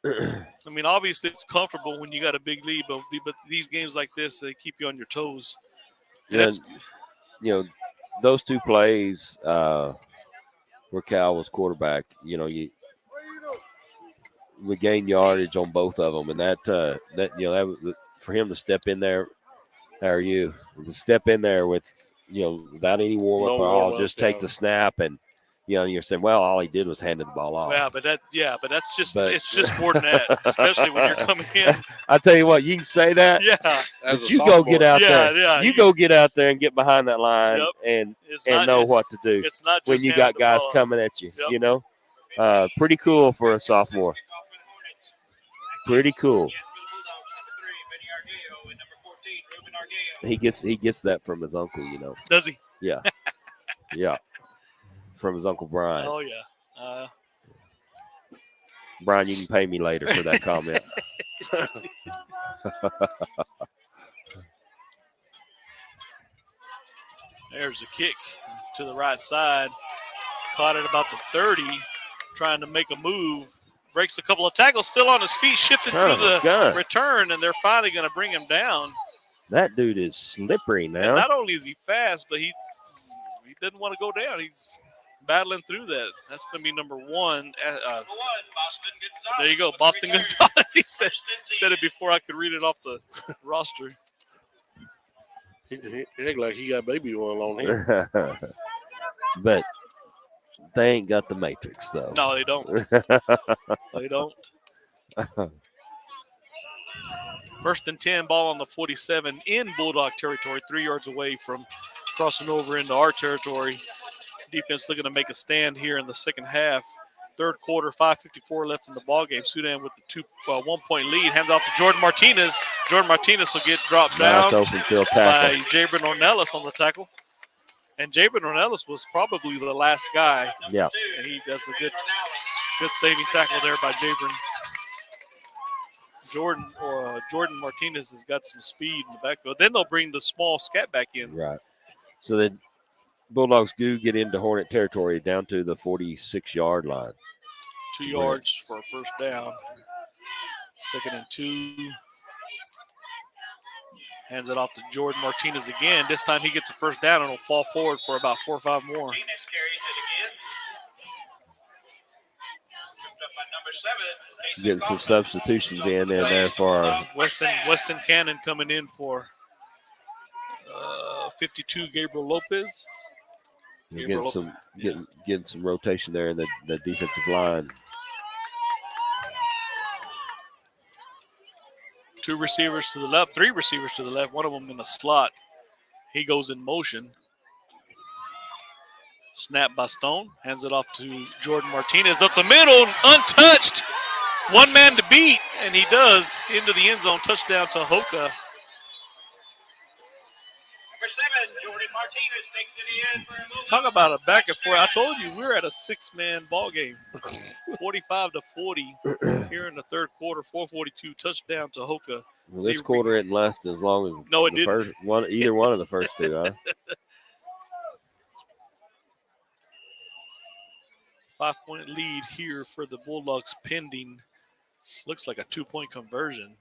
I mean, obviously it's comfortable when you got a big lead, but these games like this, they keep you on your toes. Yeah, those two plays where Cal was quarterback, we gained yardage on both of them, and that was, for him to step in there. How are you? To step in there with without any warm up at all, just take the snap, and you're saying, well, all he did was handed the ball off. Yeah, but that's just it's just more than that, especially when you're coming in. I tell you what, you can say that. Yeah. But you go get out there. Yeah. You go get out there and get behind that line and know what to do. It's not just when you got guys coming at you. Yep. Pretty cool for a sophomore. Pretty cool. He gets that from his uncle, Does he? Yeah. Yeah. From his Uncle Brian. Oh, yeah. Brian, you can pay me later for that comment. There's a kick to the right side. Caught at about the 30, trying to make a move. Breaks a couple of tackles, still on his feet, shifted through the return, and they're finally going to bring him down. That dude is slippery now. And not only is he fast, but he doesn't want to go down. He's battling through that. That's going to be number 1. There you go, Boston Gonzalez. He said it before I could read it off the roster. He looked like he got baby oil on here. But they ain't got the matrix, though. No, they don't. They don't. 1st and 10, ball on the 47 in Bulldog territory, 3 yards away from crossing over into our territory. Defense looking to make a stand here in the second half. Third quarter, 5:54 left in the ballgame. Sudan with the 1-point lead. Hands off to Jordan Martinez. Jordan Martinez will get dropped down open field tackle by Jabron Ornelas on the tackle. And Jabin Ornelas was probably the last guy. Yeah. And he does a good saving tackle there by Jabin. Jordan Martinez has got some speed in the backfield. Then they'll bring the small scat back in. Right. So the Bulldogs do get into Hornet territory down to the 46-yard line. 2 yards for a first down. 2nd and 2. Hands it off to Jordan Martinez again. This time he gets a first down and will fall forward for about 4 or 5 more. Getting some substitutions in there for our Weston Cannon coming in for 52, Gabriel Lopez. getting some rotation there in the defensive line. 2 receivers to the left, 3 receivers to the left, one of them in the slot. He goes in motion. Snap by Stone, hands it off to Jordan Martinez up the middle, untouched. One man to beat, and he does. Into the end zone, touchdown to Tahoka. Number 7, Jordan Martinez takes it in for a move. Talk about a back and forth. I told you we're at a 6-man ball game. 45-40 here in the third quarter. 4:42 touchdown to Tahoka. Well, this quarter didn't last as long as No, it the didn't. first one. Either one of the first 2, huh? 5-point lead here for the Bulldogs pending. Looks like a 2-point conversion.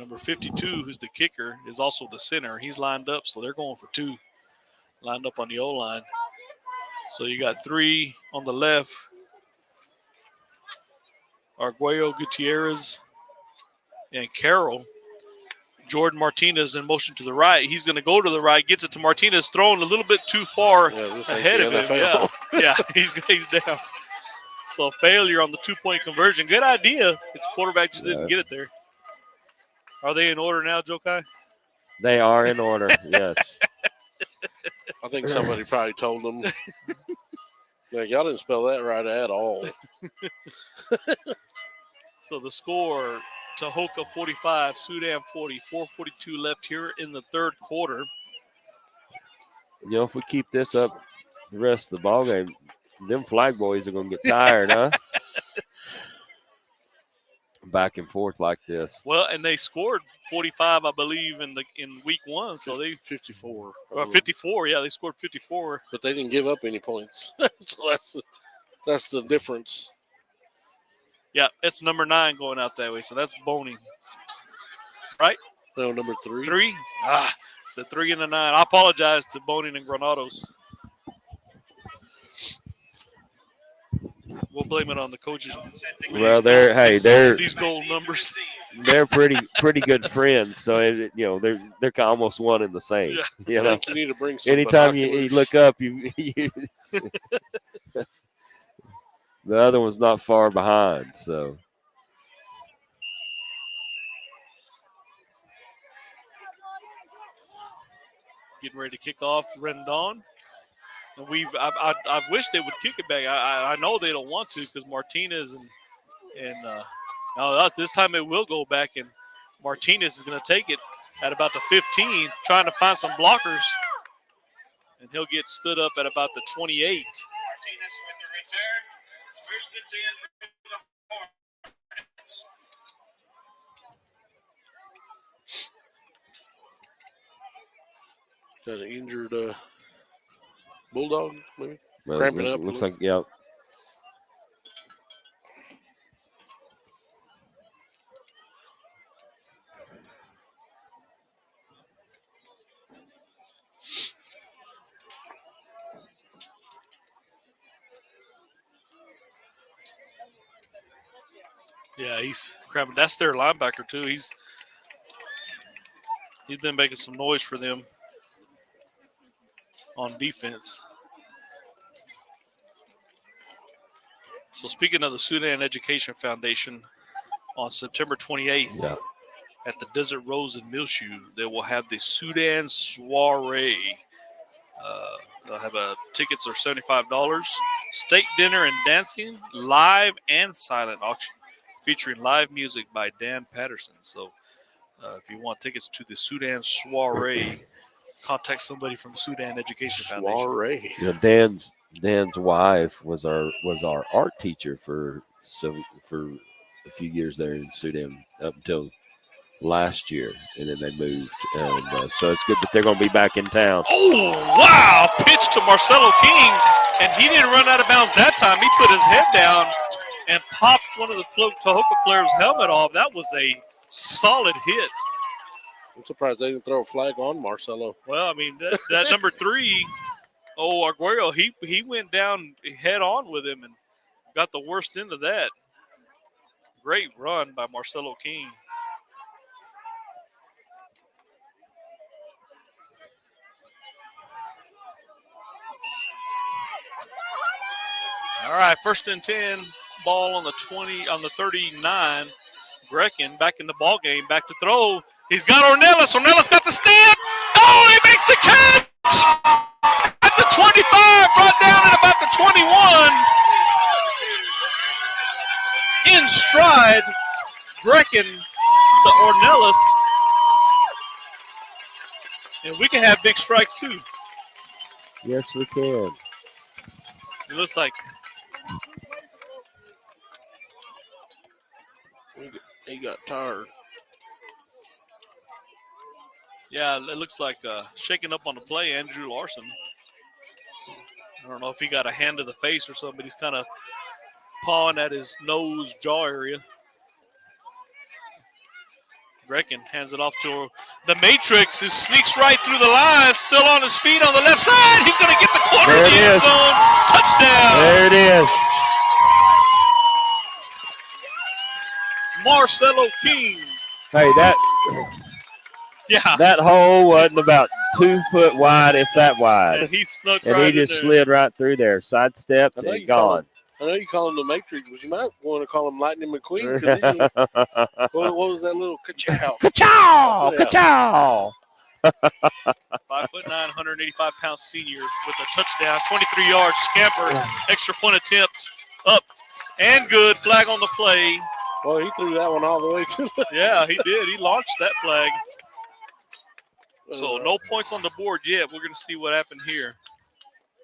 Number 52, who's the kicker, is also the center. He's lined up, so they're going for 2. Lined up on the O-line. So you got 3 on the left. Arguello, Gutierrez, and Carroll. Jordan Martinez in motion to the right. He's going to go to the right, gets it to Martinez, throwing a little bit too far ahead of him. Yeah, he's down. So failure on the 2-point conversion. Good idea. The quarterback just didn't get it there. Are they in order now, Joe Kai? They are in order, yes. I think somebody probably told them, like, y'all didn't spell that right at all. So the score, Tahoka 45, Sudan 40, 4:42 left here in the third quarter. You know, if we keep this up the rest of the ball game, them flag boys are going to get tired, huh? Back and forth like this. Well, and they scored 45, I believe, in week 1. So they 54. 54, yeah, they scored 54. But they didn't give up any points. So that's the difference. Yeah, it's number 9 going out that way. So that's Boney, right? No, number 3. 3. The 3 and the 9. I apologize to Boney and Granados. We'll blame it on the coaches. Well, they're these goal numbers. They're pretty good friends, so they're almost one and the same. Yeah. You I know, think you need to bring some anytime you binoculars. look up, you the other one's not far behind. So Getting ready to kick off Rendon. And I wish they would kick it back. I know they don't want to because Martinez no, this time it will go back, and Martinez is going to take it at about the 15, trying to find some blockers, and he'll get stood up at about the 28. Martinez with the return. First and 10 for the Hornets. Got an injured Bulldog, maybe? well, Cramping it up. looks like, yeah. Yeah, he's crabbing. That's their linebacker, too. He's been making some noise for them on defense. So speaking of the Sudan Education Foundation, on September 28th at the Desert Rose in Milshu, they will have the Sudan Soiree. They'll have tickets are $75. Steak dinner and dancing, live and silent auction, featuring live music by Dan Patterson. So if you want tickets to the Sudan Soiree, contact somebody from Sudan Education Foundation. Soiree. You know, Dan's wife was our art teacher for a few years there in Sudan up until last year, and then they moved, and so it's good that they're going to be back in town. Oh, wow. Pitch to Marcelo King, and he didn't run out of bounds that time. He put his head down and popped one of the Tahoka players' helmet off. That was a solid hit. I'm surprised they didn't throw a flag on Marcelo. Well, I mean, that number 3, Arguello, he went down head on with him and got the worst end of that. Great run by Marcelo King. All right, 1st and 10, ball on the 39. Grekin back in the ball game, back to throw. He's got Ornelas. Ornelas got the stand. Oh, he makes the catch at the 25, brought down at about the 21. In stride, Grekin to Ornelas. And we can have big strikes too. Yes, we can. It looks like He got tired. yeah, it looks like shaking up on the play, Andrew Larson. I don't know if he got a hand to the face or something, but he's kind of pawing at his nose, jaw area. Grekin hands it off to the Matrix, who sneaks right through the line, still on his feet on the left side. He's going to get the corner of the end zone. Touchdown. There it is. Marcelo King. Hey, that hole wasn't about 2 foot wide, if that wide. And he snuck And right he in just there. slid right through there, sidestepped, and gone. I know you call him the Matrix, but you might want to call him Lightning McQueen. Because what was that little ka-chow? Ka-chow! Yeah. Ka-chow! 5'9", 185-pound senior with a touchdown, 23-yard scamper, extra point attempt, up and good. Flag on the play. Well, he threw that one all the way to the Yeah, he did. He launched that flag. So no points on the board yet. We're going to see what happened here.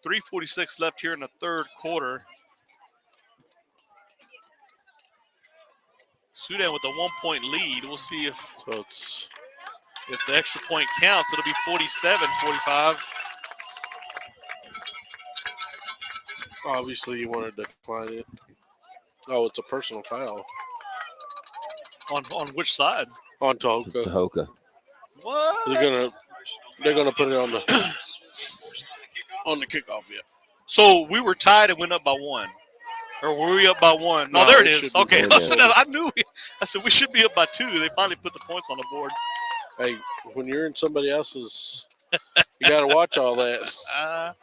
3:46 left here in the third quarter. Sudan with a 1-point lead. We'll see if the extra point counts. It'll be 47-45. Obviously, you want to decline it. Oh, it's a personal foul On which side? on Tahoka. Tahoka. What? They're gonna put it on the on the kickoff. Yeah. So we were tied and went up by 1. Or were we up by 1? No, there it is. Okay. there it is. I knew. I said we should be up by 2. They finally put the points on the board. Hey, when you're in somebody else's, you got to watch all that.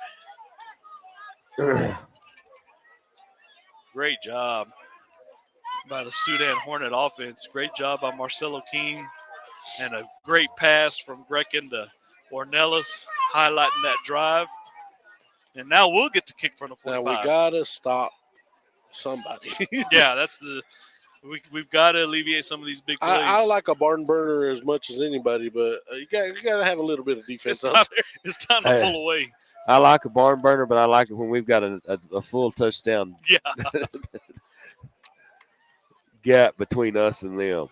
Great job by the Sudan Hornet offense. Great job by Marcelo King. And a great pass from Grekin to Ornelas, highlighting that drive. And now we'll get to kick from the 45. Now we got to stop somebody. Yeah, that's we've got to alleviate some of these big plays. I like a barn burner as much as anybody, but you got to have a little bit of defense out there. It's time to pull away. I like a barn burner, but I like it when we've got a full touchdown Yeah. gap between us and them.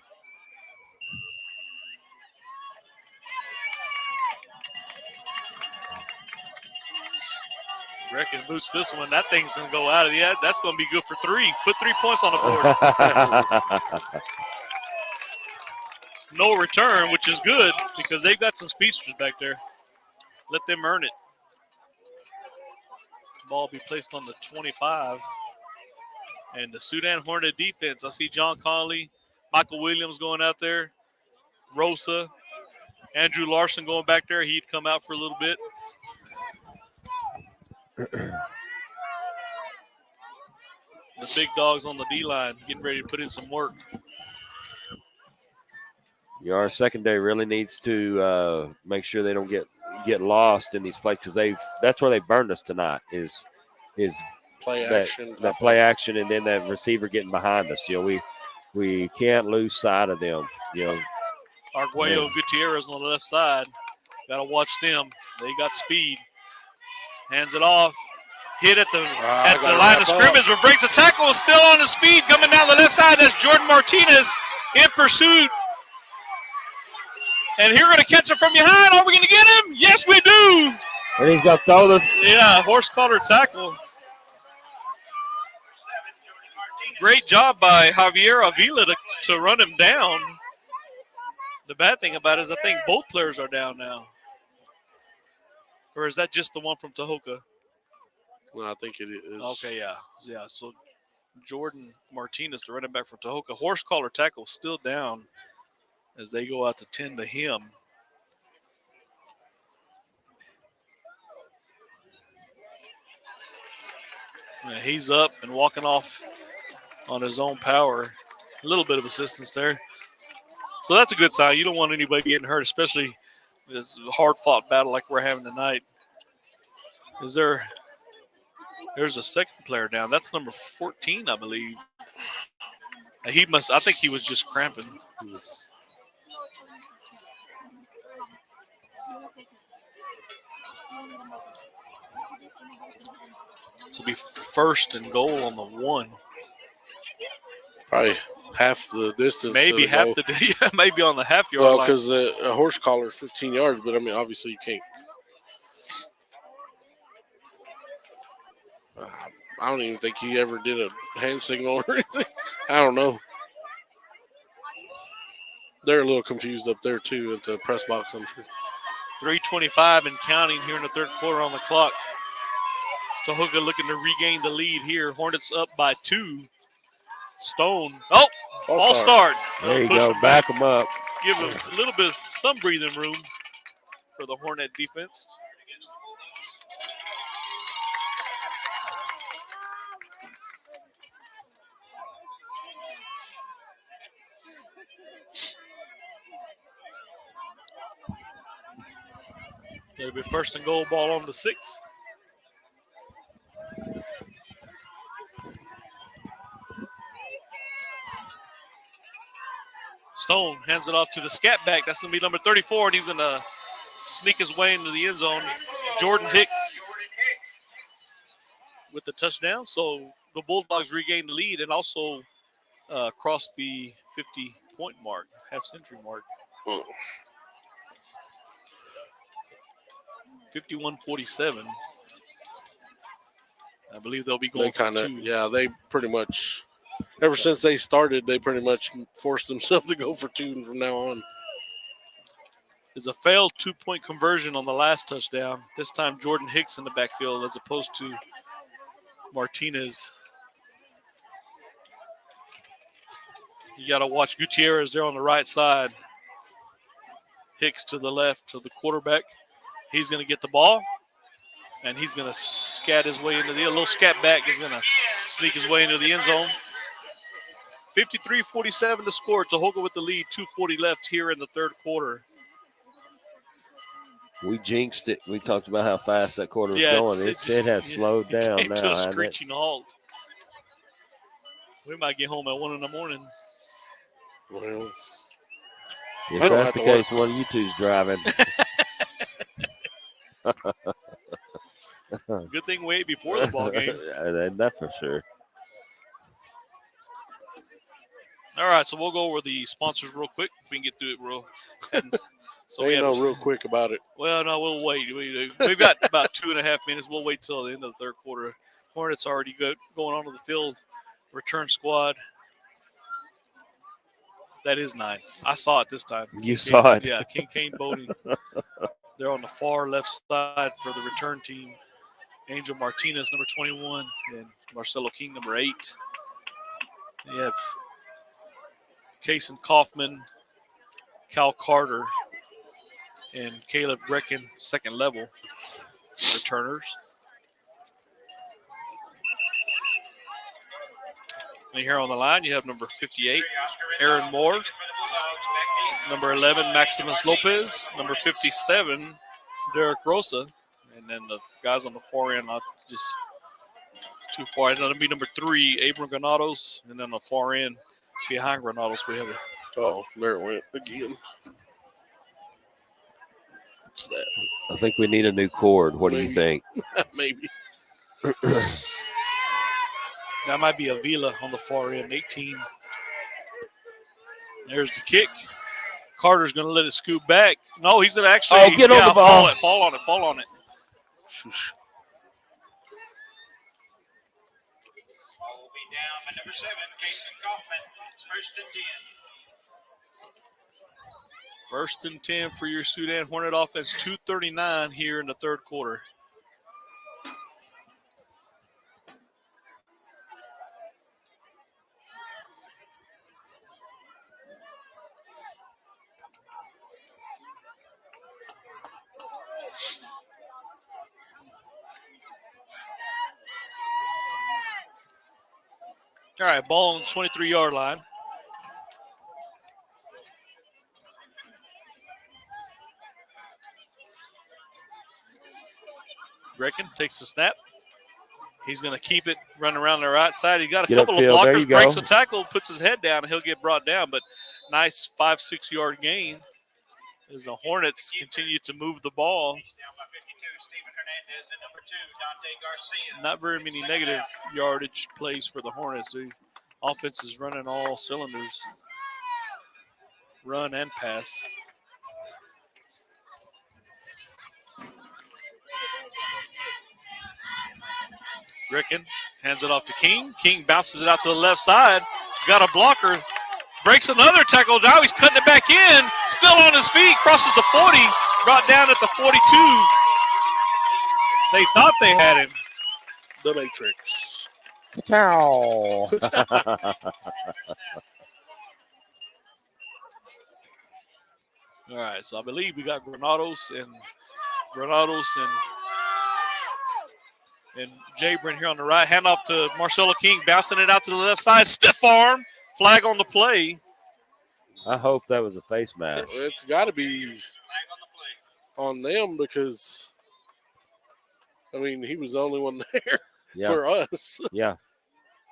Reckon boots this one. That thing's going to go out of the end. That's going to be good for 3. Put 3 points on the board. No return, which is good because they've got some speedsters back there. Let them earn it. Ball be placed on the 25. And the Sudan Hornet defense, I see John Conley, Michael Williams going out there, Rosa, Andrew Larson going back there. He'd come out for a little bit. The big dogs on the D-line getting ready to put in some work. Yeah, our secondary really needs to make sure they don't get lost in these plays because that's where they burned us tonight is Play that action. play action and then that receiver getting behind us. You know, we can't lose sight of them. You know, Arguello Gutierrez on the left side. Got to watch them. They got speed. Hands it off. Hit at the line of scrimmage, but breaks a tackle. Still on his feet, coming down the left side. That's Jordan Martinez in pursuit. And here we're going to catch him from behind. Are we going to get him? Yes, we do. And he's going to throw the. Yeah, horse collar tackle. Great job by Javier Avila to run him down. The bad thing about it is I think both players are down now. Or is that just the one from Tahoka? Well, I think it is. Okay, yeah. Yeah, so Jordan Martinez, the running back from Tahoka. Horse collar tackle still down as they go out to tend to him. Yeah, he's up and walking off on his own power. A little bit of assistance there. So that's a good sign. You don't want anybody getting hurt, especially this hard-fought battle like we're having tonight. There's a second player down. That's number 14, I believe. I think he was just cramping. This will be first and goal on the 1. Probably half the distance. Maybe maybe on the half-yard line. Well, because a horse collar is 15 yards, but, I mean, obviously you can't. I don't even think he ever did a hand signal or anything. I don't know. They're a little confused up there, too, at the press box, I'm sure. 3:25 and counting here in the third quarter on the clock. Tahoka looking to regain the lead here. Hornets up by 2. Stone. Oh, false start. There you go. Back them up. Give him a little bit of some breathing room for the Hornet defense. It'll be first and goal, ball on the 6. Stone hands it off to the scat back. That's going to be number 34, and he's going to sneak his way into the end zone. Jordan Hicks with the touchdown. So the Bulldogs regain the lead and also cross the 50-point mark, half-century mark. 51-47. I believe they'll be going for 2. Yeah, they pretty much, ever since they started, they pretty much forced themselves to go for 2 from now on. There's a failed 2-point conversion on the last touchdown. This time Jordan Hicks in the backfield as opposed to Martinez. You got to watch Gutierrez there on the right side. Hicks to the left of the quarterback. He's going to get the ball, and he's going to scat his way into a little scat back. He's going to sneak his way into the end zone. 53-47 to score. Tahoka with the lead. 2:40 left here in the third quarter. We jinxed it. We talked about how fast that quarter was going. It has slowed down came now. To a screeching halt. We might get home at 1 in the morning. Well, if that's the case, one of you two's driving. Good thing way before the ball game. That's for sure. All right, so we'll go over the sponsors real quick. We can get through it real. So we know real quick about it. Well, no, we'll wait. We've got about 2.5 minutes. We'll wait till the end of the third quarter. Hornets already going onto the field. Return squad. That is 9. I saw it this time. You saw it. Yeah, King Boating. They're on the far left side for the return team. Angel Martinez, number 21, and Marcelo King, number 8. You have Kason Kaufman, Cal Carter, and Caleb Brecken, second level returners. And here on the line, you have number 58, Aaron Moore. Number 11, Maximus Lopez. Number 57, Derek Rosa. And then the guys on the far end, not just too far. It's going to be number 3, Abram Granados. And then on the far end, behind Granados, we have there it went again. fix that. I think we need a new cord. What do you think? Maybe. That might be Avila on the far end, 18. There's the kick. Carter's going to let it scoot back. No, he's going to actually get on the ball. Fall on it. Shoosh. Ball will be down by number 7, Casey Kaufman. It's first and 10. First and 10 for your Sudan Hornet offense. 2:39 here in the third quarter. All right, ball on the 23-yard line. Brecken takes the snap. He's going to keep it running around the right side. He got a couple of blockers, breaks the tackle, puts his head down, and he'll get brought down. But nice 5-6 yard gain as the Hornets continue to move the ball. Not very many negative yardage plays for the Hornets. The offense is running all cylinders, run and pass. Brecken hands it off to King. King bounces it out to the left side. He's got a blocker. Breaks another tackle. Now he's cutting it back in. Still on his feet. Crosses the 40. Brought down at the 42. They thought they had him. The Matrix. Ciao. All right, so I believe we got Granados and Jabrin here on the right. Hand off to Marcelo King, bouncing it out to the left side. Stiff arm. Flag on the play. I hope that was a face mask. It's got to be on them because, I mean, he was the only one there for us. Yeah.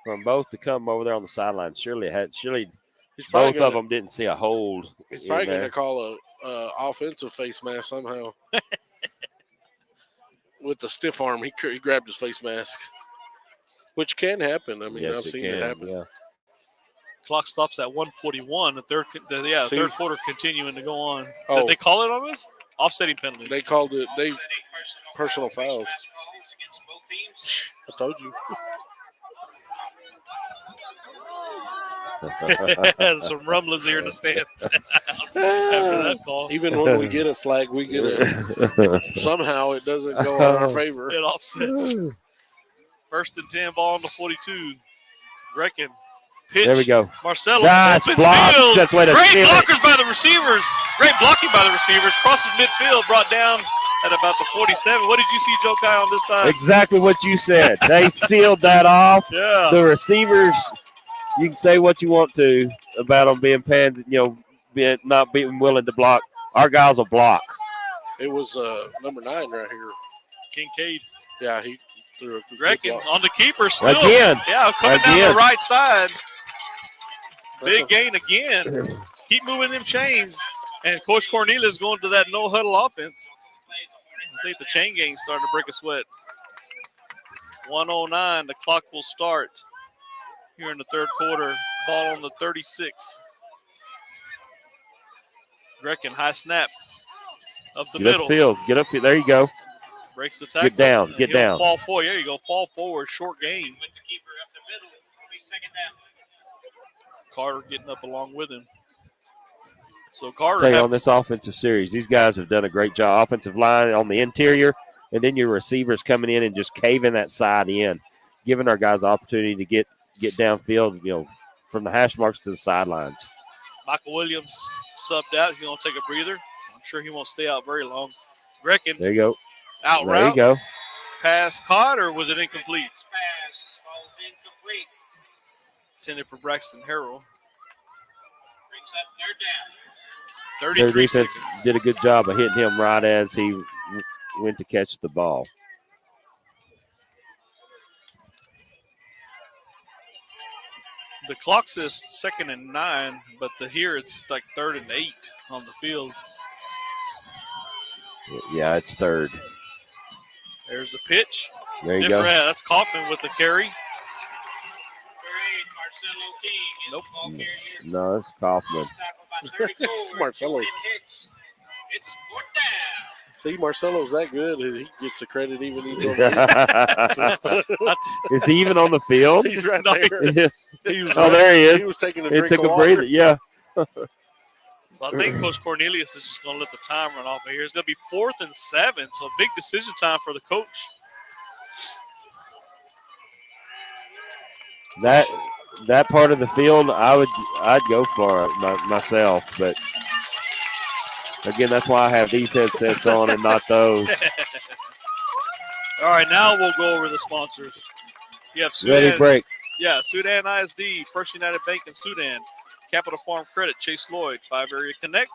From both to come over there on the sideline. Surely He's both of them didn't see a hold. He's probably going to call a offensive face mask somehow. With the stiff arm, he grabbed his face mask, which can happen. I mean, Yes, I've seen it happen. Yeah. Clock stops at 1:41. The third quarter continuing to go on. Oh. Did they call it on us? Offsetting penalty. They called it personal fouls. I told you. Some rumblings here in the stand after that call. Even when we get a flag, we get it. Somehow it doesn't go in our favor. It offsets. First and 10, ball on the 42. Brecken. Pitch. There we go. Marcelo. Nice block. That's way to Great steal blockers by the receivers. Great blocking by the receivers. Crosses midfield, brought down at about the 47. What did you see, Joe Kai, on this side? Exactly what you said. They sealed that off. Yeah. The receivers, you can say what you want to about them being not being willing to block. Our guys will block. It was number 9 right here. Kincaid. Yeah, he threw a good Brecken block. on the keeper still. Again. Yeah, coming down the right side. Big gain again. Keep moving them chains. And Coach Cornelius going to that no-huddle offense. I think the chain gang's starting to break a sweat. 1:09, the clock will start here in the third quarter. Ball on the 36. Brecken, high snap of the middle. Get upfield. There you go. Breaks the tackle. Get down. Fall forward. There you go. Fall forward. Short gain. With the keeper up the middle, it'll be second down. Carter getting up along with him. So Carter On this offensive series, these guys have done a great job. Offensive line on the interior, and then your receivers coming in and just caving that side in, giving our guys the opportunity to get downfield, from the hash marks to the sidelines. Michael Williams subbed out. He's going to take a breather. I'm sure he won't stay out very long. Brecken, There you go. out There route. you go. Pass caught, or was it incomplete? Pass. Ball's incomplete. Intended for Braxton Harrell. Brings up third down. Their 33 defense seconds. did a good job of hitting him right as he went to catch the ball. The clock says 2nd and 9, but here it's like 3rd and 8 on the field. Yeah, it's third. There's the pitch. There you go. That's Kaufman with the carry. Nope. No, it's Kaufman. It's Marcelo. See, Marcelo's that good. He gets the credit even he's over here. Is he even on the field? He's right No, there. He was there he is. He was taking a It drink took of a water. breather. Yeah. So I think Coach Cornelius is just going to let the time run off of here. It's going to be 4th and 7, so big decision time for the coach. That part of the field, I'd go for it myself, but again, that's why I have these headsets on and not those. All right, now we'll go over the sponsors. You have Sudan. Ready, break. Yeah, Sudan ISD, First United Bank in Sudan, Capital Farm Credit, Chase Lloyd, 5 Area Connect,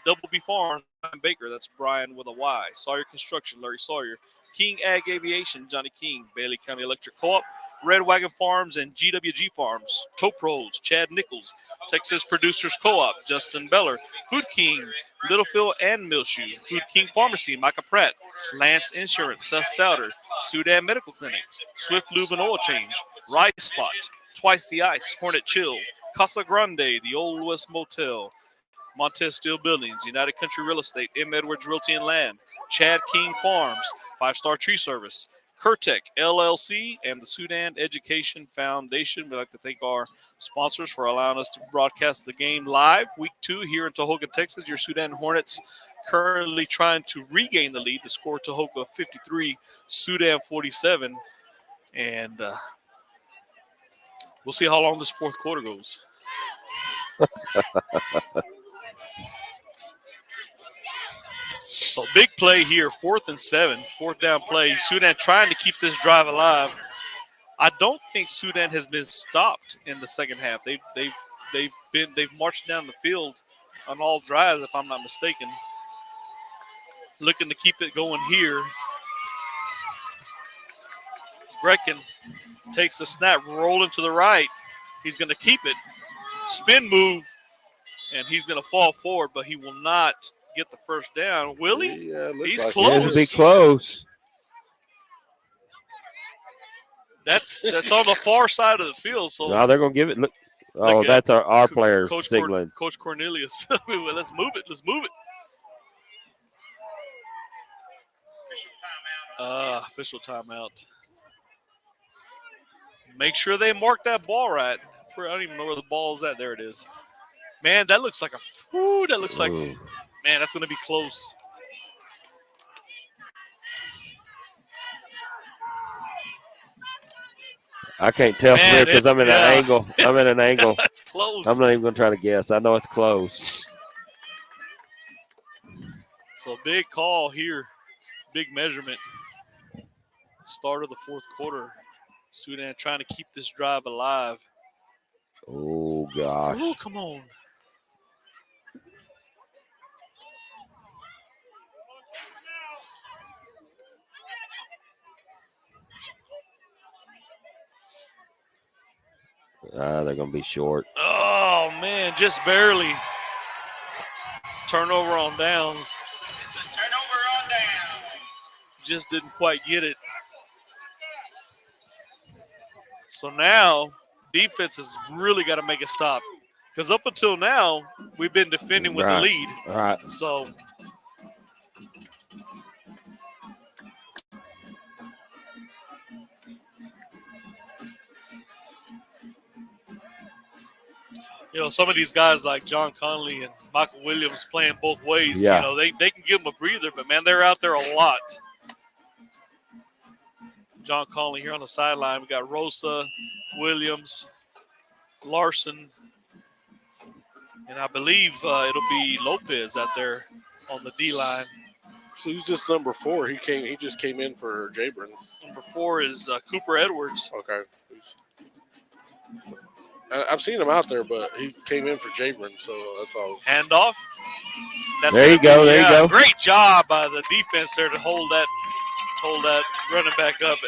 Double B Farm, Brian Baker, that's Brian with a Y, Sawyer Construction, Larry Sawyer, King Ag Aviation, Johnny King, Bailey County Electric Co-op, Red Wagon Farms and GWG Farms, Tote Pros, Chad Nichols, Texas Producers Co-op, Justin Beller, Food King, Littlefield and Millshoe, Food King Pharmacy, Micah Pratt, Lance Insurance, Seth Souter, Sudan Medical Clinic, Swift Lube and Oil Change, Rice Spot, Twice the Ice, Hornet Chill, Casa Grande, the Old West Motel, Montez Steel Buildings, United Country Real Estate, M. Edwards Realty and Land, Chad King Farms, 5-Star Tree Service, Curtec LLC, and the Sudan Education Foundation. We'd like to thank our sponsors for allowing us to broadcast the game live. Week 2 here in Tahoka, Texas. Your Sudan Hornets currently trying to regain the lead. The score Tahoka 53, Sudan 47. And we'll see how long this fourth quarter goes. So big play here, 4th and 7, 4th down play. Sudan trying to keep this drive alive. I don't think Sudan has been stopped in the second half. They've marched down the field on all drives, if I'm not mistaken. Looking to keep it going here. Brecken takes the snap, rolling to the right. He's going to keep it. Spin move, and he's going to fall forward, but he will not get the first down. Will he? Yeah, He's like close. It'll be close. That's on the far side of the field. So Now they're going to give it. Look. Oh, Look, that's our player Coach signaling. Coach Cornelius. Let's move it. Let's move it. Official timeout. Make sure they mark that ball right. I don't even know where the ball is at. There it is. Man, that looks like man, that's going to be close. I can't tell from here because I'm in an angle. I'm in an angle. That's close. I'm not even going to try to guess. I know it's close. So big call here. Big measurement. Start of the fourth quarter. Sudan trying to keep this drive alive. Oh, gosh. Oh, come on. They're going to be short. Oh, man, just barely. Turnover on downs. Turnover on down. Just didn't quite get it. So now defense has really got to make a stop. Because up until now, we've been defending with the lead. All right. So you know, some of these guys like John Conley and Michael Williams playing both ways, Yeah. you know, they can give them a breather, but, man, they're out there a lot. John Conley here on the sideline. We got Rosa, Williams, Larson, and I believe it'll be Lopez out there on the D-line. So he's just number 4. He just came in for Jabron. Number 4 is Cooper Edwards. Okay. I've seen him out there, but he came in for Jabron, so that's all. Handoff. There you go. There you go. Great job by the defense there to hold that running back up.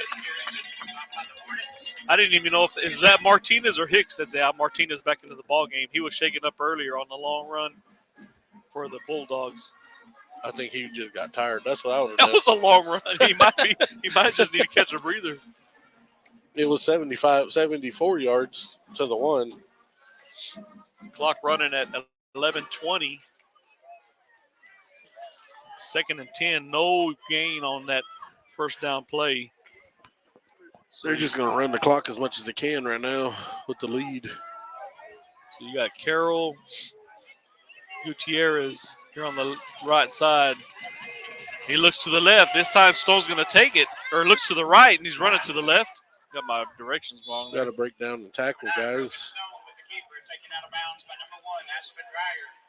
I didn't even know if is that Martinez or Hicks that's out. Martinez back into the ball game. He was shaken up earlier on the long run for the Bulldogs. I think he just got tired. That's what I would have That done. was a long run. He might just need to catch a breather. It was 74 yards to the one. Clock running at 11:20. 2nd and 10. No gain on that first down play. They're just going to run the clock as much as they can right now with the lead. So you got Carroll, Gutierrez here on the right side. He looks to the left. This time Stone's going to take it, or looks to the right, and he's running to the left. Got my directions wrong there. Got to break down the tackle, guys.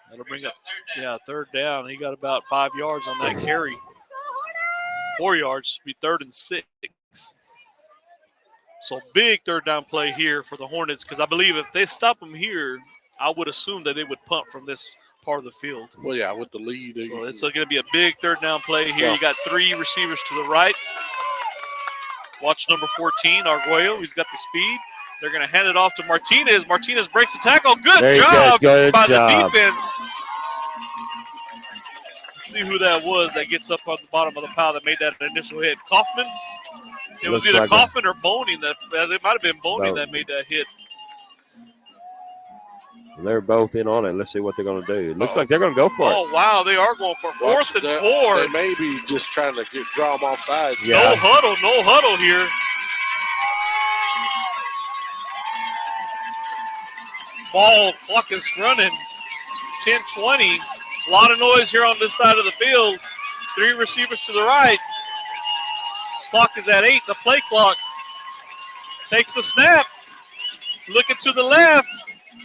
That'll bring up, 3rd down. He got about 5 yards on that carry. 4 yards, be 3rd and 6. So big 3rd down play here for the Hornets, because I believe if they stop them here, I would assume that they would punt from this part of the field. Well, yeah, with the lead. So it's going to be a big 3rd down play here. You got 3 receivers to the right. Watch number 14, Arguello. He's got the speed. They're going to hand it off to Martinez. Martinez breaks the tackle. Good job by the defense. Let's see who that was that gets up on the bottom of the pile that made that initial hit. Kaufman? It was either Kaufman or Boning. It might have been Boning that made that hit. They're both in on it. Let's see what they're going to do. It looks like they're going to go for it. Oh, wow. They are going for 4th and 4. They may be just trying to draw them off sides. Yeah. No huddle here. Ball, clock is running. 10-20. A lot of noise here on this side of the field. 3 receivers to the right. Clock is at 8. The play clock takes the snap. Looking to the left.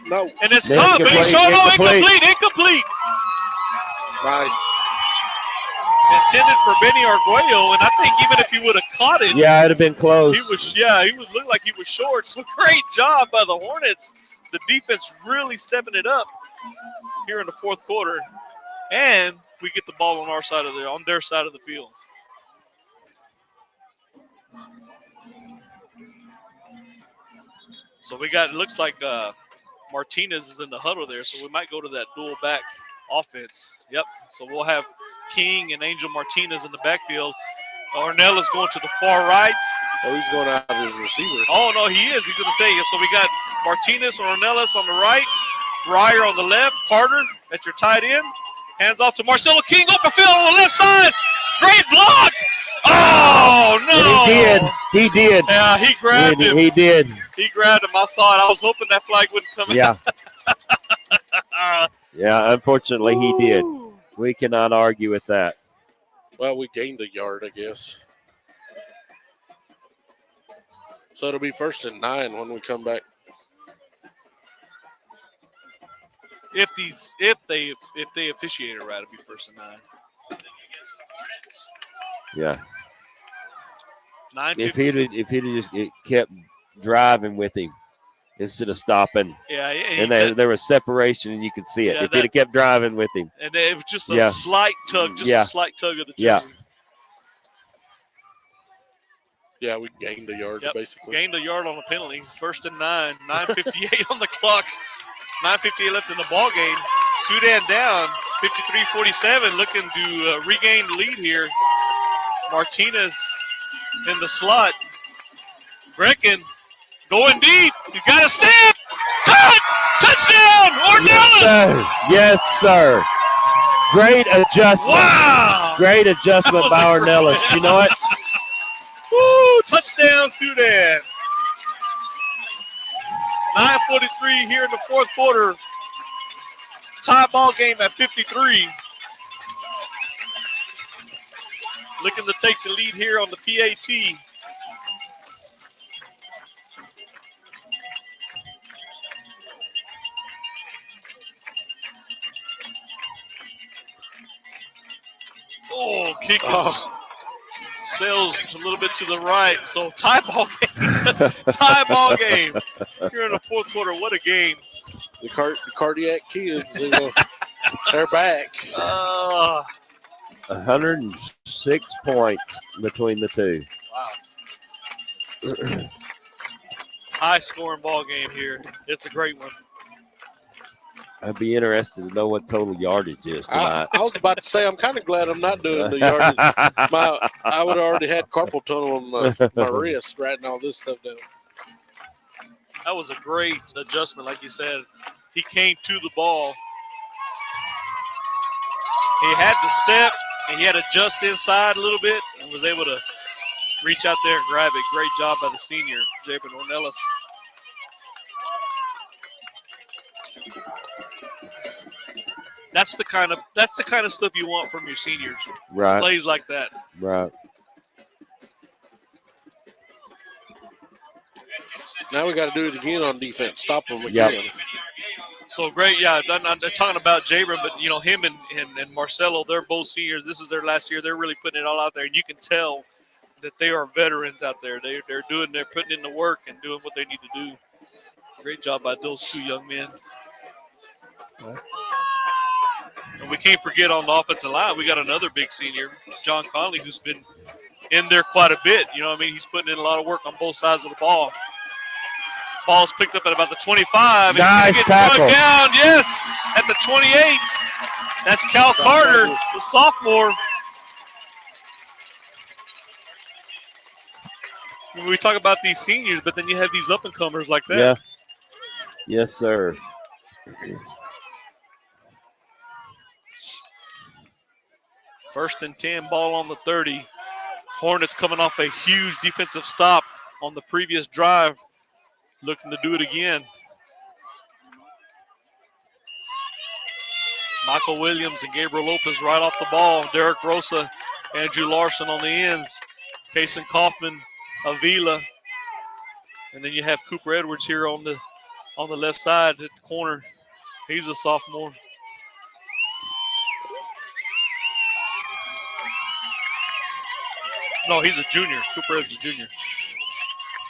No. And it's caught, but he's showing incomplete. Nice. Intended for Benny Arguello, and I think even if he would have caught it, yeah, it'd have been close. he looked like he was short. So great job by the Hornets. The defense really stepping it up here in the 4th quarter, and we get the ball on their side of the field. So we got, it looks like Martinez is in the huddle there, so we might go to that dual back offense. Yep. So we'll have King and Angel Martinez in the backfield. Ornell is going to the far right. Oh, he's going out of his receiver. Oh, no, he is. He's going to say it. So we got Martinez and Ornelas on the right, Breyer on the left, Carter at your tight end. Hands off to Marcelo King, open field on the left side. Great block. Oh, no. He did. Yeah, he grabbed him. He did. He grabbed him. I saw it. I was hoping that flag wouldn't come out. Yeah. Yeah, unfortunately he did. We cannot argue with that. Well, we gained a yard, I guess. So it'll be 1st and 9 when we come back. If they officiate it right, it'll be 1st and 9. Yeah. 9:50. If he'd just kept driving with him instead of stopping. Yeah, and there was separation, and you could see it. Yeah, if he'd have kept driving with him. And it was just a slight tug, a slight tug of the jersey. Yeah. Yeah, we gained a yard, basically. Gained a yard on a penalty. 1st and 9. 9:58 on the clock. 9:58 left in the ball game. Sudan down 53-47, looking to regain the lead here. Martinez in the slot. Brecken going deep. You got to snap. Cut! Touchdown! Ornelas! Yes, sir. Great adjustment. Wow! Great adjustment by Ornelas. You know what? Woo! Touchdown, Sudan. 9:43 here in the 4th quarter. Tie ball game at 53. Looking to take the lead here on the PAT. Oh, kick sails a little bit to the right. So tie ball game. Tie ball game. Here in the 4th quarter. What a game. The cardiac kids, they're back. 106 points between the two. Wow. High scoring ball game here. It's a great one. I'd be interested to know what total yardage is tonight. I was about to say, I'm kind of glad I'm not doing the yardage. I would have already had carpal tunnel on my wrist writing all this stuff down. That was a great adjustment, like you said. He came to the ball. He had the step, and he had to adjust inside a little bit and was able to reach out there and grab it. Great job by the senior, Jabin Ornelas. That's the kind of stuff you want from your seniors. Right. Plays like that. Right. Now we got to do it again on defense. Stop them again. Yep. So great, yeah. I'm talking about Jabin, but him and Marcelo, they're both seniors. This is their last year. They're really putting it all out there, and you can tell that they are veterans out there. They're putting in the work and doing what they need to do. Great job by those two young men. And we can't forget on the offensive line, we got another big senior, John Conley, who's been in there quite a bit. He's putting in a lot of work on both sides of the ball. Ball's picked up at about the 25. Nice and tackle. Down, yes, at the 28. That's Cal Carter, the sophomore. We talk about these seniors, but then you have these up-and-comers like that. Yeah. Yes, sir. First and 10, ball on the 30. Hornets coming off a huge defensive stop on the previous drive. Looking to do it again. Michael Williams and Gabriel Lopez right off the ball. Derek Rosa, Andrew Larson on the ends. Kason Kaufman, Avila. And then you have Cooper Edwards here on the left side at the corner. He's a sophomore. No, he's a junior. Cooper Edwards is a junior.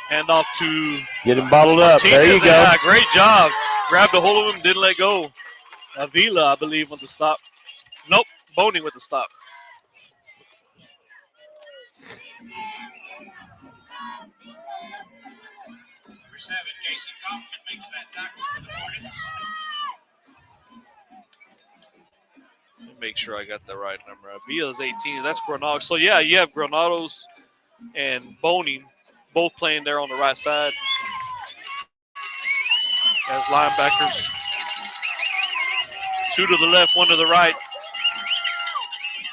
Hand off to Get him bottled up. Martinez. There you go. Yeah, great job. Grabbed a hold of him, didn't let go. Avila, I believe, with the stop. Nope, Boney with the stop. Let me make sure I got the right number. Avila's 18. That's Granados. So, yeah, you have Granados and Boney both playing there on the right side as linebackers. Two to the left, one to the right.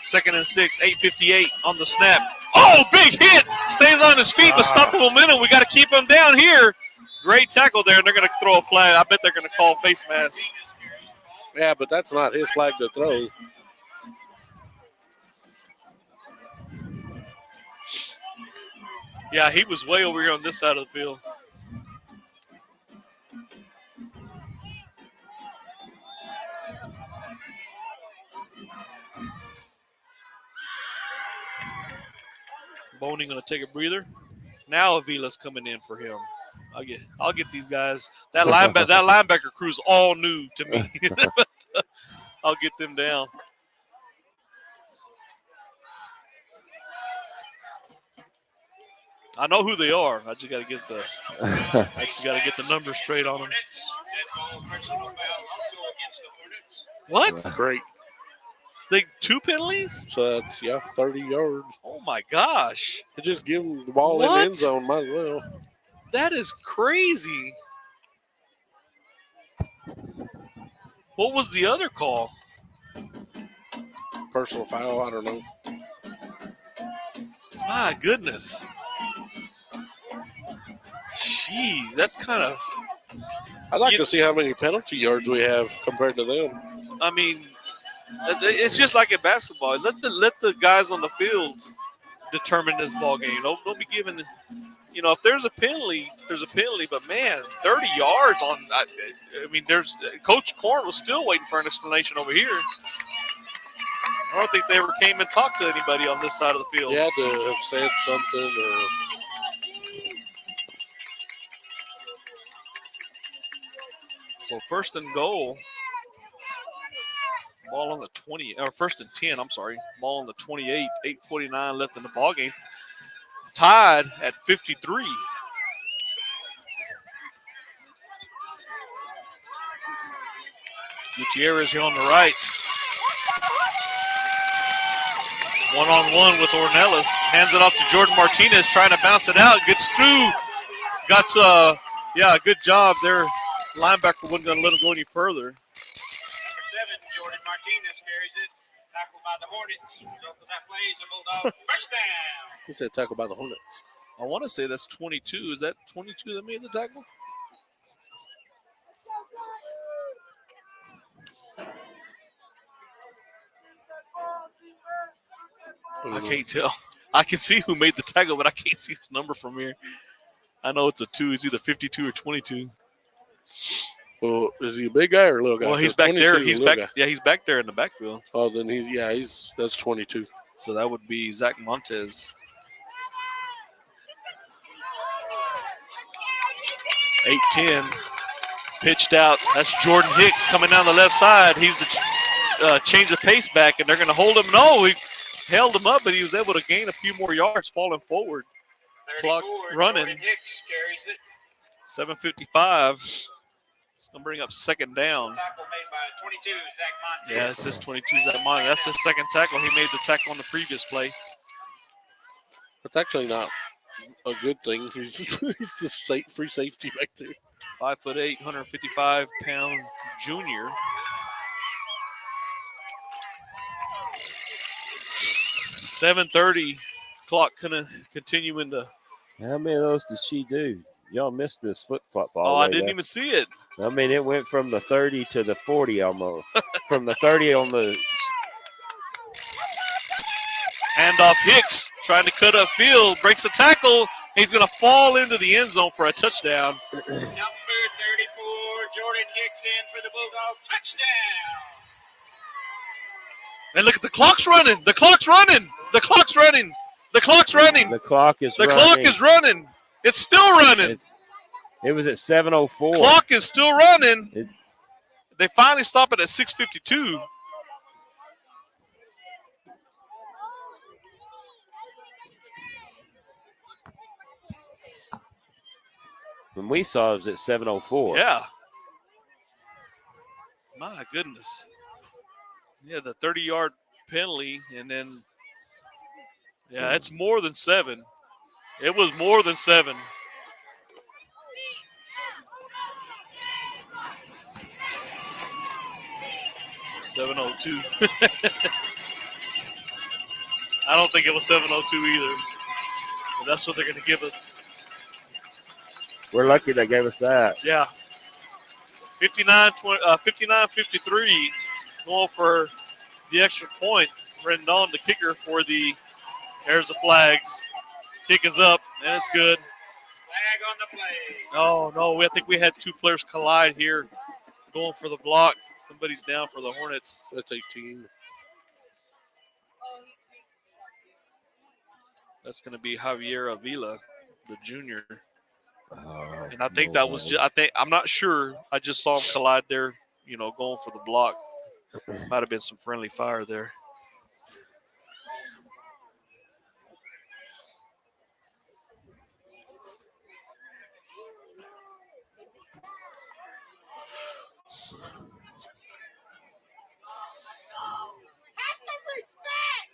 2nd and 6, 8:58 on the snap. Oh, big hit! Stays on his feet, but stop the momentum. We got to keep him down here. Great tackle there, and they're going to throw a flag. I bet they're going to call face mask. Yeah, but that's not his flag to throw. Yeah, he was way over here on this side of the field. Boney going to take a breather. Now Avila's coming in for him. I'll get these guys. That linebacker crew's all new to me. I'll get them down. I know who they are. I just got to get the numbers straight on them. What? That's great. They 2 penalties? So that's 30 yards. Oh my gosh! Just give them the ball in the end zone, might as well. That is crazy. What was the other call? Personal foul, I don't know. My goodness. Jeez, that's kind of. I'd like to see how many penalty yards we have compared to them. I mean, it's just like in basketball. Let the guys on the field determine this ball game. Don't be giving. If there's a penalty, there's a penalty. But man, 30 yards on. I mean, Coach Korn was still waiting for an explanation over here. I don't think they ever came and talked to anybody on this side of the field. You had to have said something or. So 1st and goal. Ball on the 20, or 1st and 10, I'm sorry. Ball on the 28, 8:49 left in the ball game. Tied at 53. Gutierrez here on the right. One-on-one with Ornelas. Hands it off to Jordan Martinez, trying to bounce it out. Gets through. Got, a good job there. Linebacker wasn't going to let him go any further. Number 7, Jordan Martinez carries it. Tackled by the Hornets. So for that play is a Bulldog first down. He said tackle by the Hornets. I want to say that's 22. Is that 22 that made the tackle? I can't tell. I can see who made the tackle, but I can't see his number from here. I know it's a 2. It's either 52 or 22. Well, is he a big guy or a little guy? Well, he's back there. He's back. Guy. Yeah, he's back there in the backfield. Oh, then that's 22. So that would be Zach Montez. 8-10. Pitched out. That's Jordan Hicks coming down the left side. He's the change of pace back, and they're going to hold him. No, he held him up, but he was able to gain a few more yards falling forward. Clock running. Jordan Hicks carries it. 7:55. It's going to bring up second down. Tackle made by 22, Zach Montez. Yeah, it says 22 Zach Montez. That's his second tackle. He made the tackle on the previous play. That's actually not a good thing. He's the free safety back there. 5'8", 155-pound junior. 7:30. Clock continuing to. How many of those did she do? Y'all missed this flip-flop all Oh, the way I didn't there. even see it. I mean, it went from the 30 to the 40 almost. From the 30 on the Handoff Hicks trying to cut up field, breaks the tackle. He's going to fall into the end zone for a touchdown. Number 34, Jordan Hicks in for the Bulldogs. Touchdown. And look at the clock's running. The clock's running. The clock's running. The clock's running. the clock is The running. clock is running. It's still running. It was at 7:04. Clock is still running. It- They finally stop it at 6:52. When we saw it was at 7:04. Yeah. My goodness. Yeah, the 30-yard penalty, and then, yeah, it's more than 7. It was more than 7. $7:02. I don't think it was 7:02 either. But that's what they're going to give us. We're lucky they gave us that. Yeah. 59-53, going for the extra point. Rendon, the kicker for the, there's the flags. Kick is up, and it's good. Flag on the play. Oh, no, I think we had 2 players collide here going for the block. Somebody's down for the Hornets. That's 18. That's going to be Javier Avila, the junior. Oh, And I think that was just, I'm not sure. I just saw him collide there, going for the block. Might have been some friendly fire there. Have some respect.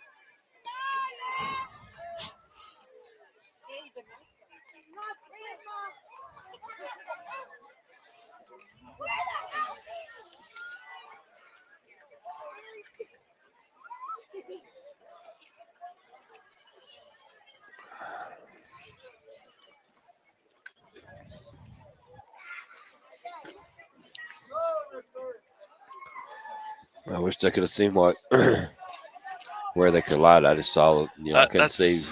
I wish I could have seen what where they collided. I just saw, I couldn't see.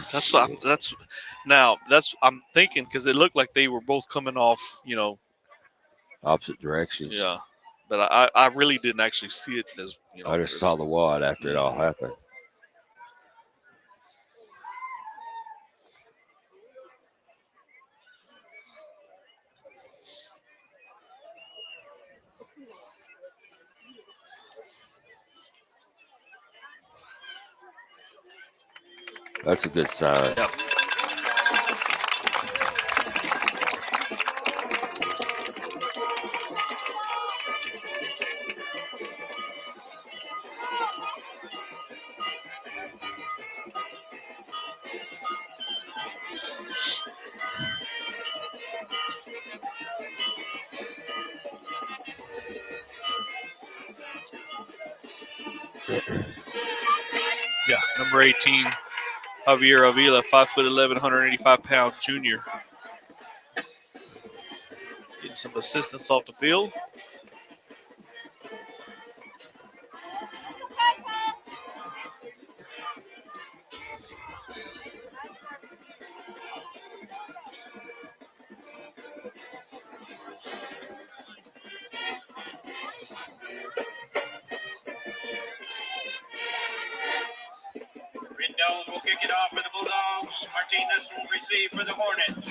I'm thinking because it looked like they were both coming off, Opposite directions. yeah. But I really didn't actually see it as, I just saw the wad after it all happened. That's a good sign. Yep. Yeah, number 18, Javier Avila, 5'11", 185-pound junior. Getting some assistance off the field. Rendon will kick it off for the Bulldogs. Martinez will receive for the Hornets.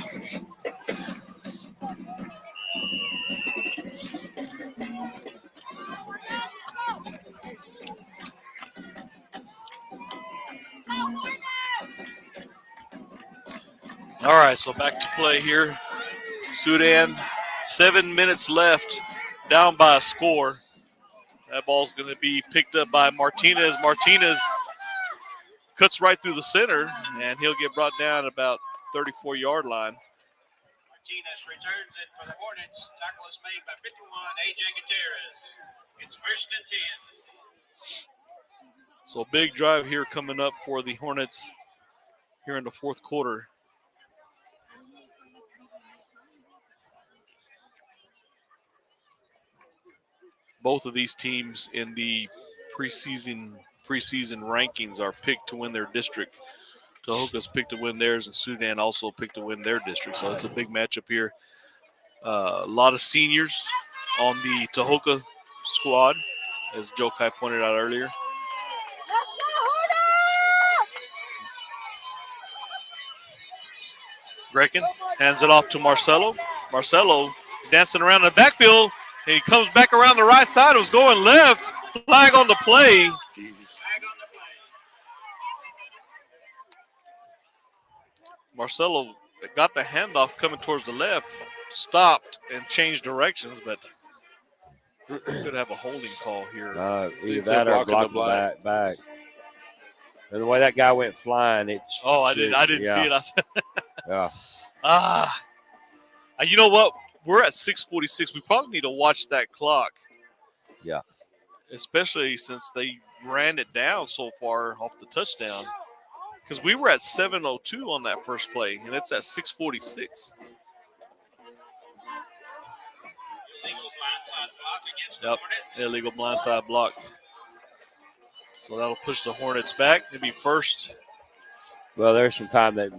All right, so back to play here. Sudan, 7 minutes left, down by a score. That ball's going to be picked up by Martinez. Martinez cuts right through the center, and he'll get brought down about 34-yard line. Martinez returns it for the Hornets. Tackle is made by 51, A.J. Gutierrez. It's 1st and 10. So a big drive here coming up for the Hornets here in the fourth quarter. Both of these teams in the preseason rankings are picked to win their district. Tahoka's picked to win theirs, and Sudan also picked to win their district. So it's a big matchup here. A lot of seniors on the Tahoka squad, as Joe Kai pointed out earlier. Brecken hands it off to Marcelo. Marcelo dancing around the backfield, and he comes back around the right side. It was going left. Flag on the play. Marcelo got the handoff coming towards the left, stopped and changed directions, but could have a holding call here. Either that or block the back. And the way that guy went flying, I didn't see it. I said, yeah. You know what? We're at 6:46. We probably need to watch that clock. Yeah. Especially since they ran it down so far off the touchdown. Because we were at 7:02 on that first play, and it's at 6:46. Yep, illegal blindside block. So that'll push the Hornets back. It'll be first. Well, there's some time that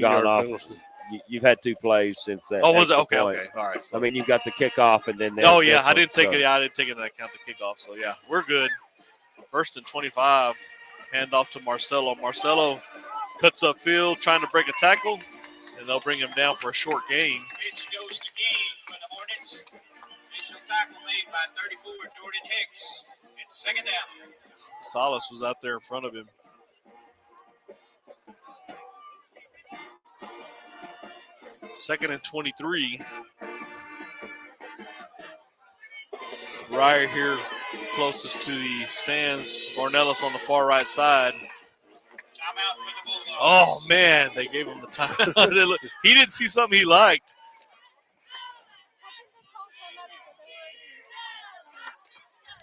gone off. Penalty. You've had 2 plays since that. Oh, was it? Okay, point. Okay. All right. So. I mean, you've got the kickoff and then. Oh, yeah. I didn't take it. Yeah, I didn't take into account the kickoff. So, yeah, we're good. 1st and 25. Hand off to Marcelo. Marcelo cuts upfield, trying to break a tackle, and they'll bring him down for a short gain. Pitch goes to King for the Hornets. Initial tackle made by 34, Jordan Hicks. It's 2nd down. Salas was out there in front of him. Second and 23. Right here, closest to the stands. Cornelis on the far right side. Timeout for the Bulldogs. Oh, man, they gave him the time. He didn't see something he liked.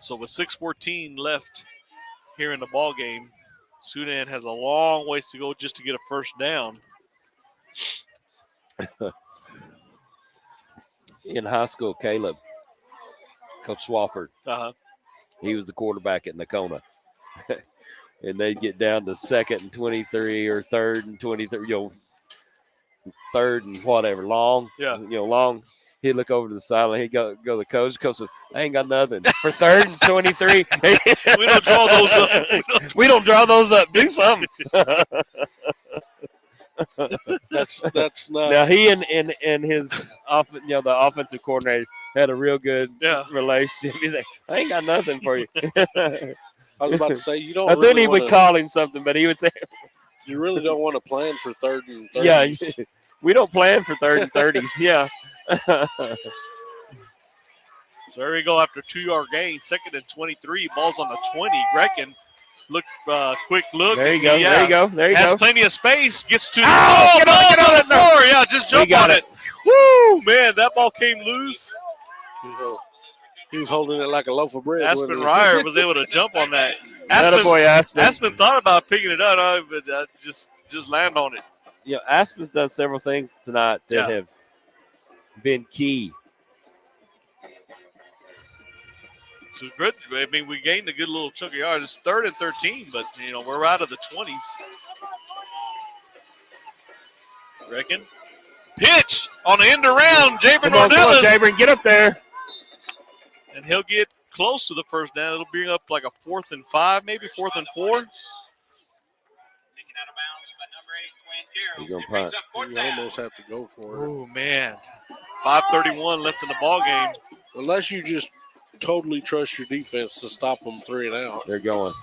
So with 6:14 left here in the ball game, Sudan has a long ways to go just to get a first down. In high school, Caleb, Coach Swafford, he was the quarterback at Nakona. And they'd get down to 2nd and 23 or 3rd and 23, 3rd and whatever, long. Yeah. Long. He'd look over to the sideline. He'd go to the coach. The coach says, I ain't got nothing. For 3rd and 23. We don't draw those up. We don't draw those up. Do something. That's not. Now he and his the offensive coordinator had a real good relationship. He's like, I ain't got nothing for you. I was about to say you don't. Then he would call him something, but he would say, you really don't want to plan for 3rd and 30s. Yeah, we don't plan for 3rd and 30s. Yeah. So there we go after 2-yard gain. 2nd and 23. Ball's on the 20. Brecken. Look, quick look. There you go. Yeah, there you go. There you has go. plenty of space. Gets to get on the floor. Yeah, just jump on it. Woo, man, that ball came loose. He was holding it like a loaf of bread. Aspen Ryer was able to jump on that. Attaboy, Aspen. Aspen thought about picking it up, but just land on it. Yeah, Aspen's done several things tonight that have been key. So good. I mean, we gained a good little chunk of yards. It's 3rd and 13, but, we're out of the 20s. Reckon. Pitch on the end around. Jabron Ornelas. Come on, Jabron, get up there. And he'll get close to the first down. It'll bring up like a 4th and 5, maybe 4th and 4. He's going to punt. You almost have to go for it. Oh, man. 5:31 left in the ball game. Unless you just totally trust your defense to stop them 3 and out. They're going.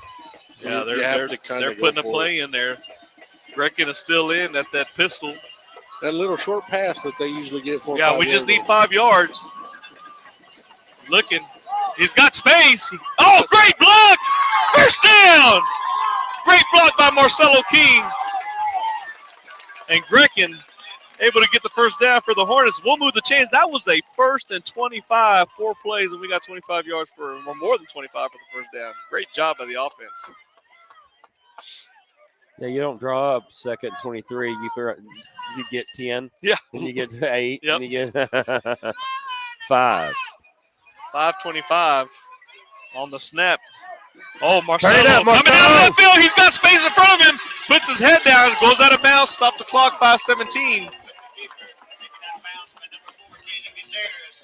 Yeah, they're putting a play in there. Reckon is still in at that pistol. That little short pass that they usually get for. Yeah, we just need 5 yards. Looking. He's got space. Oh, great block. First down. Great block by Marcelo King. And Grecken able to get the first down for the Hornets. We'll move the chains. That was a 1st and 25, 4 plays, and we got 25 yards or more than 25 for the first down. Great job by the offense. Yeah, you don't draw up 2nd and 23. You get 10. Yeah. And you get 8. Yep. And you get 5. 5:25 on the snap. Oh, Marcelo Marcelo coming out of the field. He's got space in front of him. Puts his head down. Goes out of bounds. Stop the clock. 5:17.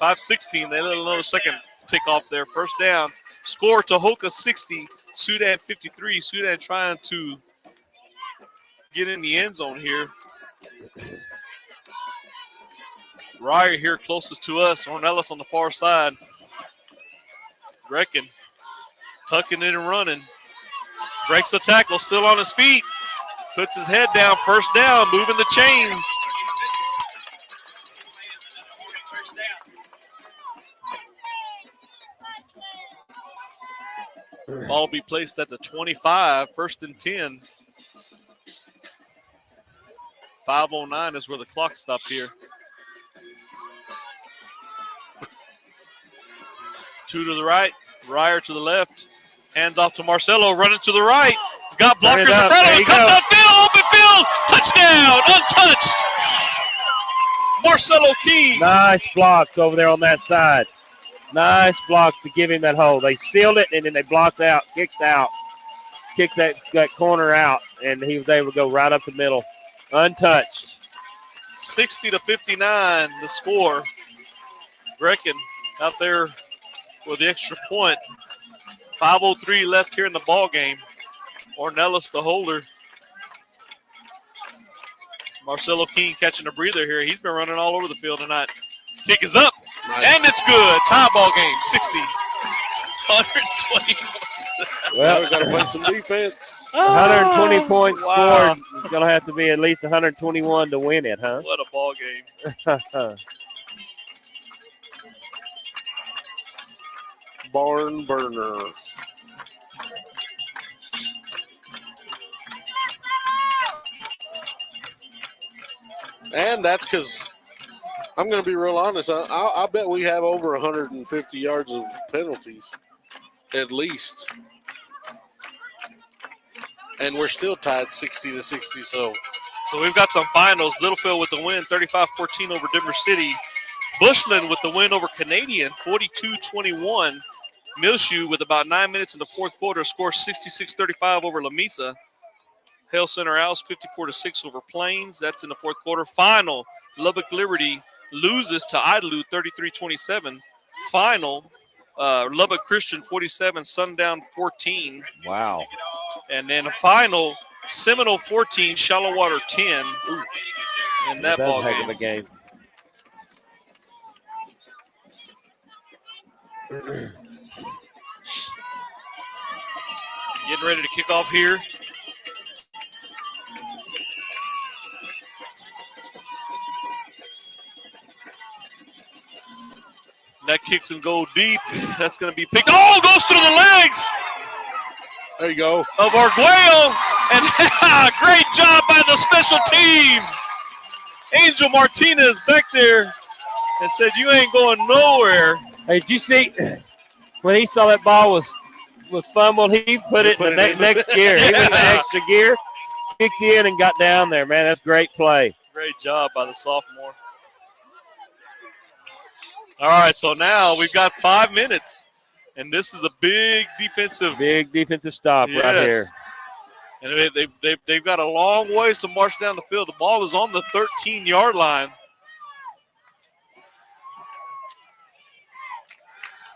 5:16. They let another second tick off there. First down. Score Tahoka 60. Sudan 53. Sudan trying to get in the end zone here. Ryer here closest to us. Ornelas on the far side. Reckon tucking it and running. Breaks the tackle, still on his feet. Puts his head down, first down, moving the chains. Ball will be placed at the 25, 1st and 10. 5:09 is where the clock stopped here. 2 to the right, Ryer to the left. Hand off to Marcelo, running to the right. He's got blockers in front of him. Comes upfield, open field, touchdown, untouched. Marcelo King. Nice blocks over there on that side. Nice blocks to give him that hole. They sealed it, and then they blocked out, kicked that corner out, and he was able to go right up the middle, untouched. 60-59, the score. Brecken out there with the extra point. 5:03 left here in the ball game. Ornelas, the holder. Marcelo King catching a breather here. He's been running all over the field tonight. Kick is up, and it's good. Tie ball game, 60. 120. Well, we got to play some defense. 120 points wow. scored. It's going to have to be at least 121 to win it, huh? What a ball game. Barn burner. And that's because I'm going to be real honest. I bet we have over 150 yards of penalties, at least. And we're still tied 60-60. So we've got some finals. Littlefield with the win, 35-14 over Denver City. Bushland with the win over Canadian, 42-21. Milshu with about 9 minutes in the fourth quarter scores 66-35 over Lamesa. Hale Center House 54-6 over Plains. That's in the fourth quarter. Final, Lubbock Liberty loses to Idalou 33-27. Final, Lubbock Christian 47, Sundown 14. Wow. And then a final, Seminole 14, Shallow-Water 10. Ooh. In that ball Heck of a game. Getting ready to kick off here. That kicks and goal deep. That's going to be picked. Oh, goes through the legs. there you go. Of Arguello. And great job by the special teams. Angel Martinez back there and said, you ain't going nowhere. Hey, did you see when he saw that ball was was fumbled. He put it in the next gear. He went in the extra gear, kicked in, and got down there. Man, that's great play. Great job by the sophomore. All right, so now we've got 5 minutes, and this is a big defensive stop right here. And they've got a long ways to march down the field. The ball is on the 13-yard line.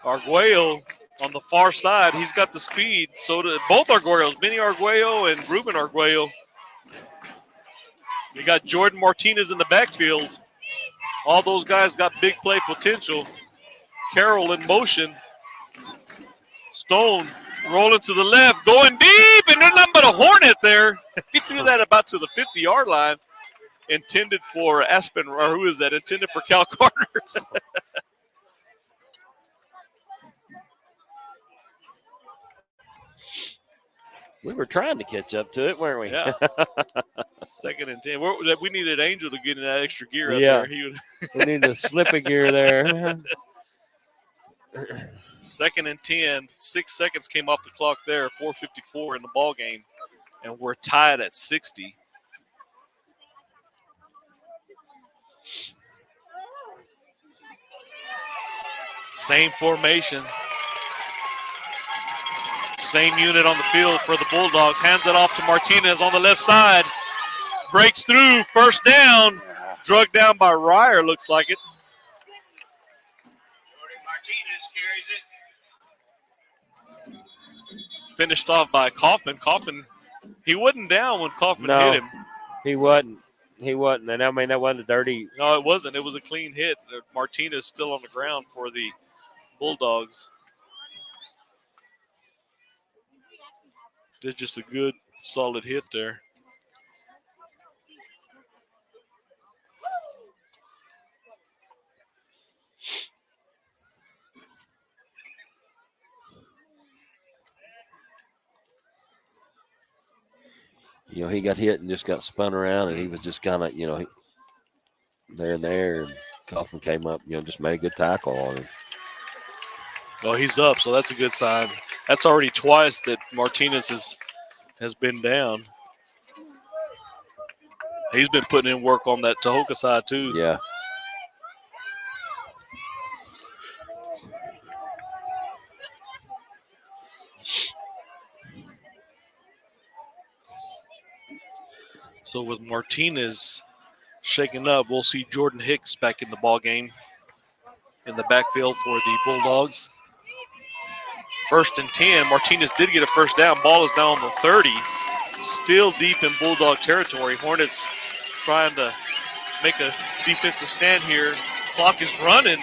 Arguello on the far side, he's got the speed. So do both Arguellos, Benny Arguello and Ruben Arguello. We got Jordan Martinez in the backfield. All those guys got big play potential. Carroll in motion. Stone rolling to the left, going deep, and there's nothing but a Hornet there. He threw that about to the 50-yard line. Intended for Aspen, or who is that? Intended for Cal Carter. We were trying to catch up to it, weren't we? Yeah. 2nd and 10. We needed Angel to get in that extra gear up Yeah. there. We need to slip a gear there. 2nd and 10. 6 seconds came off the clock there. 4:54 in the ball game, and we're tied at 60. Same formation. Same unit on the field for the Bulldogs. Hands it off to Martinez on the left side. Breaks through. First down. Drugged down by Ryer, looks like it. Finished off by Kaufman. Kaufman, he wasn't down when Kaufman hit him. He wasn't. And I mean, that wasn't a dirty. No, it wasn't. It was a clean hit. Martinez still on the ground for the Bulldogs. Did just a good, solid hit there. You know, he got hit and just got spun around, and he was just kind of, you know, there and there, and Kaufman came up, you know, just made a good tackle on him. Well, he's up, so that's a good sign. That's already twice that Martinez has been down. He's been putting in work on that Tahoka side, too. Yeah. So with Martinez shaking up, we'll see Jordan Hicks back in the ball game in the backfield for the Bulldogs. 1st and 10. Martinez did get a first down. Ball is down on the 30. Still deep in Bulldog territory. Hornets trying to make a defensive stand here. Clock is running.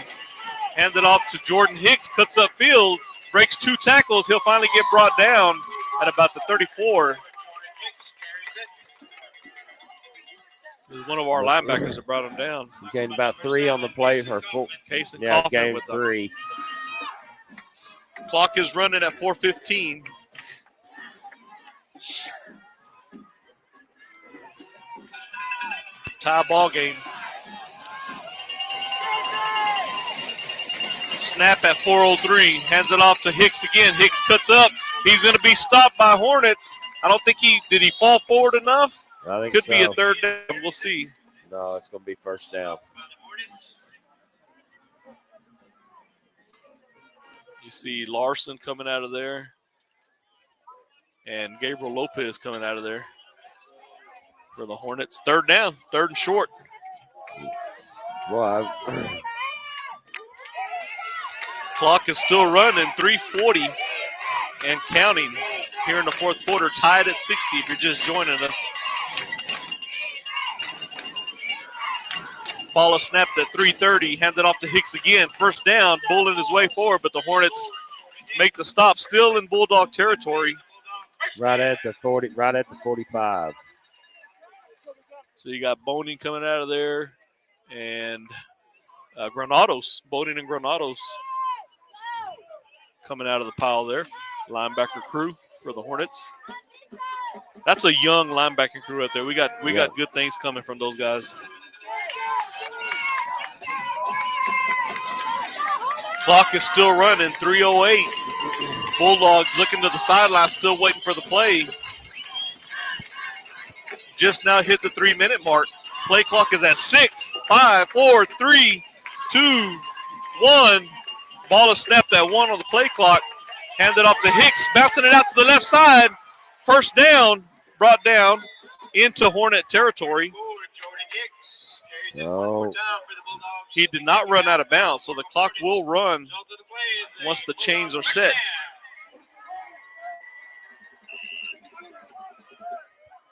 Hand it off to Jordan Hicks. Cuts up field. Breaks 2 tackles. He'll finally get brought down at about the 34. It was one of our linebackers that brought him down. He gained about 3 on the play. Or 4. Case and yeah, Kaufman gained with 3. Clock is running at 4:15. Tie ball game. Snap at 4:03. Hands it off to Hicks again. Hicks cuts up. He's going to be stopped by Hornets. I don't think did he fall forward enough? I think Could so. be a 3rd down. We'll see. No, it's going to be 1st down. You see Larson coming out of there. And Gabriel Lopez coming out of there for the Hornets. 3rd down, 3rd and short. Boy, Clock is still running, 3:40 and counting here in the 4th quarter. Tied at 60 if you're just joining us. Ball is snapped at 3:30. Hands it off to Hicks again. 1st down, bulling his way forward, but the Hornets make the stop. Still in Bulldog territory. right at the 40, right at the 45. So you got Boning coming out of there, and Granados, Boning and Granados coming out of the pile there. Linebacker crew for the Hornets. That's a young linebacker crew right there. We got good things coming from those guys. Clock is still running, 3:08. Bulldogs looking to the sideline, still waiting for the play. Just now hit the 3-minute mark. Play clock is at 6, 5, 4, 3, 2, 1. Ball is snapped at 1 on the play clock. Handed off to Hicks, bouncing it out to the left side. First down, brought down into Hornet territory. No. He did not run out of bounds, so the clock will run once the chains are set.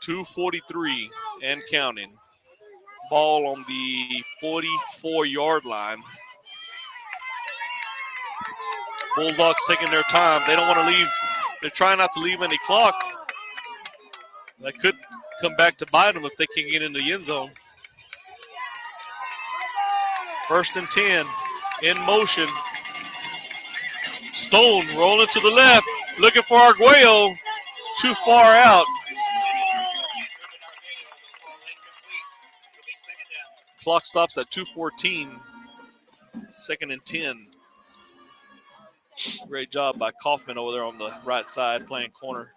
2:43 and counting. Ball on the 44-yard line. Bulldogs taking their time. They don't want to leave. They're trying not to leave any clock. That could come back to bite them if they can get in the end zone. 1st and 10 in motion. Stone rolling to the left, looking for Arguello. Too far out. Clock stops at 2:14. 2nd and 10. Great job by Kaufman over there on the right side playing corner.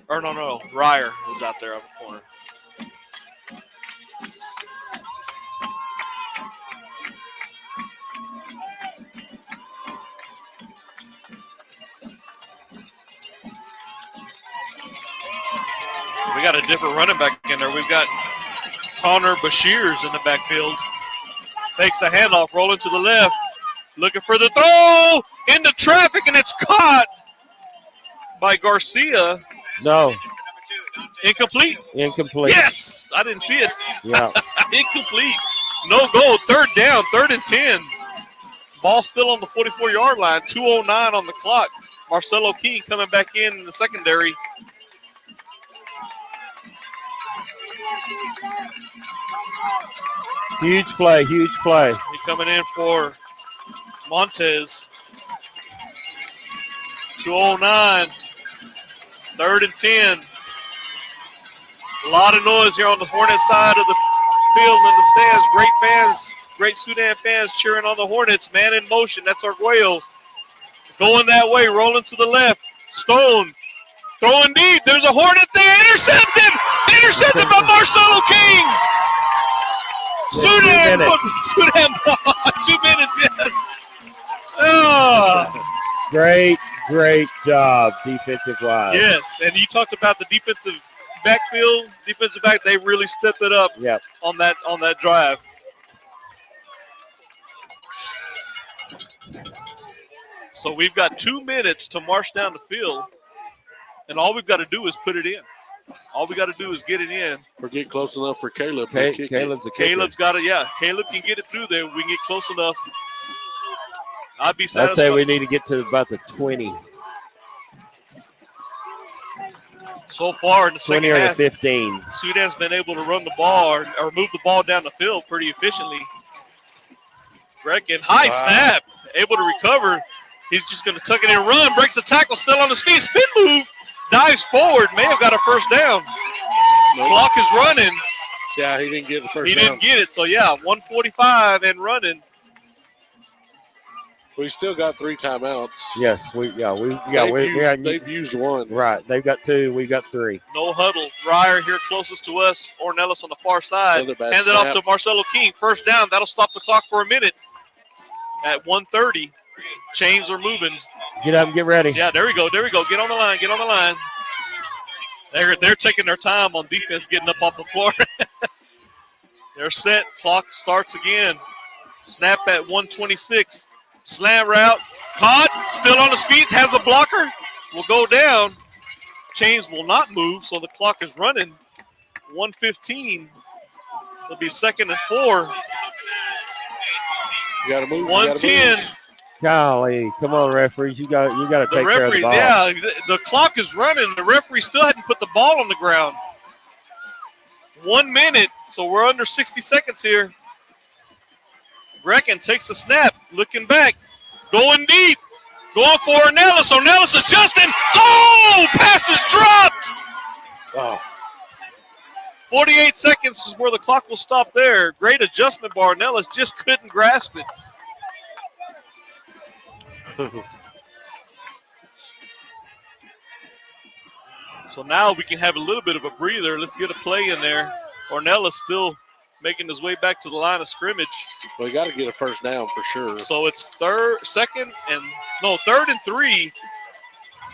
Or no. Ryer is out there on the corner. We got a different running back in there. We've got Connor Bashirs in the backfield. Takes a handoff, rolling to the left. Looking for the throw into traffic, and it's caught by Garcia. No. Incomplete. Incomplete. Yes, I didn't see it. Yeah. Incomplete. No goal. 3rd down, 3rd and 10. Ball still on the 44-yard line. 2:09 on the clock. Marcelo King coming back in the secondary. Huge play, huge play. He coming in for Montez. 2:09. 3rd and 10. A lot of noise here on the Hornet side of the field in the stands. Great fans, great Sudan fans cheering on the Hornets. Man in motion, that's Arguello. Going that way, rolling to the left. Stone throwing deep. There's a Hornet there. Intercepted! Intercepted by Marcelo King! Sudan, 2 minutes, yes. Oh. Great job defensive-wise. Yes, and you talked about the defensive backfield, defensive back. They really stepped it up on that drive. So we've got 2 minutes to march down the field, and all we've got to do is put it in. All we got to do is get it in. Or get close enough for Caleb. Caleb's got it, yeah. Caleb can get it through there. We can get close enough. I'd be satisfied. I'd say we need to get to about the 20. So far in the second 20 or half, the 15. Sudan's been able to run the ball or move the ball down the field pretty efficiently. Brecken, high snap, able to recover. He's just going to tuck it in and run. Breaks the tackle, still on his feet. Spin move. Dives forward, may have got a first down. Clock is running. Yeah, he didn't get the first down. He didn't get it, so yeah, 1:45 and running. We still got 3 timeouts. Yes, They've used 1. Right, they've got 2, we've got 3. No huddle. Ryer here closest to us. Ornelas on the far side. Hands it off to Marcelo King. First down. That'll stop the clock for a minute. At 1:30, chains are moving. Get up and get ready. Yeah, there we go. Get on the line. They're taking their time on defense getting up off the floor. They're set. Clock starts again. Snap at 1:26. Slam route. Caught. Still on his feet. Has a blocker. Will go down. Chains will not move, so the clock is running. 1:15. It'll be 2nd and 4. You got to move. 1:10. Golly, come on, referees. You got to take care of the ball. Yeah, the clock is running. The referee still hadn't put the ball on the ground. 1 minute, so we're under 60 seconds here. Brecken takes the snap, looking back, going deep, going for Ornelas. Ornelas is Justin. Oh, pass is dropped. Oh. 48 seconds is where the clock will stop there. Great adjustment by Ornelas, just couldn't grasp it. So now we can have a little bit of a breather. Let's get a play in there. Ornella's still making his way back to the line of scrimmage. Well, you got to get a first down for sure. So it's third and 3.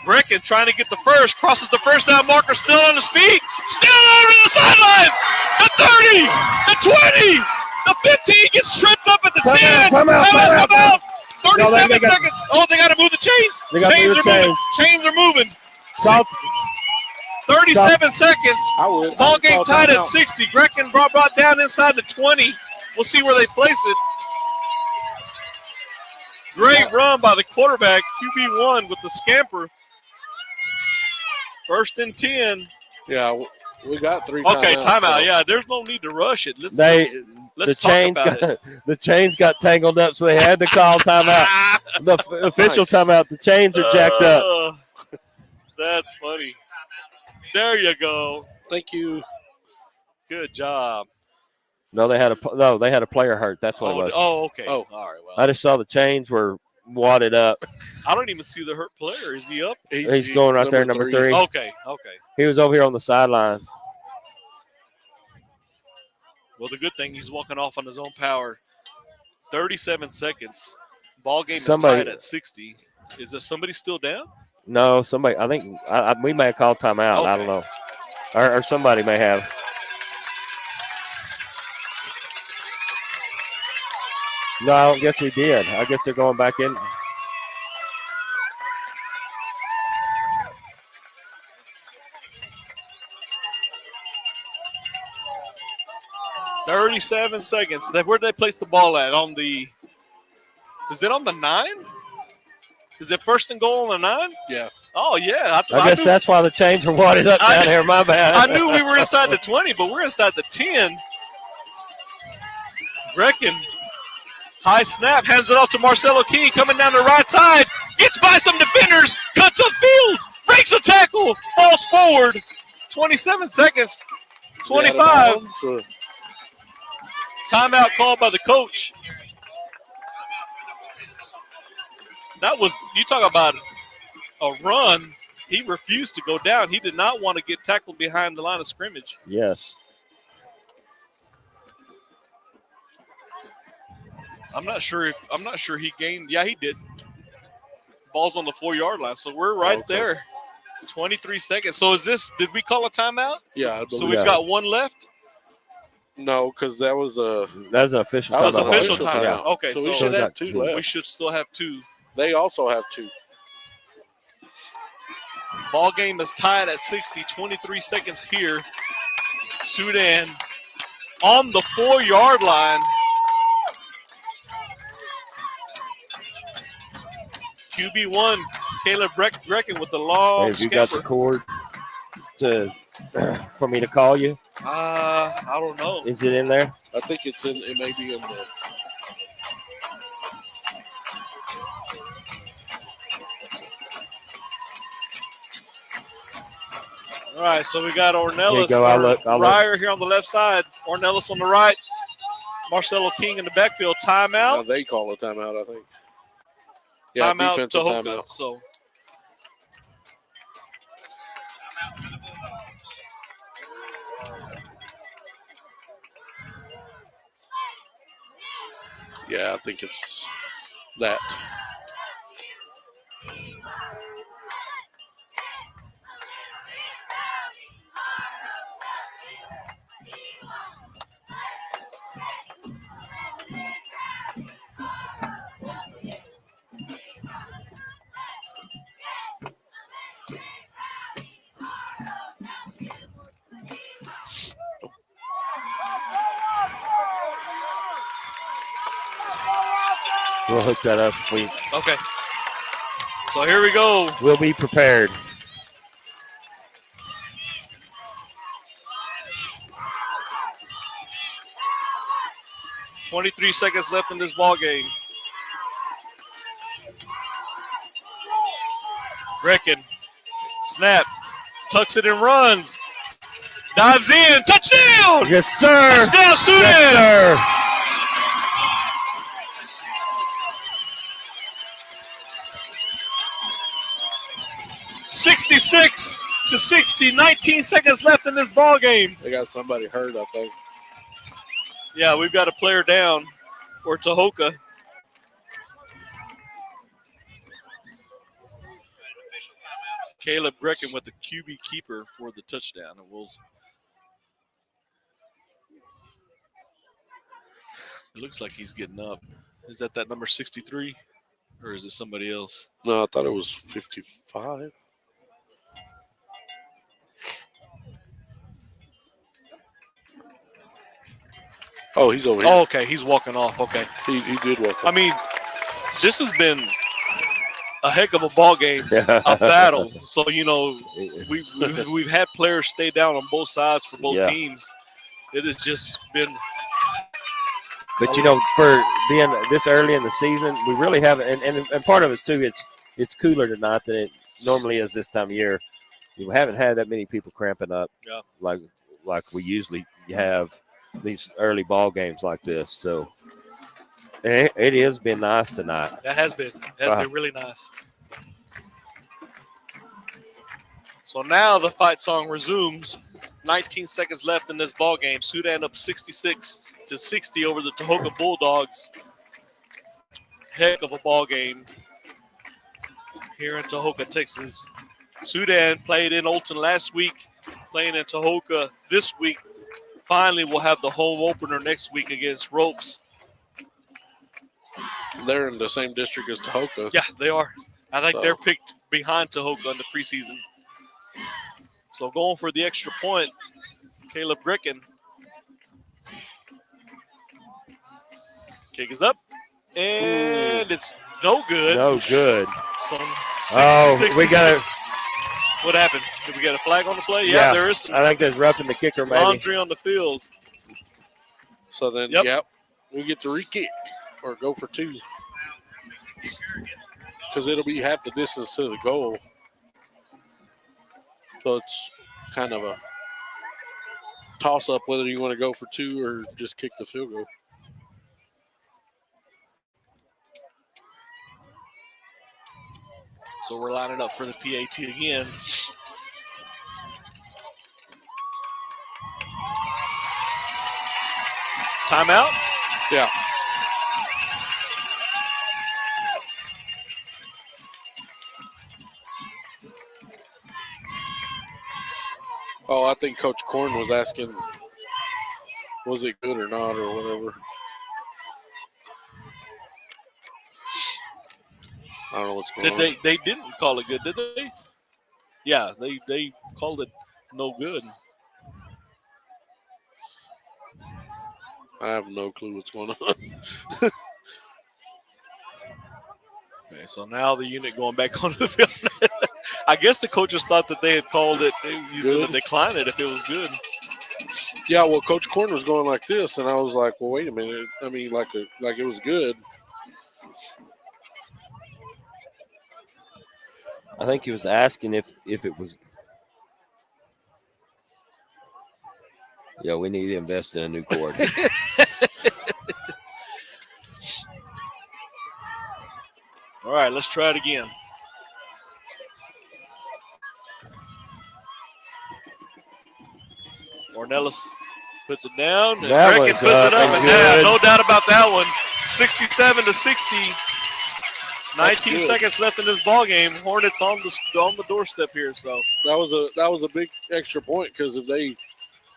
Brecken trying to get the first, crosses the first down marker, still on his feet, still over the sidelines. The 30, the 20, the 15 gets tripped up at the 10. Come out. 37 they got- seconds. They got to move the chains. They gotta move the chains. Chains are moving. Salt. 37 seconds. I Ball would game call tied at timeout. 60. Brecken brought down inside the 20. We'll see where they place it. Great run by the quarterback, QB1 with the scamper. First and 10. Yeah, we got 3 Okay, timeouts. timeout. So Yeah, there's no need to rush it. Let's The talk chains about it. the chains got tangled up, so they had to call timeout. The official Nice. timeout. The chains are jacked up. That's funny. There you go. Thank you. Good job. No, they had a player hurt. That's what it was. Okay. Oh. All right. Well, I just saw the chains were wadded up. I don't even see the hurt player. Is he up? He's going right there, number 3. Okay. He was over here on the sidelines. Well, the good thing he's walking off on his own power. 37 seconds. Ball game is Somebody- tied at 60. Is there somebody still down? No, somebody. I think we may have called timeout. I don't know, or somebody may have. No, I don't guess we did. I guess they're going back in. $37 seconds. Where did they place the ball at? Is it on the 9? Is it first and goal on the 9? Yeah. Oh, yeah. I guess that's why the chains are wadded up down here. My bad. I knew we were inside the 20, but we're inside the 10. Brecken, high snap, hands it off to Marcelo King, coming down the right side. Gets by some defenders, cuts upfield, breaks a tackle, falls forward. 27 seconds, 25. Timeout called by the coach. That was, you talk about a run. He refused to go down. He did not want to get tackled behind the line of scrimmage. Yes. I'm not sure he gained. Yeah, he did. Ball's on the 4-yard line, so we're right there. 23 seconds. So did we call a timeout? Yeah, I believe So we've got one left? No, because that was a That's an official. That was an timeout. official timeout. Yeah. Okay, so so we should have got 2 two. left. we should still have 2. They also have 2. Ball game is tied at 60, 23 seconds here. Sudan on the 4-yard line. QB1, Caleb Brecken with the long Hey, have you got the cord for me to call you? I don't know. Is it in there? I think it may be in the. All right, so we got Ornelas, go, I'll look. Ryer here on the left side, Ornelas on the right, Marcelo King in the backfield. Timeout. They call a timeout, I think. Yeah, Timeout, defensive Tahoka. timeout. So Yeah, I think it's that. We'll hook that up. okay. So here we go. We'll be prepared. $23 seconds left in this ball game. Brecken, snap, tucks it and runs. Dives in, touchdown! Yes, sir. Touchdown, Sudan! Yes, sir. 66-60. 19 seconds left in this ball game. They got somebody hurt, I think. Yeah, we've got a player down for Tahoka. Caleb Brecken with the QB keeper for the touchdown. And it looks like he's getting up. Is that number 63? Or is it somebody else? No, I thought it was 55. Oh, he's over here. Oh, okay. He's walking off. Okay. He did walk I off. mean, this has been a heck of a ball game, a battle. So, you know, we've had players stay down on both sides for both teams. It has just been. But, you know, for being this early in the season, we really haven't. And part of it, too, it's cooler tonight than it normally is this time of year. We haven't had that many people cramping up like we usually have these early ball games like this. So it has been nice tonight. That has been. It has been really nice. So now the fight song resumes. 19 seconds left in this ball game. Sudan up 66-60 over the Tahoka Bulldogs. Heck of a ball game here in Tahoka, Texas. Sudan played in Olton last week, playing in Tahoka this week. Finally, we'll have the home opener next week against Ropes. They're in the same district as Tahoka. Yeah, they are. I think they're picked behind Tahoka in the preseason. So going for the extra point, Caleb Brecken. Kick is up, and it's no good. No good. Some 60, we got it. What happened? Did we get a flag on the play? Yeah, there is some I think there's roughing the kicker, maybe. laundry on the field. So then, we get to re-kick or go for two. Because it'll be half the distance to the goal. So it's kind of a toss-up whether you want to go for two or just kick the field goal. So we're lining up for the PAT again. Timeout? Yeah. Oh, I think Coach Korn was asking, was it good or not or whatever. I don't know what's going on. They didn't call it good, did they? Yeah, they called it no good. I have no clue what's going on. Okay, so now the unit going back onto the field. I guess the coaches thought that they had called it. He's going to decline it if it was good. Yeah, well, Coach Korn was going like this, and I was like, well, wait a minute. I mean, like it was good. I think he was asking if it was. Yeah, we need to invest in a new court. All right, let's try it again. Ornelas puts it down, and Brecken puts it up, and no doubt about that one. 67-60. 19 seconds left in this ball game. Hornets on the doorstep here. So that was a big extra point because if they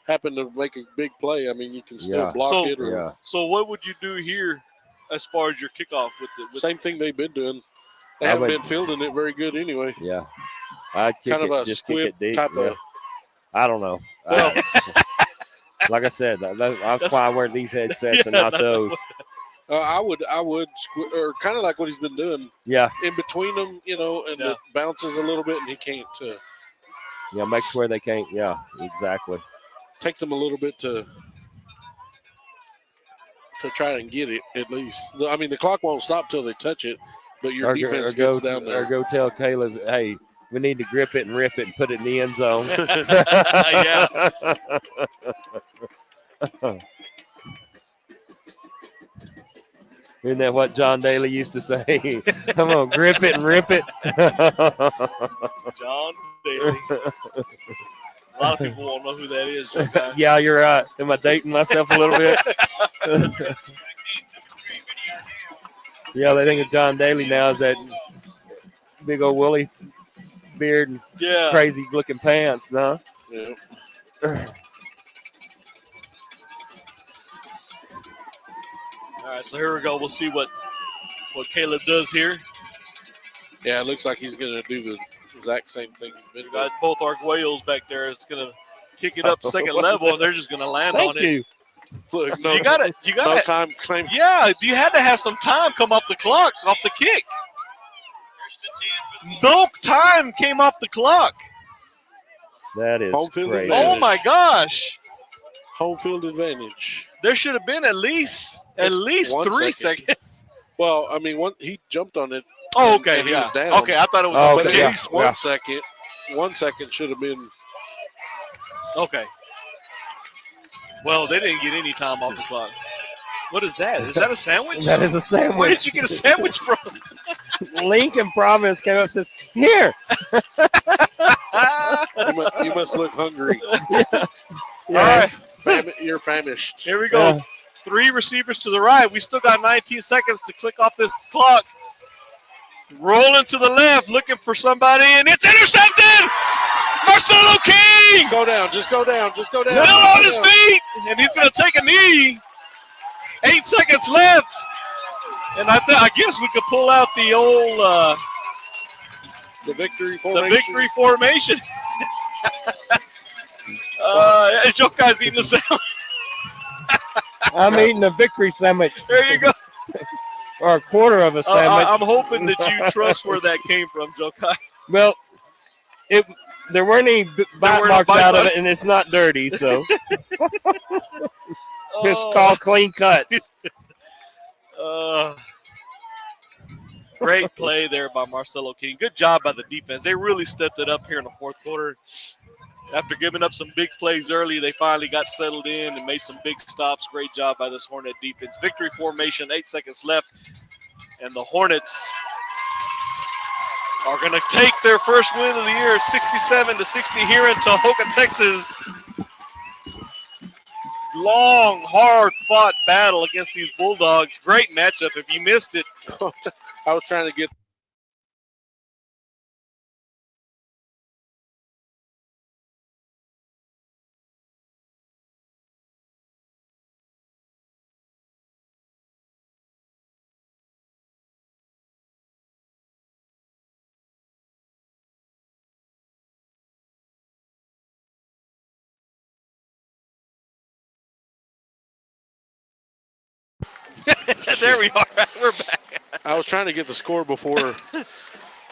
happen to make a big play, I mean, you can still block it. So what would you do here as far as your kickoff with the same thing they've been doing? They haven't been fielding it very good anyway. Yeah, I'd kick kind it, of a just squib kick it deep. type of. I don't know. Well, like I said, that's why I wear these headsets and not those. I would or kind of like what he's been doing. Yeah. In between them, you know, and it bounces a little bit, and he can't. Yeah, make sure they can't. Yeah, exactly. Takes them a little bit to try and get it at least. I mean, the clock won't stop till they touch it, but your defense gets down there. Or go tell Caleb, hey, we need to grip it and rip it and put it in the end zone. Yeah. Isn't that what John Daly used to say? Come on, grip it and rip it. John Daly. A lot of people won't know who that is, Joe Guy. Yeah, you're right. Am I dating myself a little bit? Yeah, they think of John Daly now as that big old woolly beard and crazy looking pants, no? Yeah. All right, so here we go. We'll see what Caleb does here. Yeah, it looks like he's going to do the exact same thing he's been doing. Got both Arguellos back there. It's going to kick it up second level, and they're just going to land on it. Thank you. Look, You got no time claim. Yeah, you had to have some time come off the clock, off the kick. No time came off the clock. That is Home field crazy. advantage. Oh my gosh! Home field advantage. There should have been at least 1 3 seconds. Well, I mean, he jumped on it. Oh, okay, and he yeah. was down. Okay, I thought it was. Oh, But okay, at yeah, least 1 second. 1 second should have been. Okay. Well, they didn't get any time off the clock. What is that? Is that a sandwich? That is a sandwich. Where did you get a sandwich from? Lincoln Providence came up and says, here. You must look hungry. All right, You're famished. here we go. 3 receivers to the right. We still got 19 seconds to click off this clock. Rolling to the left, looking for somebody, and it's intercepted! Marcelo King! Go down. Just go down. Just go down. Still on his feet, and he's going to take a knee. 8 seconds left. And I guess we could pull out the old The victory the formation. victory formation. Joe Guy's eating the sandwich. I'm eating a victory sandwich. There you go. Or a quarter of a sandwich. I'm hoping that you trust where that came from, Joe Guy. Well, there weren't any bite weren't no marks bites out on of it. it, and it's not dirty, so Oh. it's called clean cut. Great play there by Marcelo King. Good job by the defense. They really stepped it up here in the fourth quarter. After giving up some big plays early, they finally got settled in and made some big stops. Great job by this Hornet defense. Victory formation, 8 seconds left. And the Hornets are going to take their first win of the year, 67-60 here in Tahoka, Texas. Long, hard-fought battle against these Bulldogs. Great matchup. If you missed it, I was trying to get. there we are. We're back. I was trying to get the score before,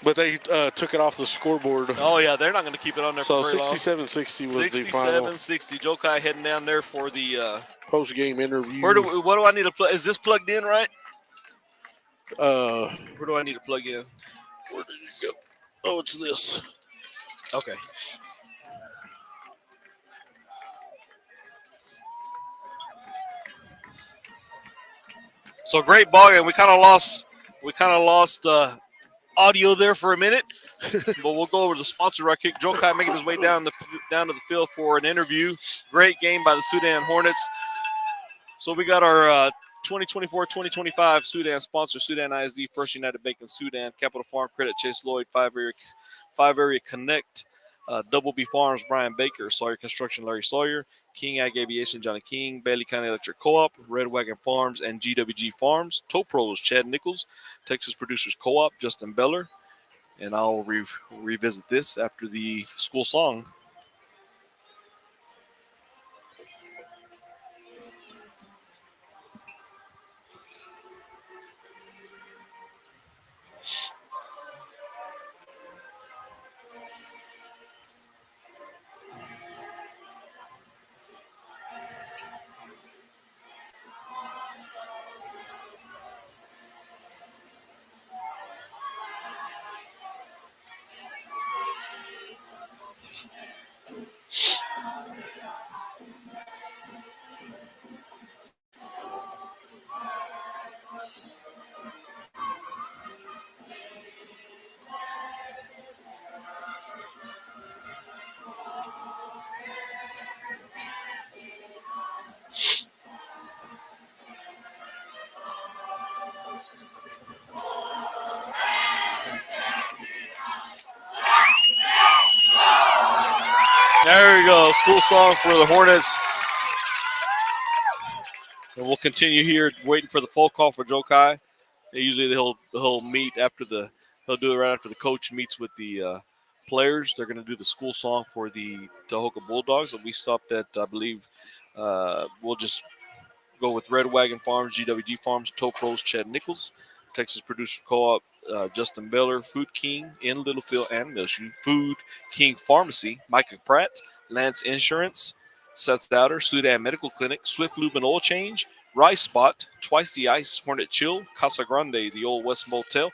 but they took it off the scoreboard. Oh, yeah, they're not going to keep it on there So for very long. 67-60 was the final 67-60. Joe Kai heading down there for the post-game interview. what do I need to plug? Is this plugged in right? Where Where do I need to plug in? did it go? Oh, it's this. Okay. So great ball game. We kind of lost audio there for a minute, but we'll go over to the sponsor right quick. Joe Kai making his way down to the field for an interview. Great game by the Sudan Hornets. So we got our 2024-2025 Sudan sponsor, Sudan ISD, First United Bank in Sudan, Capital Farm Credit, Chase Lloyd, Five Area Connect, Double B Farms, Brian Baker, Sawyer Construction, Larry Sawyer, King Ag Aviation, Johnny King, Bailey County Electric Co-op, Red Wagon Farms, and GWG Farms, Tow Pros, Chad Nichols, Texas Producers Co-op, Justin Beller, and I'll revisit this after the school song. There we go. School song for the Hornets. And we'll continue here waiting for the full call for Joe Kai. Usually he'll meet after he'll do it right after the coach meets with the players. They're going to do the school song for the Tahoka Bulldogs. And we stopped at, I believe, we'll just go with Red Wagon Farms, GWG Farms, Toe Pros, Chad Nichols, Texas Producer Co-op, Justin Miller, Food King in Littlefield and Millshoe, Food King Pharmacy, Micah Pratt, Lance Insurance, Seth Stouter, Sudan Medical Clinic, Swift Lube and Oil Change, Rice Spot, Twice the Ice, Hornet Chill, Casa Grande, the Old West Motel,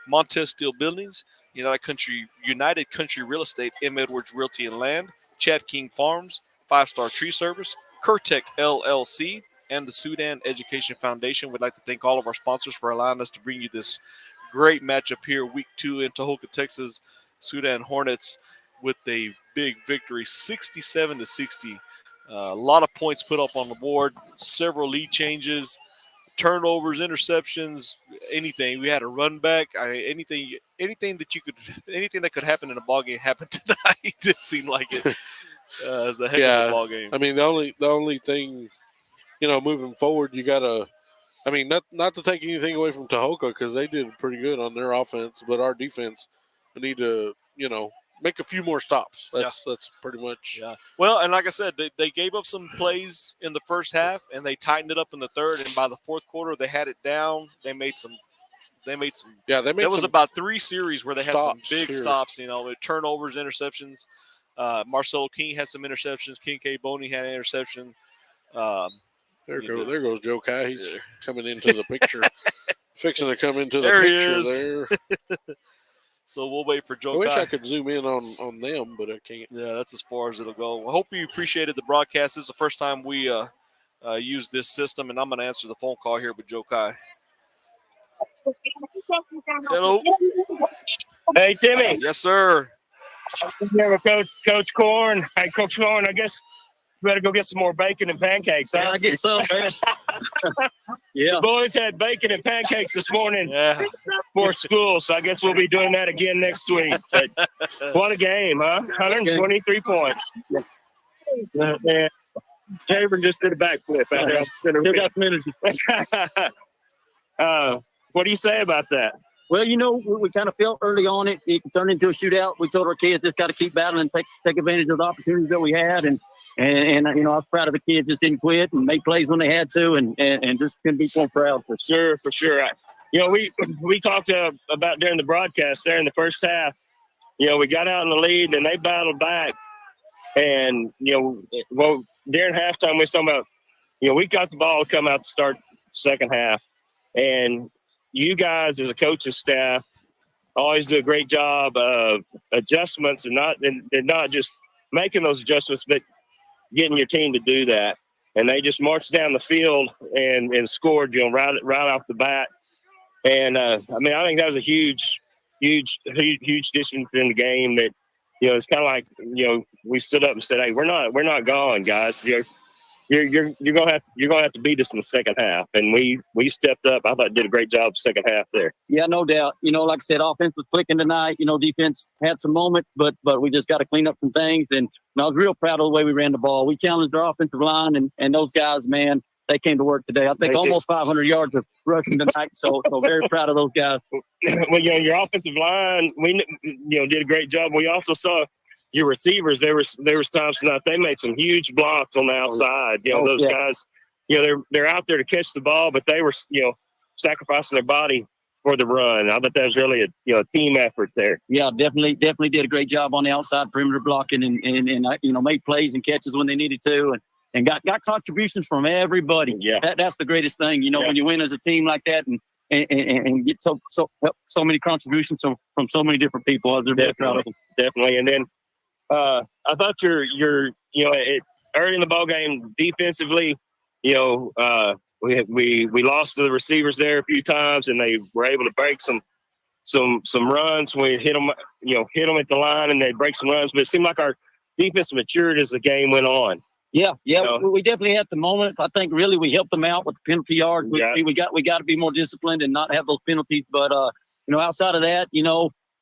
Montez Steel Buildings, United Country Real Estate, M. Edwards Realty and Land, Chad King Farms, 5-Star Tree Service, Curtec LLC, and the Sudan Education Foundation. We'd like to thank all of our sponsors for allowing us to bring you this great matchup here, Week 2 in Tahoka, Texas. Sudan Hornets with a big victory, 67-60. A lot of points put up on the board, several lead changes, turnovers, interceptions, anything. We had a run back. Anything that could happen in a ball game happened tonight. It seemed like it. It was a heck of a ball game. I mean, the only thing, moving forward, you got to, not to take anything away from Tahoka because they did pretty good on their offense, but our defense, we need to, make a few more stops. That's pretty much. Yeah. Well, and like I said, they gave up some plays in the first half, and they tightened it up in the third. And by the fourth quarter, they had it down. They made some. Yeah, they made. There was about 3 series where they had some big stops. With turnovers, interceptions. Marcelo King had some interceptions. King K. Boney had an interception. There goes Joe Kai. He's coming into the picture. Fixing to come into the there picture there. So we'll wait for Joe. I wish I could zoom in on them, but I can't. Yeah, that's as far as it'll go. I hope you appreciated the broadcast. This is the first time we used this system, and I'm going to answer the phone call here with Joe Kai. Hello. Hey, Timmy. Yes, sir. Here with Coach Corn. Hey, Coach Corn, I guess you better go get some more bacon and pancakes, huh? I get some, man. Yeah. The boys had bacon and pancakes this morning for school, so I guess we'll be doing that again next week. But what a game, huh? 123 points. Man, Tabor just did a backflip out there. Still got some energy. What do you say about that? Well, we kind of felt early on it could turn into a shootout. We told our kids just got to keep battling and take advantage of the opportunities that we had. And I was proud of the kids, just didn't quit and make plays when they had to, and just couldn't be more proud. For sure. We talked about during the broadcast there in the first half. We got out in the lead and they battled back. And during halftime we were talking about, we got the ball to come out to start the second half, and you guys as a coaching staff always do a great job of adjustments and not just making those adjustments, but getting your team to do that. And they just marched down the field and scored, right off the bat. And I think that was a huge distance in the game that, it's kind of like, we stood up and said, hey, we're not gone, guys. You're gonna have to beat us in the second half, and we stepped up. I thought did a great job second half there. Yeah, no doubt. Like I said, offense was clicking tonight. Defense had some moments, but we just got to clean up some things. And I was real proud of the way we ran the ball. We challenged our offensive line, and those guys, man, they came to work today. I think almost 500 yards of rushing tonight. So very proud of those guys. Well, your offensive line, we did a great job. We also saw your receivers, there was times tonight they made some huge blocks on the outside. Those guys, they're out there to catch the ball, but they were, sacrificing their body for the run. I thought that was really a team effort there. Yeah, definitely did a great job on the outside perimeter blocking and made plays and catches when they needed to, and got contributions from everybody. Yeah, that's the greatest thing. When you win as a team like that and get so many contributions from so many different people. I was very proud of them. Definitely, and then. I thought early in the ball game defensively, we lost to the receivers there a few times, and they were able to break some runs. We hit them at the line, and they break some runs. But it seemed like our defense matured as the game went on. Yeah, we definitely had the moments. I think really we helped them out with the penalty yards. We got to be more disciplined and not have those penalties. But outside of that,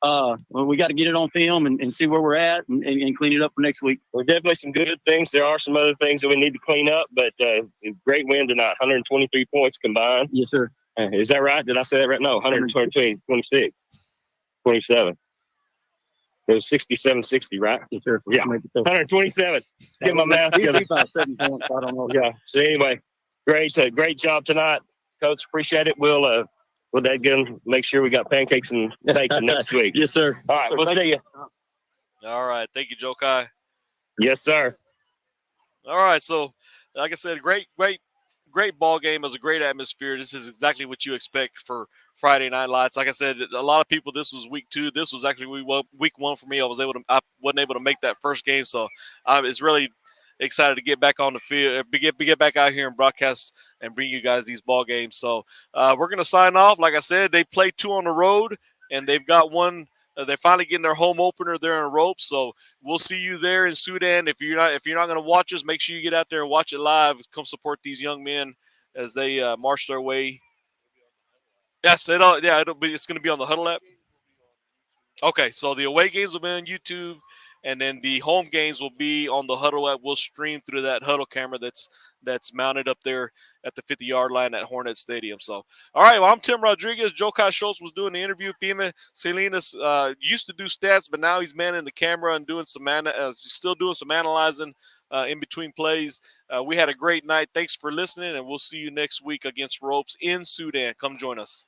we got to get it on film and see where we're at and clean it up for next week. There's definitely some good things. There are some other things that we need to clean up, but great win tonight. 123 points combined. Yes, sir. Is that right? Did I say that right? No, 123, 26, 27. It was 67-60, right? Yes, sir. Yeah, 127. Get my math together. About 7 points. I don't know. Yeah. So anyway, great job tonight, Coach. Appreciate it. We'll again make sure we got pancakes and bacon next week. Yes, sir. All right, we'll see you. All right. Thank you, Joe Kai. Yes, sir. All right. So, like I said, great ball game. It was a great atmosphere. This is exactly what you expect for Friday Night Lights. Like I said, a lot of people, this was week 2. This was actually week 1 for me. I wasn't able to make that first game. So it's really excited to get back on the field, get back out here and broadcast and bring you guys these ball games. So we're going to sign off. Like I said, they played 2 on the road, and they've got one. They're finally getting their home opener there in Rope. So we'll see you there in Sudan. If you're not going to watch us, make sure you get out there and watch it live. Come support these young men as they march their way. Yes, it's going to be on the Huddle app. Okay, so the away games will be on YouTube, and then the home games will be on the Huddle app. We'll stream through that Huddle camera that's mounted up there at the 50-yard line at Hornets Stadium. So, all right, well, I'm Tim Rodriguez. Joe Kai Schultz was doing the interview. Pima Salinas used to do stats, but now he's manning the camera and doing still doing some analyzing in between plays. We had a great night. Thanks for listening, and we'll see you next week against Ropes in Sudan. Come join us.